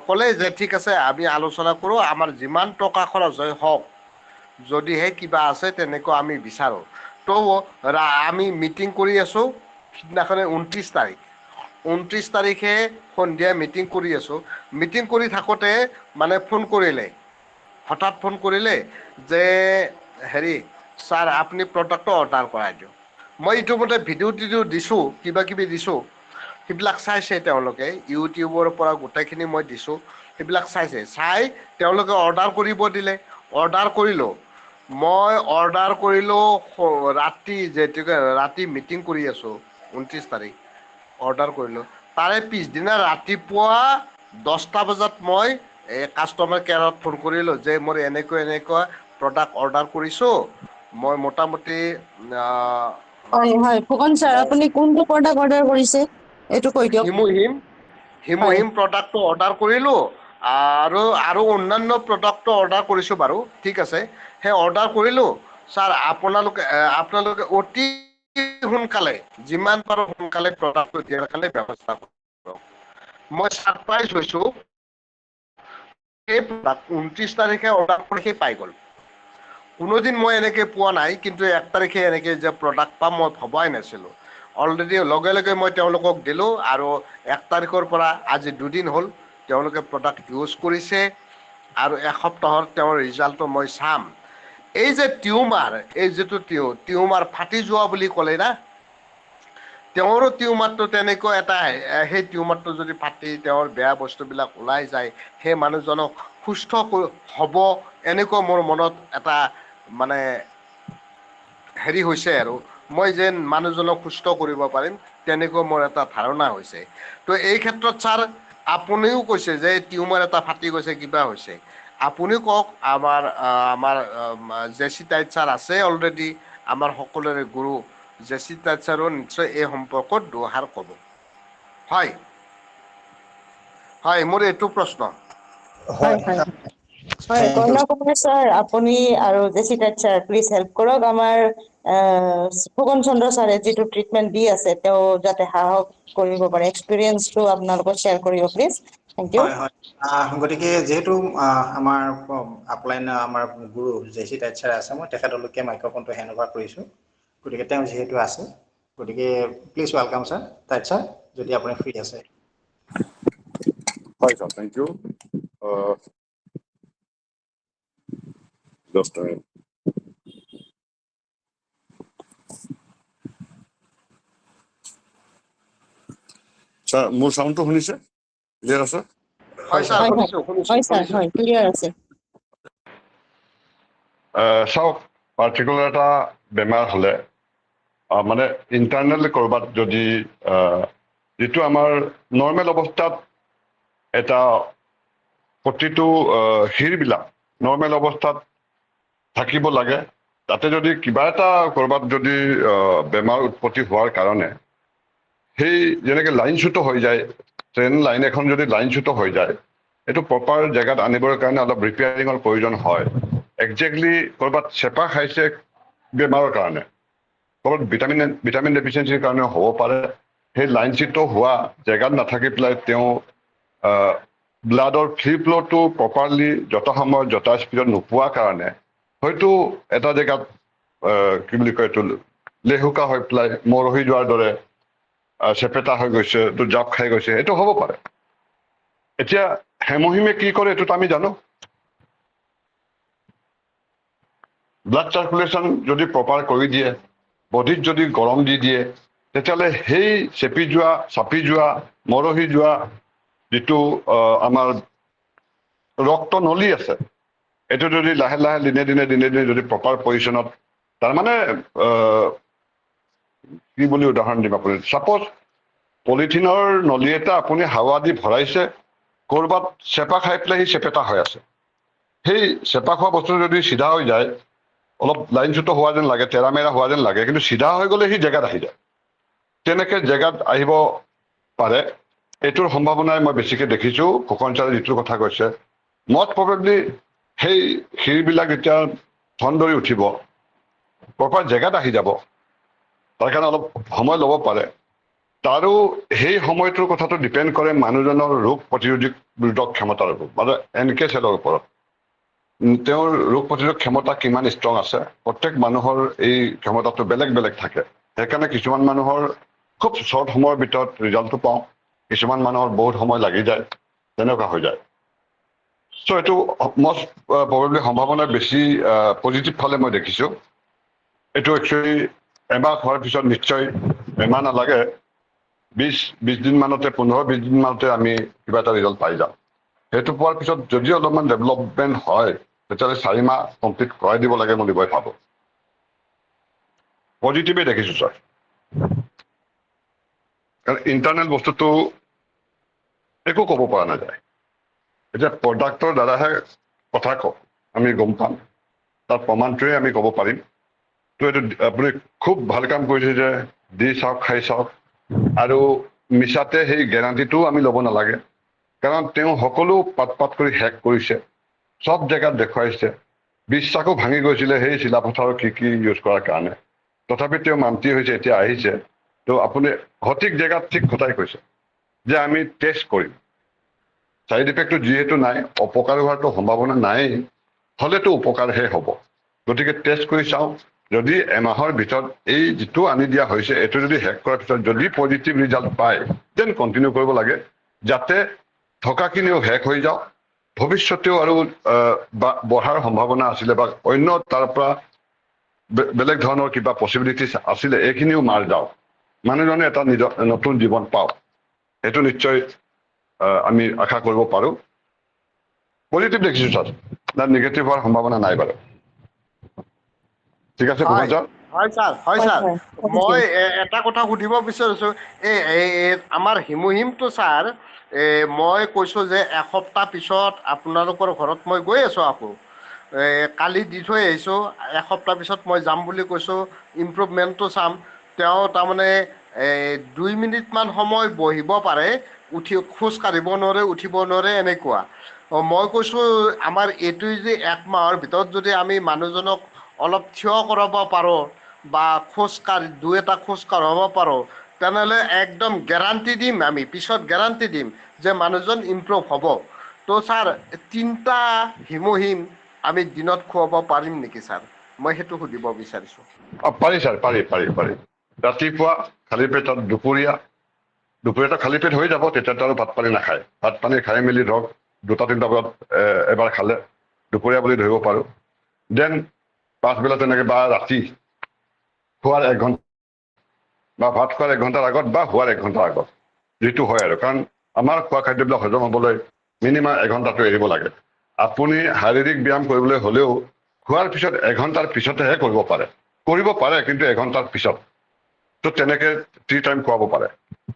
ক'লে যে ঠিক আছে, আমি আলোচনা কৰোঁ, আমাৰ যিমান টকা খৰচ হয় হওক, যদিহে কিবা আছে তেনেকুৱা আমি বিচাৰোঁ। তো আমি মিটিং কৰি আছোঁ, সিদিনাখনে 29 তাৰিখে সন্ধিয়া মিটিং কৰি আছোঁ। মিটিং কৰি থাকোঁতে মানে হঠাৎ ফোন কৰিলে যে হেৰি ছাৰ, আপুনি প্ৰডাক্টটো অৰ্ডাৰ কৰাই দিয়ক। মই ইতিমধ্যে ভিডিঅ' দিছোঁ, কিবা কিবি দিছোঁ, সেইবিলাক চাইছে তেওঁলোকে। ইউটিউবৰ পৰা গোটেইখিনি মই দিছোঁ, সেইবিলাক চাই তেওঁলোকে অৰ্ডাৰ কৰিব দিলে। অৰ্ডাৰ কৰিলোঁ। মই অৰ্ডাৰ কৰিলোঁ ৰাতি মিটিং কৰি আছোঁ, 29 তাৰিখ অৰ্ডাৰ কৰিলোঁ। তাৰে পিছদিনা ৰাতিপুৱা 10টা বজাত মই কাষ্টমাৰ কেয়াৰত ফোন কৰিলোঁ যে মোৰ এনেকুৱা প্ৰডাক্ট অৰ্ডাৰ কৰিছোঁ। মই মোটামুটি হয়, ফুকন ছাৰ, আপুনি কোনটো প্ৰডাক্ট অৰ্ডাৰ কৰিছে এইটো কৈ দিয়ক। হয় হিমোহিম প্ৰডাক্টটো অৰ্ডাৰ কৰিলোঁ, আৰু অন্যান্য প্ৰডাক্টটো অৰ্ডাৰ কৰিছোঁ বাৰু, ঠিক আছে। সেই অৰ্ডাৰ কৰিলোঁ ছাৰ, আপোনালোকে অতি সোনকালে, যিমান পাৰোঁ সোনকালে প্ৰডাক্টটো দিয়াৰ কাৰণে ব্যৱস্থা কৰক। মই ছাৰপ্ৰাইজ হৈছোঁ, এই প্ৰডাক্ট 29 তাৰিখে অৰ্ডাৰ কৰি সেই পাই গ'ল। কোনোদিন মই এনেকৈ পোৱা নাই, কিন্তু 1 তাৰিখে এনেকৈ যে প্ৰডাক্ট পাম মই ভবাই নাছিলোঁ। অলৰেডি লগে লগে মই তেওঁলোকক দিলোঁ, আৰু 1 তাৰিখৰ পৰা আজি 2 দিন হ'ল তেওঁলোকে প্ৰডাক্ট ইউজ কৰিছে, আৰু এসপ্তাহত তেওঁৰ ৰিজাল্টটো মই চাম। এই যে টিউমাৰ, এই যিটো টিউমাৰ ফাটি যোৱা বুলি ক'লে না, তেওঁৰো টিউমাৰটো তেনেকুৱা এটা, সেই টিউমাৰটো যদি ফাটি তেওঁৰ বেয়া বস্তুবিলাক ওলাই যায়, সেই মানুহজনক সুস্থ হ'ব এনেকুৱা মোৰ মনত এটা মানে হেৰি হৈছে আৰু মই যেন মানুহজনক সুস্থ কৰিব পাৰিম তেনেকৈ মোৰ এটা ধাৰণা হৈছে। তো এই ক্ষেত্ৰত ছাৰ আপুনিও কৈছে যে টিউমাৰ এটা ফাটি গৈছে কিবা হৈছে, আপুনি কওক আমাৰ জেচি টাইট ছাৰ আছে অলৰেডি আমাৰ সকলোৰে গুৰু জেচি টাইট ছাৰো নিশ্চয় এই সম্পৰ্কত দুআষাৰ ক'ব। হয় হয়, মোৰ এইটো প্ৰশ্ন। হয় হয় হয়, কৰুণা কুমাৰ ছাৰ আপুনি আৰু জেচি টাইট ছাৰ প্লিজ হেল্প কৰক। আমাৰ ফুকন চন্দ্ৰ ছাৰে যিটো ট্ৰিটমেণ্ট দি আছে তেওঁ যাতে সাহস কৰিব পাৰে, এক্সপিৰিয়েঞ্চটো আপোনালোকক শ্বেয়াৰ কৰিব প্লিজ। Thank you. হয় হয়, গতিকে যিহেতু আমাৰ আপলাইন আমাৰ গুৰু জেচি টাইট ছাৰ আছে, মই তেখেতলৈকে মাইক্ৰফোনটো হেণ্ড অভাৰ কৰিছোঁ। গতিকে তেওঁ যিহেতু আছে, গতিকে প্লিজ ৱেলকাম ছাৰ টাইট ছাৰ, যদি আপুনি ফ্ৰী আছে। হয় sir, thank you. Just sir, মোৰ চাউণ্ডটো শুনিছে? ক্লিয়াৰ আছে? হয় ছাৰ, হয় হয় শুনিছোঁ শুনিছোঁ হয় ছাৰ, শুনিছোঁ। হয় ক্লিয়াৰ আছে। চাওক, পাৰ্টিকুলাৰ এটা বেমাৰ হ'লে মানে ইণ্টাৰনেল ক'ৰবাত যদি যিটো আমাৰ নৰ্মেল অৱস্থাত এটা প্ৰতিটো শিৰবিলাক নৰ্মেল অৱস্থাত থাকিব লাগে, তাতে যদি কিবা এটা ক'ৰবাত যদি বেমাৰ উৎপত্তি হোৱাৰ কাৰণে সেই যেনেকৈ লাইনচ্যুত হৈ যায়, ট্ৰেইন লাইন এখন যদি লাইনচ্যুত হৈ যায়, এইটো প্ৰপাৰ জেগাত আনিবৰ কাৰণে অলপ ৰিপেয়াৰিঙৰ প্ৰয়োজন হয়। একজেক্টলি ক'ৰবাত চেপা খাইছে বেমাৰৰ কাৰণে, ক'ৰবাত ভিটামিন ডেফিচিয়েঞ্চিৰ কাৰণে হ'ব পাৰে। সেই লাইনচ্যুত হোৱা জেগাত নাথাকি পেলাই তেওঁ ব্লাডৰ ফ্ৰী ফ্ল'টো প্ৰপাৰলি যথাসময়ত যথা স্পীডত নোপোৱাৰ কাৰণে হয়তো এটা জেগাত কি বুলি কয় এইটো লেহুকা হৈ পেলাই মৰহি যোৱাৰ দৰে চেপেটা হৈ গৈছে, তো জাপ খাই গৈছে, এইটো হ'ব পাৰে। এতিয়া হেমহিমে কি কৰে এইটোতো আমি জানো। ব্লাড চাৰ্কুলেশ্যন যদি প্ৰপাৰ কৰি দিয়ে, বডিত যদি গৰম দি দিয়ে, তেতিয়াহ'লে সেই চেপি যোৱা, চাপি যোৱা, মৰহি যোৱা যিটো আমাৰ ৰক্ত নলী আছে, এইটো যদি লাহে লাহে দিনে দিনে যদি প্ৰপাৰ পজিশ্যনত, তাৰমানে কি বুলি উদাহৰণ দিম আপুনি, ছাপ'জ পলিথিনৰ নলী এটা আপুনি হাৱা দি ভৰাইছে, ক'ৰবাত চেপা খাই পেলাই সি চেপেটা হৈ আছে। সেই চেপা খোৱা বস্তুটো যদি চিধা হৈ যায়, অলপ লাইনচ্যুত হোৱা যেন লাগে, তেৰামেৰা হোৱা যেন লাগে, কিন্তু চিধা হৈ গ'লে সি জেগাত আহি যায়। তেনেকৈ জেগাত আহিব পাৰে, এইটোৰ সম্ভাৱনাই মই বেছিকৈ দেখিছোঁ। ফুকন ছাৰে যিটো কথা কৈছে, মষ্ট প্ৰবেবলি সেই শিৰবিলাক যেতিয়া ঠন ধৰি উঠিব, প্ৰপাৰ জেগাত আহি যাব, তাৰ কাৰণে অলপ সময় ল'ব পাৰে। তাৰো সেই সময়টোৰ কথাটো ডিপেণ্ড কৰে মানুহজনৰ ৰোগ প্ৰতিৰোধক ক্ষমতাৰ ওপৰত, মানে NK চেলৰ ওপৰত। তেওঁৰ ৰোগ প্ৰতিৰোধক ক্ষমতা কিমান ষ্ট্ৰং আছে। প্ৰত্যেক মানুহৰ এই ক্ষমতাটো বেলেগ বেলেগ থাকে। সেইকাৰণে কিছুমান মানুহৰ খুব শ্বৰ্ট সময়ৰ ভিতৰত ৰিজাল্টটো পাওঁ, কিছুমান মানুহৰ বহুত সময় লাগি যায়, তেনেকুৱা হৈ যায়। চ' এইটো মষ্ট প্ৰবেবলি সম্ভাৱনা বেছি পজিটিভ ফালে মই দেখিছোঁ। এইটো একচুৱেলি এমাহ হোৱাৰ পিছত নিশ্চয়, এমাহ নালাগে, 20 দিন মানতে, 15-20 দিন মানতে আমি কিবা এটা ৰিজাল্ট পাই যাম। সেইটো পোৱাৰ পিছত যদি অলপমান ডেভেলপমেণ্ট হয়, তেতিয়াহ'লে 4 মাহ কমপ্লিট কৰাই দিব লাগে বুলি মই ভাবোঁ। পজিটিভেই দেখিছোঁ ছাৰ, কাৰণ ইণ্টাৰনেল বস্তুটো একো ক'ব পৰা নাযায়। এতিয়া প্ৰডাক্টৰ দ্বাৰাহে কথা কওঁ, আমি গম পাম, তাৰ প্ৰমাণটোৱে আমি ক'ব পাৰিম। তো এইটো আপুনি খুব ভাল কাম কৰিছে যে দি চাওক, খাই চাওক, আৰু মিছাতে সেই গেৰাণ্টিটোও আমি ল'ব নালাগে, কাৰণ তেওঁ সকলো পাত কৰি শেষ কৰিছে, চব জেগাত দেখুৱাইছে। বিশ্বাসো ভাঙি গৈছিলে সেই চিলাপথাৰৰ কি ইউজ কৰাৰ কাৰণে, তথাপি তেওঁ মান্তি হৈছে, এতিয়া আহিছে। তো আপুনি সঠিক জেগাত ঠিক কথাই কৈছে যে আমি টেষ্ট কৰিম। ছাইড ইফেক্টটো যিহেতু নাই, অপকাৰ হোৱাটো সম্ভাৱনা নাই, হ'লেতো উপকাৰহে হ'ব। গতিকে টেষ্ট কৰি চাওঁ, যদি এমাহৰ ভিতৰত এই যিটো আনি দিয়া হৈছে, এইটো যদি শেষ কৰাৰ পিছত যদি পজিটিভ ৰিজাল্ট পায়, দেন কণ্টিনিউ কৰিব লাগে, যাতে থকাখিনিও শেষ হৈ যাওক, ভৱিষ্যতেও আৰু বঢ়াৰ সম্ভাৱনা আছিলে বা অন্য তাৰ পৰা বেলেগ ধৰণৰ কিবা পচিবিলিটিছ আছিলে, এইখিনিও মাৰ যাওক, মানুহজনে এটা নিজৰ নতুন জীৱন পাওক। সেইটো নিশ্চয় আমি আশা কৰিব পাৰোঁ। পজিটিভ দেখিছো ছাৰ, তাত নিগেটিভ হোৱাৰ সম্ভাৱনা নাই বাৰু। ঠিক আছে হয় ভূপেন ছাৰ? হয় ছাৰ, হয় হয় ছাৰ। হয় মই positive। এটা কথা সুধিব বিচাৰিছো, আমাৰ হিমুহিমটো ছাৰ, মই কৈছো যে এসপ্তাহ পিছত আপোনালোকৰ ঘৰত মই গৈ আছো আকৌ। কালি দি থৈ আহিছো, এসপ্তাহ পিছত মই যাম বুলি কৈছো, ইম্প্ৰুভমেণ্টটো চাম। তেওঁ তাৰমানে 2 মিনিটমান সময় বহিব পাৰে, খোজ কাঢ়িব নোৱাৰে, উঠিব নোৱাৰে, এনেকুৱা। মই কৈছো আমাৰ এইটোৱে যে 1 মাহৰ ভিতৰত যদি আমি মানুহজনক অলপ থিয় কৰাব পাৰো বা 2 এটা খোজ কাঢ়াব পাৰো, তেনেহ'লে একদম গেৰাণ্টি দিম, আমি পিছত গেৰাণ্টি দিম যে মানুহজন ইম্প্ৰুভ হ'ব। তো ছাৰ 3টা হিমুহিম আমি দিনত খুৱাব পাৰিম নেকি ছাৰ? মই সেইটো সুধিব বিচাৰিছো। পাৰি ছাৰ, পাৰি। ৰাতিপুৱা খালী পেটত, দুপৰীয়াটো খালী পেট হৈ যাব, তেতিয়াতো আৰু ভাত পানী নাখায়। ভাত পানী খাই মেলি ধৰক 2-3টা বজাত এবাৰ খালে দুপৰীয়া বুলি ধৰিব পাৰোঁ। দেন পাছবেলা তেনেকে বা ৰাতি খোৱাৰ 1 ঘণ্টা বা ভাত খোৱাৰ 1 ঘণ্টাৰ আগত বা শোৱাৰ 1 ঘণ্টাৰ আগত, যিটো হয় আৰু। কাৰণ আমাৰ খোৱা খাদ্যবিলাক হজম হ'বলৈ মিনিমাম 1 ঘণ্টাটো এৰিব লাগে। আপুনি শাৰীৰিক ব্যায়াম কৰিবলৈ হ'লেও খোৱাৰ পিছত 1 ঘণ্টাৰ পিছতহে কৰিব পাৰে, কিন্তু 1 ঘণ্টাৰ পিছত। তো তেনেকে 3 টাইম খুৱাব পাৰে।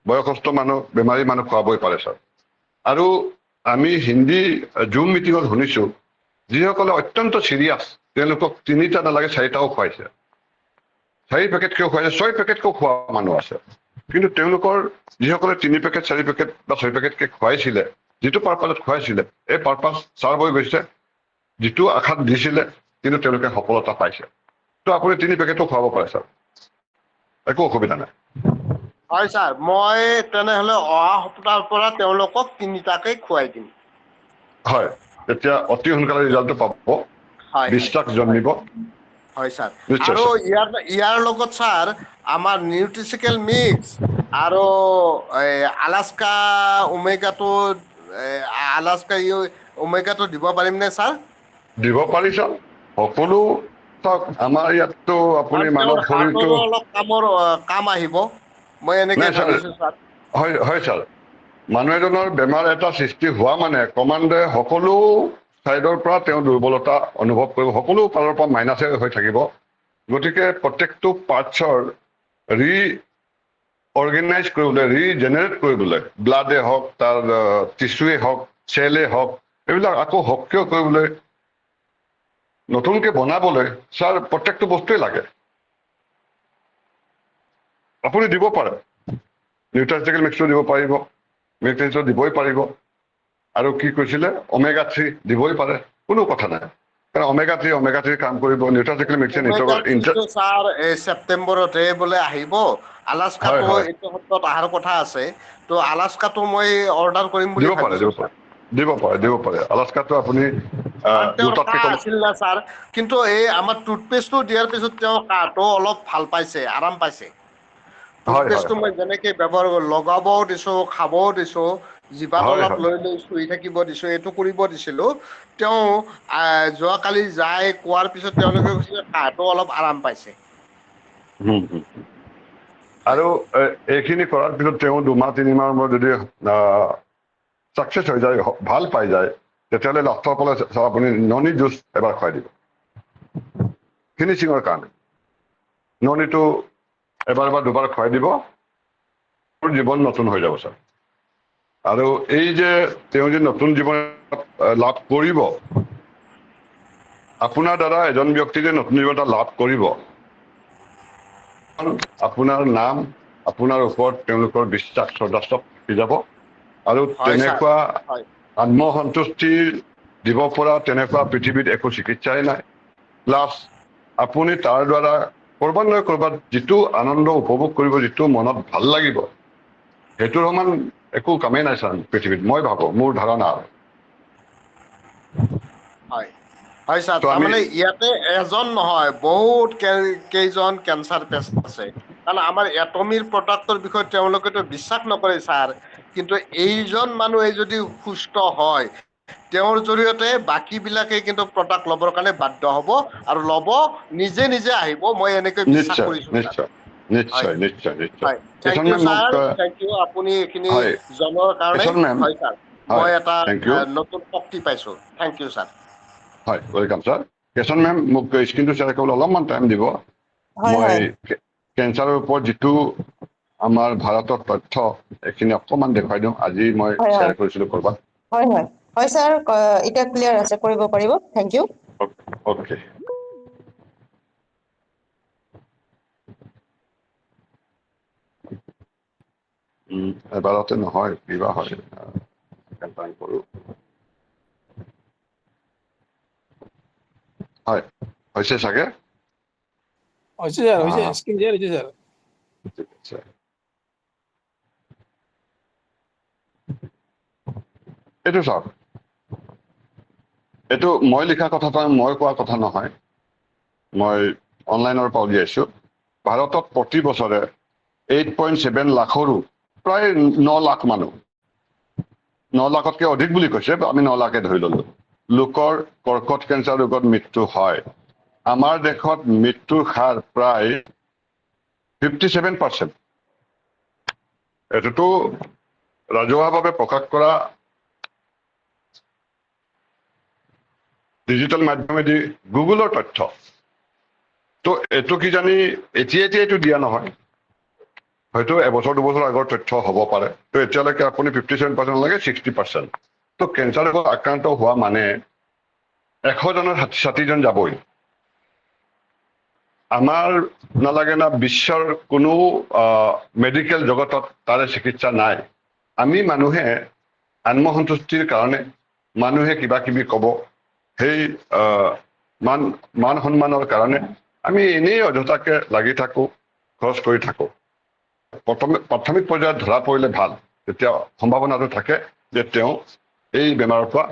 বয়সস্থ মানুহ, বেমাৰী মানুহ খুৱাবই পাৰে ছাৰ। আৰু আমি হিন্দী জুম মিটিঙত শুনিছো, যিসকলে অত্যন্ত চিৰিয়াছ তেওঁলোকক 3টা নালাগে 4টাও খুৱাইছে। 4 পেকেটকেও খুৱাইছে, 6 পেকেটকেও খোৱা মানুহ আছে। কিন্তু তেওঁলোকৰ যিসকলে 3 পেকেট 4 পেকেট বা 6 পেকেটকে খুৱাইছিলে, যিটো পাৰ্পাছত খুৱাইছিলে, এই পাৰ্পাছ ছাৰ্ভ হৈ গৈছে, যিটো আশাত দিছিলে, কিন্তু তেওঁলোকে সফলতা পাইছে। তো আপুনি 3 পেকেটো খুৱাব পাৰে ছাৰ, একো অসুবিধা নাই। হয় ছাৰ, মই তেনেহ'লে অহা সপ্তাহৰ পৰা তেওঁলোকক 3টাকে খুৱাই দিম। হয়, তেতিয়া অতি সোনকালে ৰিজাল্টটো পাব, হয় হয় বিশ্বাস হয় জন্মিব। হয় ছাৰ। নিশ্চয় আৰু ছাৰ। ইয়াৰ লগত ছাৰ আমাৰ নিউট্ৰিচিকেল মিক্স আৰু আলাস্কা ওমেগাটো, ওমেগাটো দিব পাৰিমনে ছাৰ? দিব পাৰি ছাৰ। সকলো চাওক, আমাৰ ইয়াততো আপুনি কাৰণ মানৱ তেওঁৰ শৰীৰটো হাৰ্টৰো অলপ কাম আহিব, মই এনেকে নাই ছাৰ। ভাবিছো ছাৰ। হয় ছাৰ, মানুহ এজনৰ বেমাৰ এটা সৃষ্টি হোৱা মানে ক্ৰমান্বয়ে সকলো চাইডৰ পৰা তেওঁ দুৰ্বলতা অনুভৱ কৰিব, সকলো ফালৰ পৰা মাইনাছে হৈ থাকিব। গতিকে প্ৰত্যেকটো পাৰ্টছৰ অৰ্গেনাইজ কৰিবলৈ, ৰিজেনেৰেট কৰিবলৈ, ব্লাডে হওক, তাৰ টিচুৱে হওক, চেলে হওক, এইবিলাক আকৌ সক্ৰিয় কৰিবলৈ, নতুনকে বনাবলৈ ছাৰ প্ৰত্যেকটো বস্তুৱেই লাগে। আপুনি দিব পাৰে, নিউট্ৰাচিকেল মিক্সটো দিব পাৰিব, মেগনেছিয়াম দিবই পাৰিব, আৰু কি কৈছিলে ওমেগা 3 দিবই পাৰে, কোনো কথা নাই। কাৰণ ওমেগা 3 কাম কৰিব, নিউট্ৰাচিকেল মিক্সে ওমেগা 3টো ছাৰ ছেপ্টেম্বৰতে বোলে আহিব। হয় আলাস্কাটো হয় এইটো সপ্তাহত অহাৰ কথা আছে। তো আলাস্কাটো মই অৰ্ডাৰ কৰিম বুলি দিব পাৰে, ভাবিছো ছাৰ। দিব পাৰে। আলাস্কাটো আপুনি কাৰণ তেওঁৰ দুটাতকে কাহ কম। আছিল না ছাৰ, কিন্তু এই আমাৰ টুথপেষ্টটো দিয়াৰ পিছত তেওঁ কাহটো অলপ ভাল পাইছে, আৰাম পাইছে। হয় হয় টুথপেষ্টটো মই হয় যেনেকে ব্যৱহাৰ কৰো, লগাবও দিছো, খাবও দিছো, জিভাত হয় অলপ হয় লৈ চুই থাকিব দিছো, এইটো কৰিব দিছিলো। তেওঁ যোৱাকালি যাই কোৱাৰ পিছত তেওঁলোকে কৈছে কাহটো অলপ আৰাম পাইছে। হয় আৰু এইখিনি কৰাৰ পিছত তেওঁ 2-3 মাহৰ মূৰত যদি ছাকচেছ হৈ যায়, ভাল পাই যায়, তেতিয়াহ'লে লাষ্টৰ ফালে আপুনি ননী জুচ এবাৰ খুৱাই দিব ফিনিচিঙৰ কাৰণে। ননীটো এবাৰ বা দুবাৰ খুৱাই দিব, জীৱন নতুন হৈ যাব ছাৰ। আৰু এই যে তেওঁ যে নতুন জীৱন লাভ কৰিব, আপোনাৰ দ্বাৰা এজন ব্যক্তি যে নতুন জীৱন এটা লাভ কৰিব, আপোনাৰ নাম, আপোনাৰ ওপৰত তেওঁলোকৰ বিশ্বাস শ্ৰদ্ধা থাকি যাব। আৰু হয় ছাৰ তেনেকুৱা হয় আত্মসন্তুষ্টি দিব পৰা তেনেকুৱা পৃথিৱীত একো চিকিৎসাই নাই। প্লাছ আপুনি তাৰ দ্বাৰা কৰবাত নহয় কৰবাত যিটো আনন্দ উপভোগ কৰিব, যিটো মনত ভাল লাগিব, সেইটোৰ সমান একো কামেই নাই ছাৰ পৃথিৱীত, মই ভাবো, মোৰ ধাৰণা। হয় হয় ছাৰ, ত' আমি তাৰমানে ইয়াতে এজন নহয়, বহুত কেইজন কেঞ্চাৰ পেচেণ্ট আছে। কাৰণ আমাৰ এটমিৰ প্ৰডাক্টৰ বিষয়ে তেওঁলোকেতো বিশ্বাস নকৰে ছাৰ, কিন্তু এইজন মানুহে যদি সুস্থ হয়, তেওঁৰ জৰিয়তে বাকী বিলাকে কিন্তু প্ৰডাক্ট ল'বৰ কাৰণে বাধ্য হ'ব, আৰু ল'ব, নিজে নিজে আহিব, মই এনেকৈ বিশ্বাস নিশ্চয় কৰিছো ছাৰ। নিশ্চয় হয় নিশ্চয় নিশ্চয় নিশ্চয় হয়, থেংক কিষণ ইউ মেম মোক ছাৰ, থেংক ইউ, আপুনি এইখিনি হয় জনোৱাৰ কাৰণে। কিষণ মেম হয় ছাৰ। হয়, মই এটা thank you. নতুন শক্তি পাইছো। Thank you sir. হয়, ৱেলকাম ছাৰ। কেশন মেম, মোক স্ক্ৰীনটো শ্বেয়াৰ কৰিবলৈ অলপমান টাইম দিব। হয় মই হয় কেঞ্চাৰৰ ওপৰত যিটো আমাৰ ভাৰতৰ তথ্য এইখিনি অকণমান দেখুৱাই দিওঁ। আজি মই হয় শ্বেয়াৰ হয় কৰিছিলোঁ ক'ৰবাত। হয় হয় হয় ছাৰ, এতিয়া ক্লিয়াৰ আছে, কৰিব পাৰিব। Thank you. অ'কে। এবাৰতে নহয়, কিবা হয়। কেম্পেইন কৰোঁ। হয়, হৈছে চাগে। হৈছে ছাৰ, হৈছে স্ক্ৰীন শ্বেয়াৰ হৈছে ছাৰ। ঠিক আছে। এইটো চাওক, এইটো মই লিখা কথা, মই কোৱা কথা নহয়, মই অনলাইনৰ পৰা উলিয়াইছো। ভাৰতত প্ৰতি বছৰে 8.7 লাখৰো প্ৰায় 9 লাখ মানুহ, 9 লাখতকৈ অধিক বুলি কৈছে, আমি 9 লাখে ধৰি ললো, লোকৰ কৰ্কট কেঞ্চাৰ ৰোগত মৃত্যু হয়। আমাৰ দেশত মৃত্যুৰ হাৰ প্ৰায় 57%। এইটোতো ৰাজহুৱাভাৱে প্ৰকাশ কৰা ডিজিটেল মাধ্যমেদি গুগলৰ তথ্য। তো এইটো কি জানি এতিয়া এইটো দিয়া নহয়, হয়তো এবছৰ দুবছৰ আগৰ তথ্য হ'ব পাৰে। তো এতিয়ালৈকে আপুনি 57% লাগে, 60%। তো কেঞ্চাৰ ৰোগত আক্ৰান্ত হোৱা মানে 100 জনৰ 60 জন যাবই। আমাৰ নালাগে না বিশ্বৰ কোনো মেডিকেল জগতত তাৰে চিকিৎসা নাই। আমি মানুহে আত্মসন্তুষ্টিৰ কাৰণে মানুহে কিবা কিবি ক'ব, সেই মান সন্মানৰ কাৰণে আমি এনেই অযথাকে লাগি থাকো, খৰচ কৰি থাকো। প্ৰাথমিক পৰ্যায়ত ধৰা পৰিলে ভাল, তেতিয়া সম্ভাৱনাটো থাকে যে তেওঁ এই বেমাৰৰ পৰা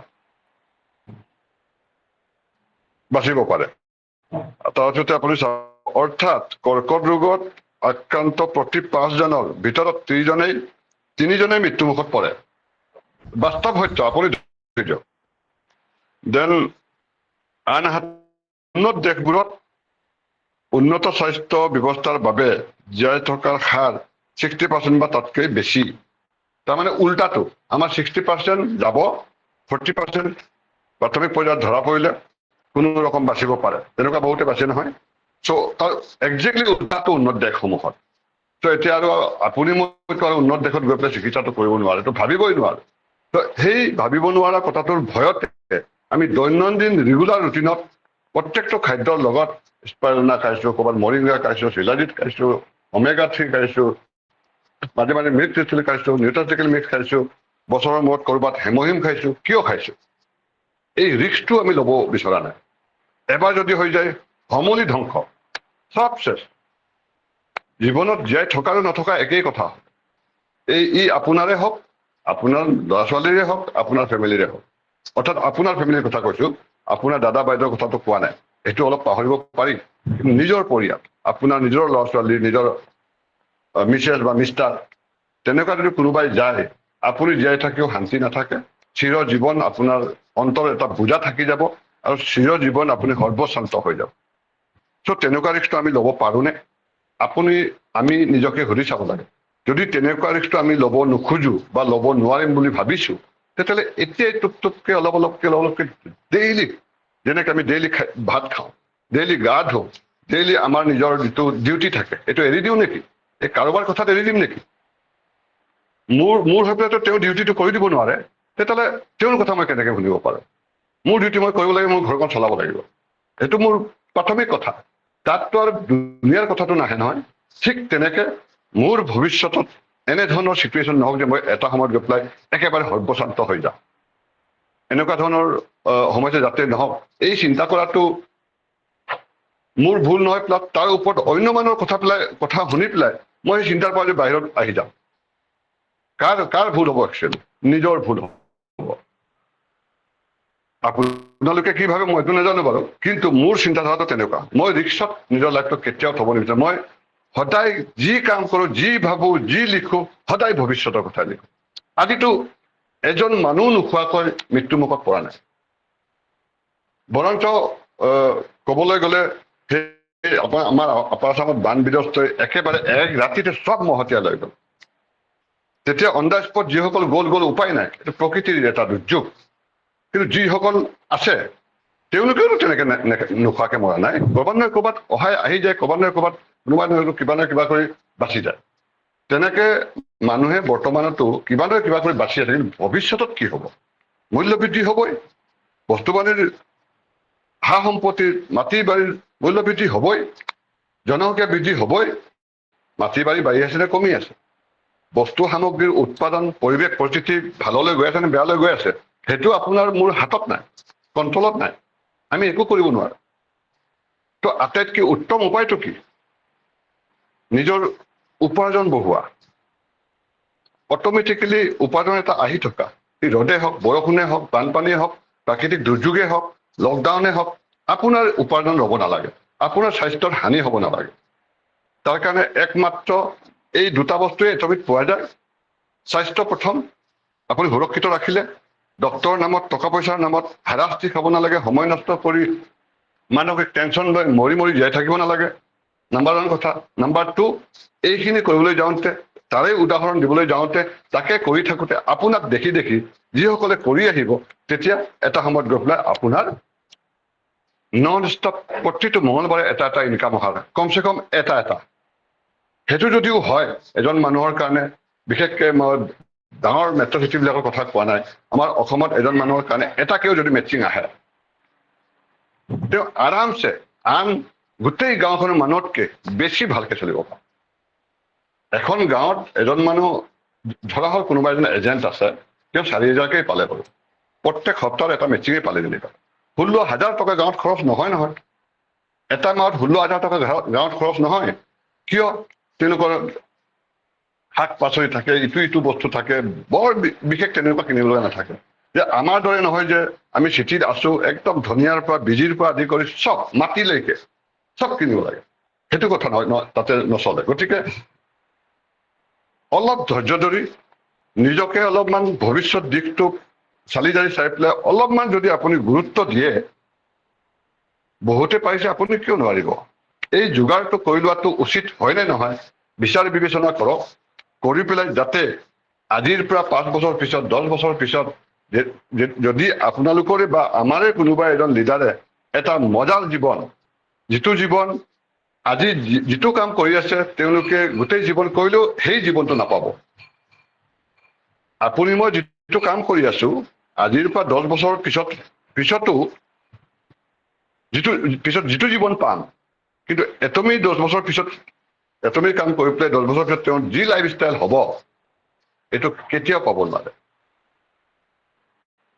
বাচিব পাৰে। তাৰপিছতে আপুনি চাওক, অৰ্থাৎ কৰ্কট ৰোগত আক্ৰান্ত প্ৰতি 5 জনৰ ভিতৰত 3জনেই মৃত্যুমুখত পৰে। বাস্তৱ সত্য, আপুনি ধৰি দিয়ক। দেন আনহাতে উন্নত দেশবোৰত উন্নত স্বাস্থ্য ব্যৱস্থাৰ বাবে জীয়াই থকাৰ হাৰ 60% বা তাতকৈ বেছি। তাৰমানে উল্টাটো, আমাৰ 60% যাব, 40% প্ৰাথমিক পৰ্যায়ত ধৰা পৰিলে কোনো ৰকম বাচিব পাৰে, তেনেকুৱা বহুতে বাচে নহয়। চ' তাৰ একজেক্টলি উল্টাটো উন্নত দেশসমূহত। ত' এতিয়া আৰু আপুনি মই উন্নত দেশত গৈ পেলাই চিকিৎসাটো কৰিব নোৱাৰে, তো ভাবিবই নোৱাৰে। তো সেই ভাবিব নোৱাৰা কথাটোৰ ভয়তে আমি দৈনন্দিন ৰেগুলাৰ ৰুটিনত প্ৰত্যেকটো খাদ্যৰ লগত স্পাইৰুলিনা খাইছো, ক'ৰবাত মৰিংগা খাইছো, শিলাজিৎ খাইছো, ওমেগা 3 খাইছো, মাজে মাজে মিল্ক ক্ৰিষ্টেল খাইছো, নিউট্ৰাচিকেল মিক্স খাইছো, বছৰৰ মূৰত ক'ৰবাত হেমহিম খাইছো। কিয় খাইছো? এই ৰিস্কটো আমি ল'ব বিচৰা নাই। এবাৰ যদি হৈ যায়, সমূলি ধ্বংস, চব শেষ। জীৱনত জীয়াই থকা আৰু নথকা একেই কথা। ই আপোনাৰে হওক, আপোনাৰ ল'ৰা ছোৱালীৰে হওক, আপোনাৰ ফেমিলিৰে হওক। অৰ্থাৎ আপোনাৰ ফেমিলিৰ কথা কৈছো, আপোনাৰ দাদা বাইদেউৰ কথাটো কোৱা নাই। এইটো অলপ পাহৰিব পাৰি, কিন্তু নিজৰ পৰিয়াল, আপোনাৰ নিজৰ ল'ৰা ছোৱালী, নিজৰ মিছেছ বা মিষ্টাৰ, তেনেকুৱা যদি কোনোবাই যায়, আপুনি জীয়াই থাকিও শান্তি নাথাকে। চিৰ জীৱন আপোনাৰ অন্তৰ এটা বোজা থাকি যাব, আৰু চিৰ জীৱন আপুনি সৰ্বশান্ত হৈ যাব। চ' তেনেকুৱা ৰিস্কটো আমি ল'ব পাৰোনে? আমি নিজকে সুধি চাব লাগে। যদি তেনেকুৱা ৰিস্কটো আমি ল'ব নোখোজো বা ল'ব নোৱাৰিম বুলি ভাবিছো, তেতিয়াহ'লে এতিয়াই টুপটুপকে অলপকে ডেইলি, যেনেকে আমি ডেইলি ভাত খাওঁ, ডেইলি গা ধুওঁ, ডেইলি আমাৰ নিজৰ যিটো ডিউটি থাকে, এইটো এৰি দিওঁ নেকি? এই কাৰোবাৰ কথাত এৰি দিম নেকি? মোৰ হৈ পেলাইতো তেওঁ ডিউটিটো কৰি দিব নোৱাৰে, তেতিয়াহ'লে তেওঁৰ কথা মই কেনেকে শুনিব পাৰো? মোৰ ডিউটি মই কৰিব লাগিব, মোৰ ঘৰখন চলাব লাগিব। এইটো মোৰ প্ৰাথমিক কথা। তাততো আৰু দুনীয়াৰ কথাটো নাহে নহয়। ঠিক তেনেকে মোৰ ভৱিষ্যতত এনেধৰণৰ চিটুৱেশ্যন নহওক যে মই এটা সময়ত গৈ পেলাই একেবাৰে সৰ্বশান্ত হৈ যাওঁ। এনেকুৱা ধৰণৰ সমস্যা যাতে নহওক, এই চিন্তা কৰাটো মোৰ ভুল নহয়। প্লাছ তাৰ ওপৰত অন্য মানুহৰ কথা শুনি পেলাই মই সেই চিন্তাৰ পৰা বাহিৰত আহি যাম। কাৰ ভুল হ'ব? একচুৱেলি নিজৰ ভুল হ'ব। আপোনালোকে কি ভাবে মই এইটো নাজানো বাৰু, কিন্তু মোৰ চিন্তাধাৰাটো তেনেকুৱা। মই ৰিক্সত নিজৰ লাইফটো কেতিয়াও থব নিবিচাৰো। মই সদায় যি কাম কৰো, যি ভাবো, যি লিখো, সদায় ভৱিষ্যতৰ কথা লিখো। আজিতো এজন মানুহ নোখোৱাকৈ মৃত্যুমুখত পৰা নাই। বৰঞ্চ ক'বলৈ গ'লে আমাৰ আপাৰ আছামত বান বিধ্বস্তই একেবাৰে এক ৰাতিতে চব মহতিয়াই লৈ গ'ল। তেতিয়া অন দ্য স্পট যিসকল গ'ল উপায় নাই, এইটো প্ৰকৃতিৰ এটা দুৰ্যোগ। কিন্তু যিসকল আছে তেওঁলোকেও তেনেকে নোখোৱাকে মৰা নাই, ক'ৰবাত নহয় ক'ৰবাত অহাই আহি যায়, ক'ৰবাত নহয় ক'ৰবাত কোনোবা নহয় কিবা নহয় কিবা কৰি বাচি যায়। তেনেকে মানুহে বৰ্তমানতো কিবা নহয় কিবা কৰি বাচি আছে, কিন্তু ভৱিষ্যতত কি হ'ব? মূল্য বৃদ্ধি হ'বই, বস্তু বাহিনীৰ সা সম্পত্তিৰ মাটি বাৰীৰ মূল্য বৃদ্ধি হ'বই, জনসংখ্যা বৃদ্ধি হ'বই। মাটি বাৰী বাঢ়ি আছে নে কমি আছে? বস্তু সামগ্ৰীৰ উৎপাদন পৰিৱেশ পৰিস্থিতি ভাললৈ গৈ আছে নে বেয়ালৈ গৈ আছে? সেইটো আপোনাৰ মোৰ হাতত নাই, কণ্ট্ৰলত নাই, আমি একো কৰিব নোৱাৰো। তো আটাইতকৈ উত্তম উপায়টো কি? নিজৰ উপাৰ্জন বঢ়োৱা। অট'মেটিকেলি উপাৰ্জন এটা আহি থকা, এই ৰ'দে হওক, বৰষুণে হওক, বানপানীয়ে হওক, প্ৰাকৃতিক দুৰ্যোগে হওক, লকডাউনে হওক, আপোনাৰ উপাৰ্জন ৰ'ব নালাগে, আপোনাৰ স্বাস্থ্যৰ হানি হ'ব নালাগে। তাৰ কাৰণে একমাত্ৰ এই দুটা বস্তুৱে এটমিত পোৱা যায়। স্বাস্থ্য প্ৰথম, আপুনি সুৰক্ষিত ৰাখিলে, ডক্তৰৰ নামত টকা পইচাৰ নামত হাৰাশাস্তি খাব নালাগে, সময় নষ্ট কৰি মানসিক টেনশ্যন লৈ মৰি জীয়াই থাকিব নালাগে। নাম্বাৰ 1 কথা। নাম্বাৰ 2, এইখিনি কৰিবলৈ যাওঁতে, তাৰে উদাহৰণ দিবলৈ যাওঁতে, তাকে কৰি থাকোঁতে আপোনাক দেখি যিসকলে কৰি আহিব, তেতিয়া এটা সময়ত গৈ পেলাই আপোনাৰ নন ষ্টপ প্ৰতিটো মঙলবাৰে এটা ইনকাম অহাৰ, কমচে কম এটা। সেইটো যদিও হয় এজন মানুহৰ কাৰণে, বিশেষকৈ মই ডাঙৰ মেট্ৰ' চিটিবিলাকৰ কথা কোৱা নাই, আমাৰ অসমত এজন মানুহৰ কাৰণে এটাকেও যদি মেচিং আহে, তেওঁ আৰামছে আন গোটেই গাঁওখনৰ মানুহতকৈ বেছি ভালকে চলিব পাৰে। এখন গাঁৱত এজন মানুহ, ধৰা হ'ল কোনোবা এজন এজেণ্ট আছে, তেওঁ 4,000কেই পালে বাৰু, প্ৰত্যেক সপ্তাহত এটা মেচিঙে পালে যেনিবা, 16,000 টকা গাঁৱত খৰচ নহয়। এটা মাহত 16,000 টকা গাঁৱত খৰচ নহয়। কিয়? তেওঁলোকৰ শাক পাচলি থাকে, ইটো বস্তু থাকে, বৰ বিশেষ তেনেকুৱা কিনিব লগা নাথাকে। যে আমাৰ দৰে নহয় যে আমি চিটিত আছো, একদম ধনিয়াৰ পৰা বীজিৰ পৰা আদি কৰি চব মাটিলৈকে চব কিনিব লাগে, সেইটো কথা নহয়, তাতে নচলে। গতিকে অলপ ধৈৰ্য ধৰি নিজকে অলপমান ভৱিষ্যত দিশটো চালি জাৰি চাই পেলাই অলপমান যদি আপুনি গুৰুত্ব দিয়ে, বহুতে পাৰিছে, আপুনি কিয় নোৱাৰিব? এই যোগাৰটো কৰি লোৱাটো উচিত হয় নে নহয় বিচাৰ বিবেচনা কৰক, কৰি পেলাই যাতে আজিৰ পৰা 5 বছৰ পিছত, 10 বছৰ পিছত যদি আপোনালোকৰে বা আমাৰে কোনোবা এজন লিডাৰে এটা মজাৰ জীৱন, যিটো জীৱন আজি যিটো কাম কৰি আছে তেওঁলোকে গোটেই জীৱন কৰিলেও সেই জীৱনটো নাপাব। আপুনি মই যিটো কাম কৰি আছো, আজিৰ পৰা 10 বছৰ পিছতো যিটো জীৱন পাম, কিন্তু এটমি 10 বছৰ পিছত এটমিৰ কাম কৰি পেলাই 10 বছৰ পিছত তেওঁৰ যি লাইফ ষ্টাইল হ'ব, এইটো কেতিয়াও পাব নোৱাৰে।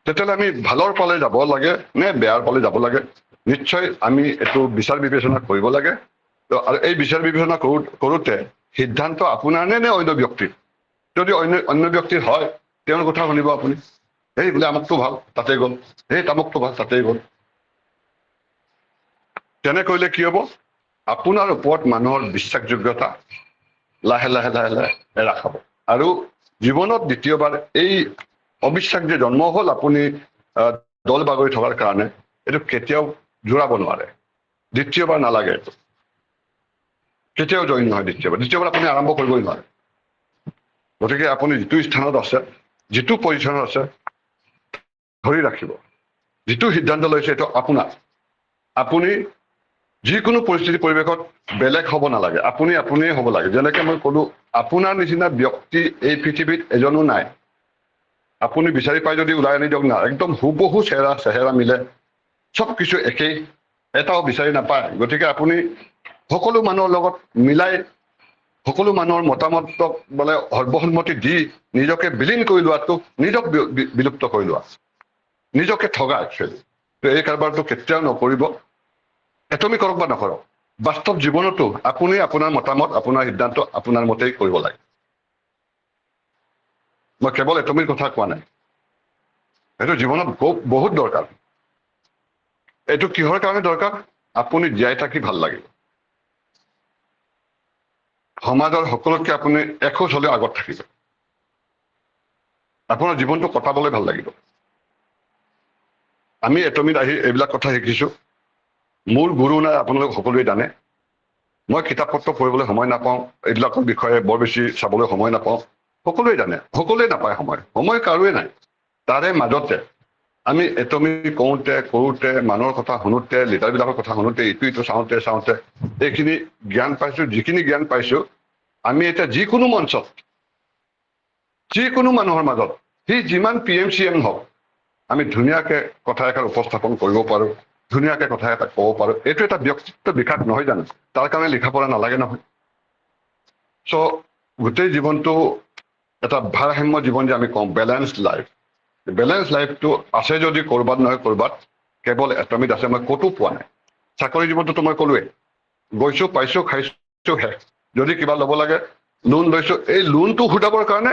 তেতিয়াহ'লে আমি ভালৰ পালে যাব লাগে নে বেয়াৰ পালে যাব লাগে, নিশ্চয় আমি এইটো বিচাৰ বিবেচনা কৰিব লাগে। আৰু এই বিচাৰ বিবেচনা কৰোঁতে সিদ্ধান্ত আপোনাৰ নে অন্য ব্যক্তিৰ? যদি অন্য ব্যক্তিৰ হয়, তেওঁৰ কথা শুনিব আপুনি, এই বোলে আমুকটো ভাল তাতে গ'ল, এই তামুকটো ভাল তাতেই গ'ল। তেনে কৰিলে কি হ'ব? আপোনাৰ ওপৰত মানুহৰ বিশ্বাসযোগ্যতা লাহে লাহে হ্ৰাস হ'ব। আৰু জীৱনত দ্বিতীয়বাৰ এই অবিশ্বাস যে জন্ম হ'ল আপুনি দল বাগৰি থকাৰ কাৰণে, এইটো কেতিয়াও জোৰাব নোৱাৰে। দ্বিতীয়বাৰ নালাগে, এইটো কেতিয়াও জইন নহয়। দ্বিতীয়বাৰ আপুনি আৰম্ভ কৰিবই নোৱাৰে। গতিকে আপুনি যিটো স্থানত আছে, যিটো পজিশ্যনত আছে, ধৰি ৰাখিব। যিটো সিদ্ধান্ত লৈছে এইটো আপোনাৰ। আপুনি যিকোনো পৰিস্থিতি পৰিৱেশত বেলেগ হ'ব নালাগে, আপুনিয়ে হ'ব লাগে। যেনেকে মই ক'লো, আপোনাৰ নিচিনা ব্যক্তি এই পৃথিৱীত এজনো নাই। আপুনি বিচাৰি পাই যদি ওলাই আনি দিয়ক না, একদম হুবহু চেহেৰা মিলে, চব কিছু একেই, এটাও বিচাৰি নাপায়। গতিকে আপুনি সকলো মানুহৰ লগত মিলাই, সকলো মানুহৰ মতামতক বোলে সৰ্বসন্মতি দি নিজকে বিলীন কৰি লোৱাটো, নিজক বিলুপ্ত কৰি লোৱা, নিজকে ঠগা একচুৱেলি। এই কাৰবাৰটো কেতিয়াও নকৰিব। এটমি কৰক বা নকৰক, বাস্তৱ জীৱনতো আপুনি আপোনাৰ মতামত, আপোনাৰ সিদ্ধান্ত আপোনাৰ মতেই কৰিব লাগে। মই কেৱল এটমিৰ কথা কোৱা নাই, এইটো জীৱনত বহুত দৰকাৰ। এইটো কিহৰ কাৰণে দৰকাৰ? আপুনি জীয়াই থাকি ভাল লাগিব, সমাজৰ সকলোতকৈ আপুনি এখোজ হ'লেও আগত থাকিব, আপোনাৰ জীৱনটো কটাবলৈ ভাল লাগিব। আমি এটমিত আহি এইবিলাক কথা শিকিছো। মোৰ গুৰু নাই, আপোনালোক সকলোৱে জানে। মই কিতাপ পত্ৰ পঢ়িবলৈ সময় নাপাওঁ, এইবিলাকৰ বিষয়ে বৰ বেছি চাবলৈ সময় নাপাওঁ। সকলোৱে জানে, সকলোৱে নাপায় সময় কাৰোৱে নাই। তাৰে মাজতে আমি এটমি কৰোঁতে মানুহৰ কথা শুনোতে, লিডাৰবিলাকৰ কথা শুনোতে, ইটো চাওঁতে এইখিনি জ্ঞান পাইছো। যিখিনি জ্ঞান পাইছো আমি এতিয়া যিকোনো মঞ্চত, যিকোনো মানুহৰ মাজত, সি যিমান PMCM হওক, আমি ধুনীয়াকে কথা এষাৰ উপস্থাপন কৰিব পাৰো, ধুনীয়াকে কথা এটা ক'ব পাৰো। এইটো এটা ব্যক্তিত্ব বিকাশ নহয় জানো? তাৰ কাৰণে লিখা পঢ়া নালাগে নহয়। চ' গোটেই জীৱনটো এটা ভাৰসাম্য জীৱন যে আমি কওঁ, বেলেঞ্চড লাইফ। বেলেঞ্চ লাইফটো আছে যদি ক'ৰবাত নহয় ক'ৰবাত, কেৱল এটমিত আছে। মই ক'তো পোৱা নাই। চাকৰি জীৱনটোতো মই ক'লোৱে, গৈছো, পাইছো, খাইছো, শেষ। যদি কিবা ল'ব লাগে, লোন লৈছো, এই লোনটো ঘূটাবৰ কাৰণে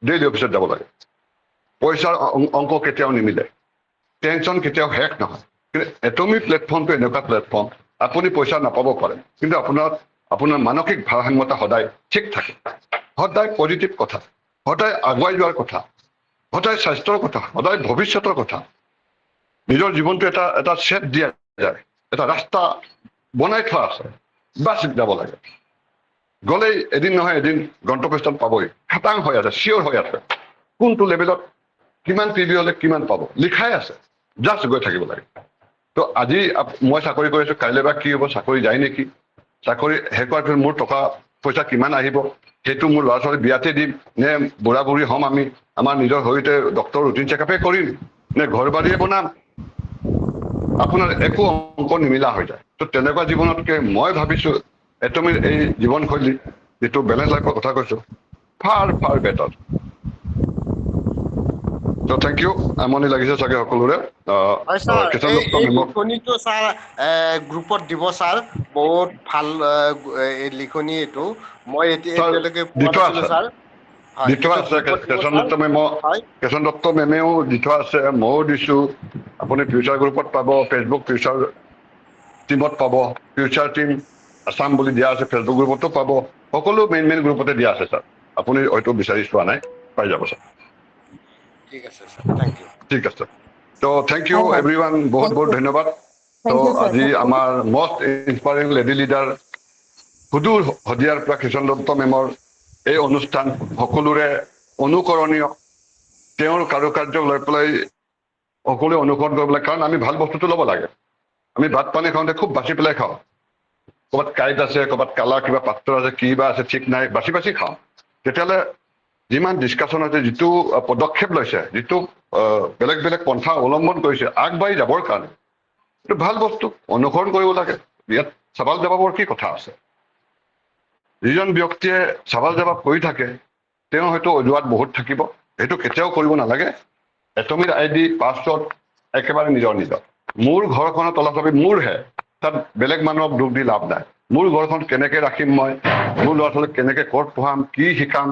ডেইলি অফিচত যাব লাগে। পইচাৰ অংক কেতিয়াও নিমিলে, টেনচন কেতিয়াও শেষ নহয়। কিন্তু এটমি প্লেটফৰ্মটো এনেকুৱা প্লেটফৰ্ম, আপুনি পইচা নাপাব পাৰে, কিন্তু আপোনাৰ মানসিক ভাৰসাম্যতা সদায় ঠিক থাকে। সদায় পজিটিভ কথা, সদায় আগুৱাই যোৱাৰ কথা, সদায় স্বাস্থ্যৰ কথা, সদায় ভৱিষ্যতৰ কথা। নিজৰ জীৱনটো এটা ছেট দিয়া যায়, এটা ৰাস্তা বনাই থোৱা আছে, বাছ যাব লাগে। গ'লেই এদিন নহয় এদিন গন্তব্যস্থান পাবই, খাটাং হৈ আছে, চিয়ৰ হৈ আছে। কোনটো লেভেলত কিমান PB হ'লে কিমান পাব লিখাই আছে, জাষ্ট গৈ থাকিব লাগে। তো আজি মই চাকৰি কৰিছো, কাইলৈ বা কি হ'ব, চাকৰি যায় নেকি, চাকৰি শেষ হোৱাৰ পিছত মোৰ টকা পইচা কিমান আহিব, সেইটো মোৰ ল'ৰা ছোৱালী বিয়াতে দিম নে বুঢ়া বুঢ়ী হ'ম আমি, আমাৰ নিজৰ শৰীৰতে ডক্টৰ ৰুটিন চেকআপে কৰিম নে ঘৰ বাৰীয়ে বনাম, আপোনাৰ একো অংক নিমিলা হৈ যায়। তো তেনেকুৱা জীৱনতকে মই ভাবিছো এটমিৰ এই জীৱনশৈলী, যিটো বেলেঞ্চ লাইফৰ কথা কৈছো, ফাৰ বেটাৰ। তো থেংক ইউ। আমনি লাগিছে চাগে সকলোৰে। হয় ছাৰ, কিষাণ দত্ত এই মেমক লিখনিটো ছাৰ গ্ৰুপত দিব ছাৰ। বহুত ভাল এই লিখনি এইটো। মই ছাৰ এতিয়ালৈকে দি পোৱা থোৱা নাছিলো আছে, ছাৰ। হয়, দি থোৱা সেইটো আছে। গ্ৰুপত দিব কিষাণ ছাৰ। দত্ত মেমেও, হয় কিষাণ দত্ত মেমেও দি থোৱা আছে, ময়ো দিছো। আপুনি ফিউচাৰ গ্ৰুপত পাব, ফেচবুক ফিউচাৰ টিমত পাব, ফিউচাৰ টিম আছাম বুলি দিয়া আছে, ফেচবুক গ্ৰুপতো পাব। সকলো মেইন গ্ৰুপতে দিয়া আছে ছাৰ। আপুনি হয়তো বিচাৰি চোৱা নাই, পাই যাব ছাৰ। ঠিক আছে ছাৰ, থেংক ইউ। ঠিক আছে। তো থেংক ইউ হয় হয়, এভৰিৱান, বহুত থেংক বহুত ইউ, ধন্যবাদ। তো থেংক ইউ ছাৰ, আজি থেংক ইউ। আমাৰ মষ্ট ইনস্পায়াৰিং লেডি লিডাৰ সুদূৰ শদিয়াৰ পৰা কিষাণ দত্ত মেমৰ এই অনুষ্ঠান সকলোৰে অনুকৰণীয়। তেওঁৰ কাৰুকাৰ্যক লৈ পেলাই সকলোৱে অনুসৰণ কৰিব লাগে, কাৰণ আমি ভাল বস্তুটো ল'ব লাগে। আমি ভাত পানী খাওঁতে খুব বাচি পেলাই খাওঁ, ক'ৰবাত কাঁইট আছে, ক'ৰবাত কালা কিবা পাত্ৰ আছে, কি বা আছে ঠিক নাই, বাচি খাওঁ। তেতিয়াহ'লে যিমান ডিছকাশ্যন হৈছে, যিটো পদক্ষেপ লৈছে, যিটো বেলেগ বেলেগ পন্থা অৱলম্বন কৰিছে আগবাঢ়ি যাবৰ কাৰণে, এইটো ভাল বস্তু, অনুসৰণ কৰিব লাগে। ইয়াত চাবাল জবাবৰ কি কথা আছে? যিজন ব্যক্তিয়ে চাবাল জবাব কৰি থাকে, তেওঁ হয়তো অজুহাত বহুত থাকিব, সেইটো কেতিয়াও কৰিব নালাগে। এটমিৰ ID পাছৱৰ্ড একেবাৰে নিজৰ। মোৰ ঘৰখনৰ তলাচাবি মোৰহে, তাত বেলেগ মানুহক দুখ দি লাভ নাই। মোৰ ঘৰখন কেনেকে ৰাখিম, মই মোৰ ল'ৰা ছোৱালীক কেনেকে ক'ত পঢ়াম, কি শিকাম,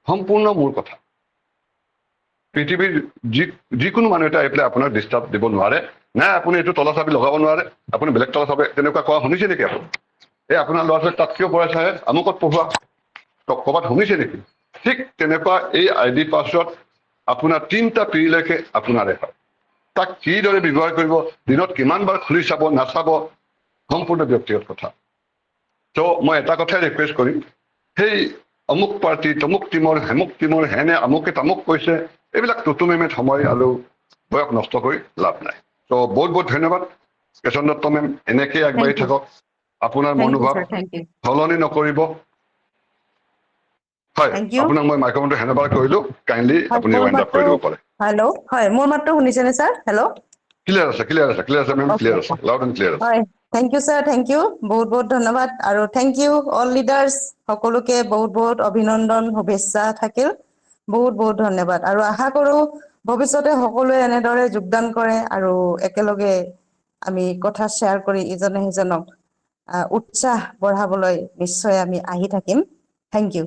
সম্পূৰ্ণ মোৰ কথা। পৃথিৱীৰ যিকোনো মানুহ এটা আহি পেলাই আপোনাক ডিষ্টাৰ্ব দিব নোৱাৰে। নাই আপুনি এইটো তলাচাবি লগাব নোৱাৰে, আপুনি বেলেগ তলাচাবি, তেনেকুৱা কোৱা শুনিছে নেকি আপুনি? এই আপোনাৰ ল'ৰা ছোৱালী তাত কিয় পঢ়াইছে, আমুকত পঢ়োৱা, ক'ৰবাত শুনিছে নেকি? ঠিক তেনেকুৱা এই ID পাছৱৰ্ড আপোনাৰ 3টা পিঢ়িলৈকে আপোনাৰে হয়। তাক কিদৰে ব্যৱহাৰ কৰিব, দিনত কিমান বাৰ খুলি চাব নাচাব, সম্পূৰ্ণ ব্যক্তিগত কথা। ত' মই এটা কথাই ৰিকুৱেষ্ট কৰিম, সেই অমুক পাৰ্টি, তমুক টিমৰ, হেমুক টিমৰ, হেনে আমুকে তামুক কৈছে, এইবিলাক টুটুমেমে সময় আৰু বয়স নষ্ট কৰি লাভ নাই। ত' বহুত বহুত ধন্যবাদ। কিষাণ দত্ত মেম এনেকেই আগবাঢ়ি থেংক ইউ, থাকক, আপোনাৰ থেংক ইউ মনোভাৱ ছাৰ, থেংক ইউ, সলনি নকৰিব। হয়, থেংক ইউ। আপোনাক মই মাইক্ৰফোনটো হেণ্ড অভাৰ কৰিলো, কাইণ্ডলি হয়, আপুনি মোৰ ৱাইণ্ড আপ মাতটো, কৰি দিব পাৰে। হেল্ল', হয়, মোৰ মাতটো শুনিছেনে ছাৰ? হেল্ল'। ক্লিয়াৰ আছে, মেম, অ'কে, ক্লিয়াৰ আছে, লাউড এণ্ড ক্লিয়াৰ আছে। হয়, thank you sir, thank you, বহুত বহুত ধন্যবাদ। আৰু থেংক ইউ অল লিডাৰ্ছ, সকলোকে বহুত বহুত অভিনন্দন, শুভেচ্ছা থাকিল। বহুত বহুত ধন্যবাদ। আৰু আশা কৰো ভৱিষ্যতে সকলোৱে এনেদৰে যোগদান কৰে আৰু একেলগে আমি কথা শ্বেয়াৰ কৰি ইজনে সিজনক উৎসাহ বঢ়াবলৈ নিশ্চয় আমি আহি থাকিম। Thank U.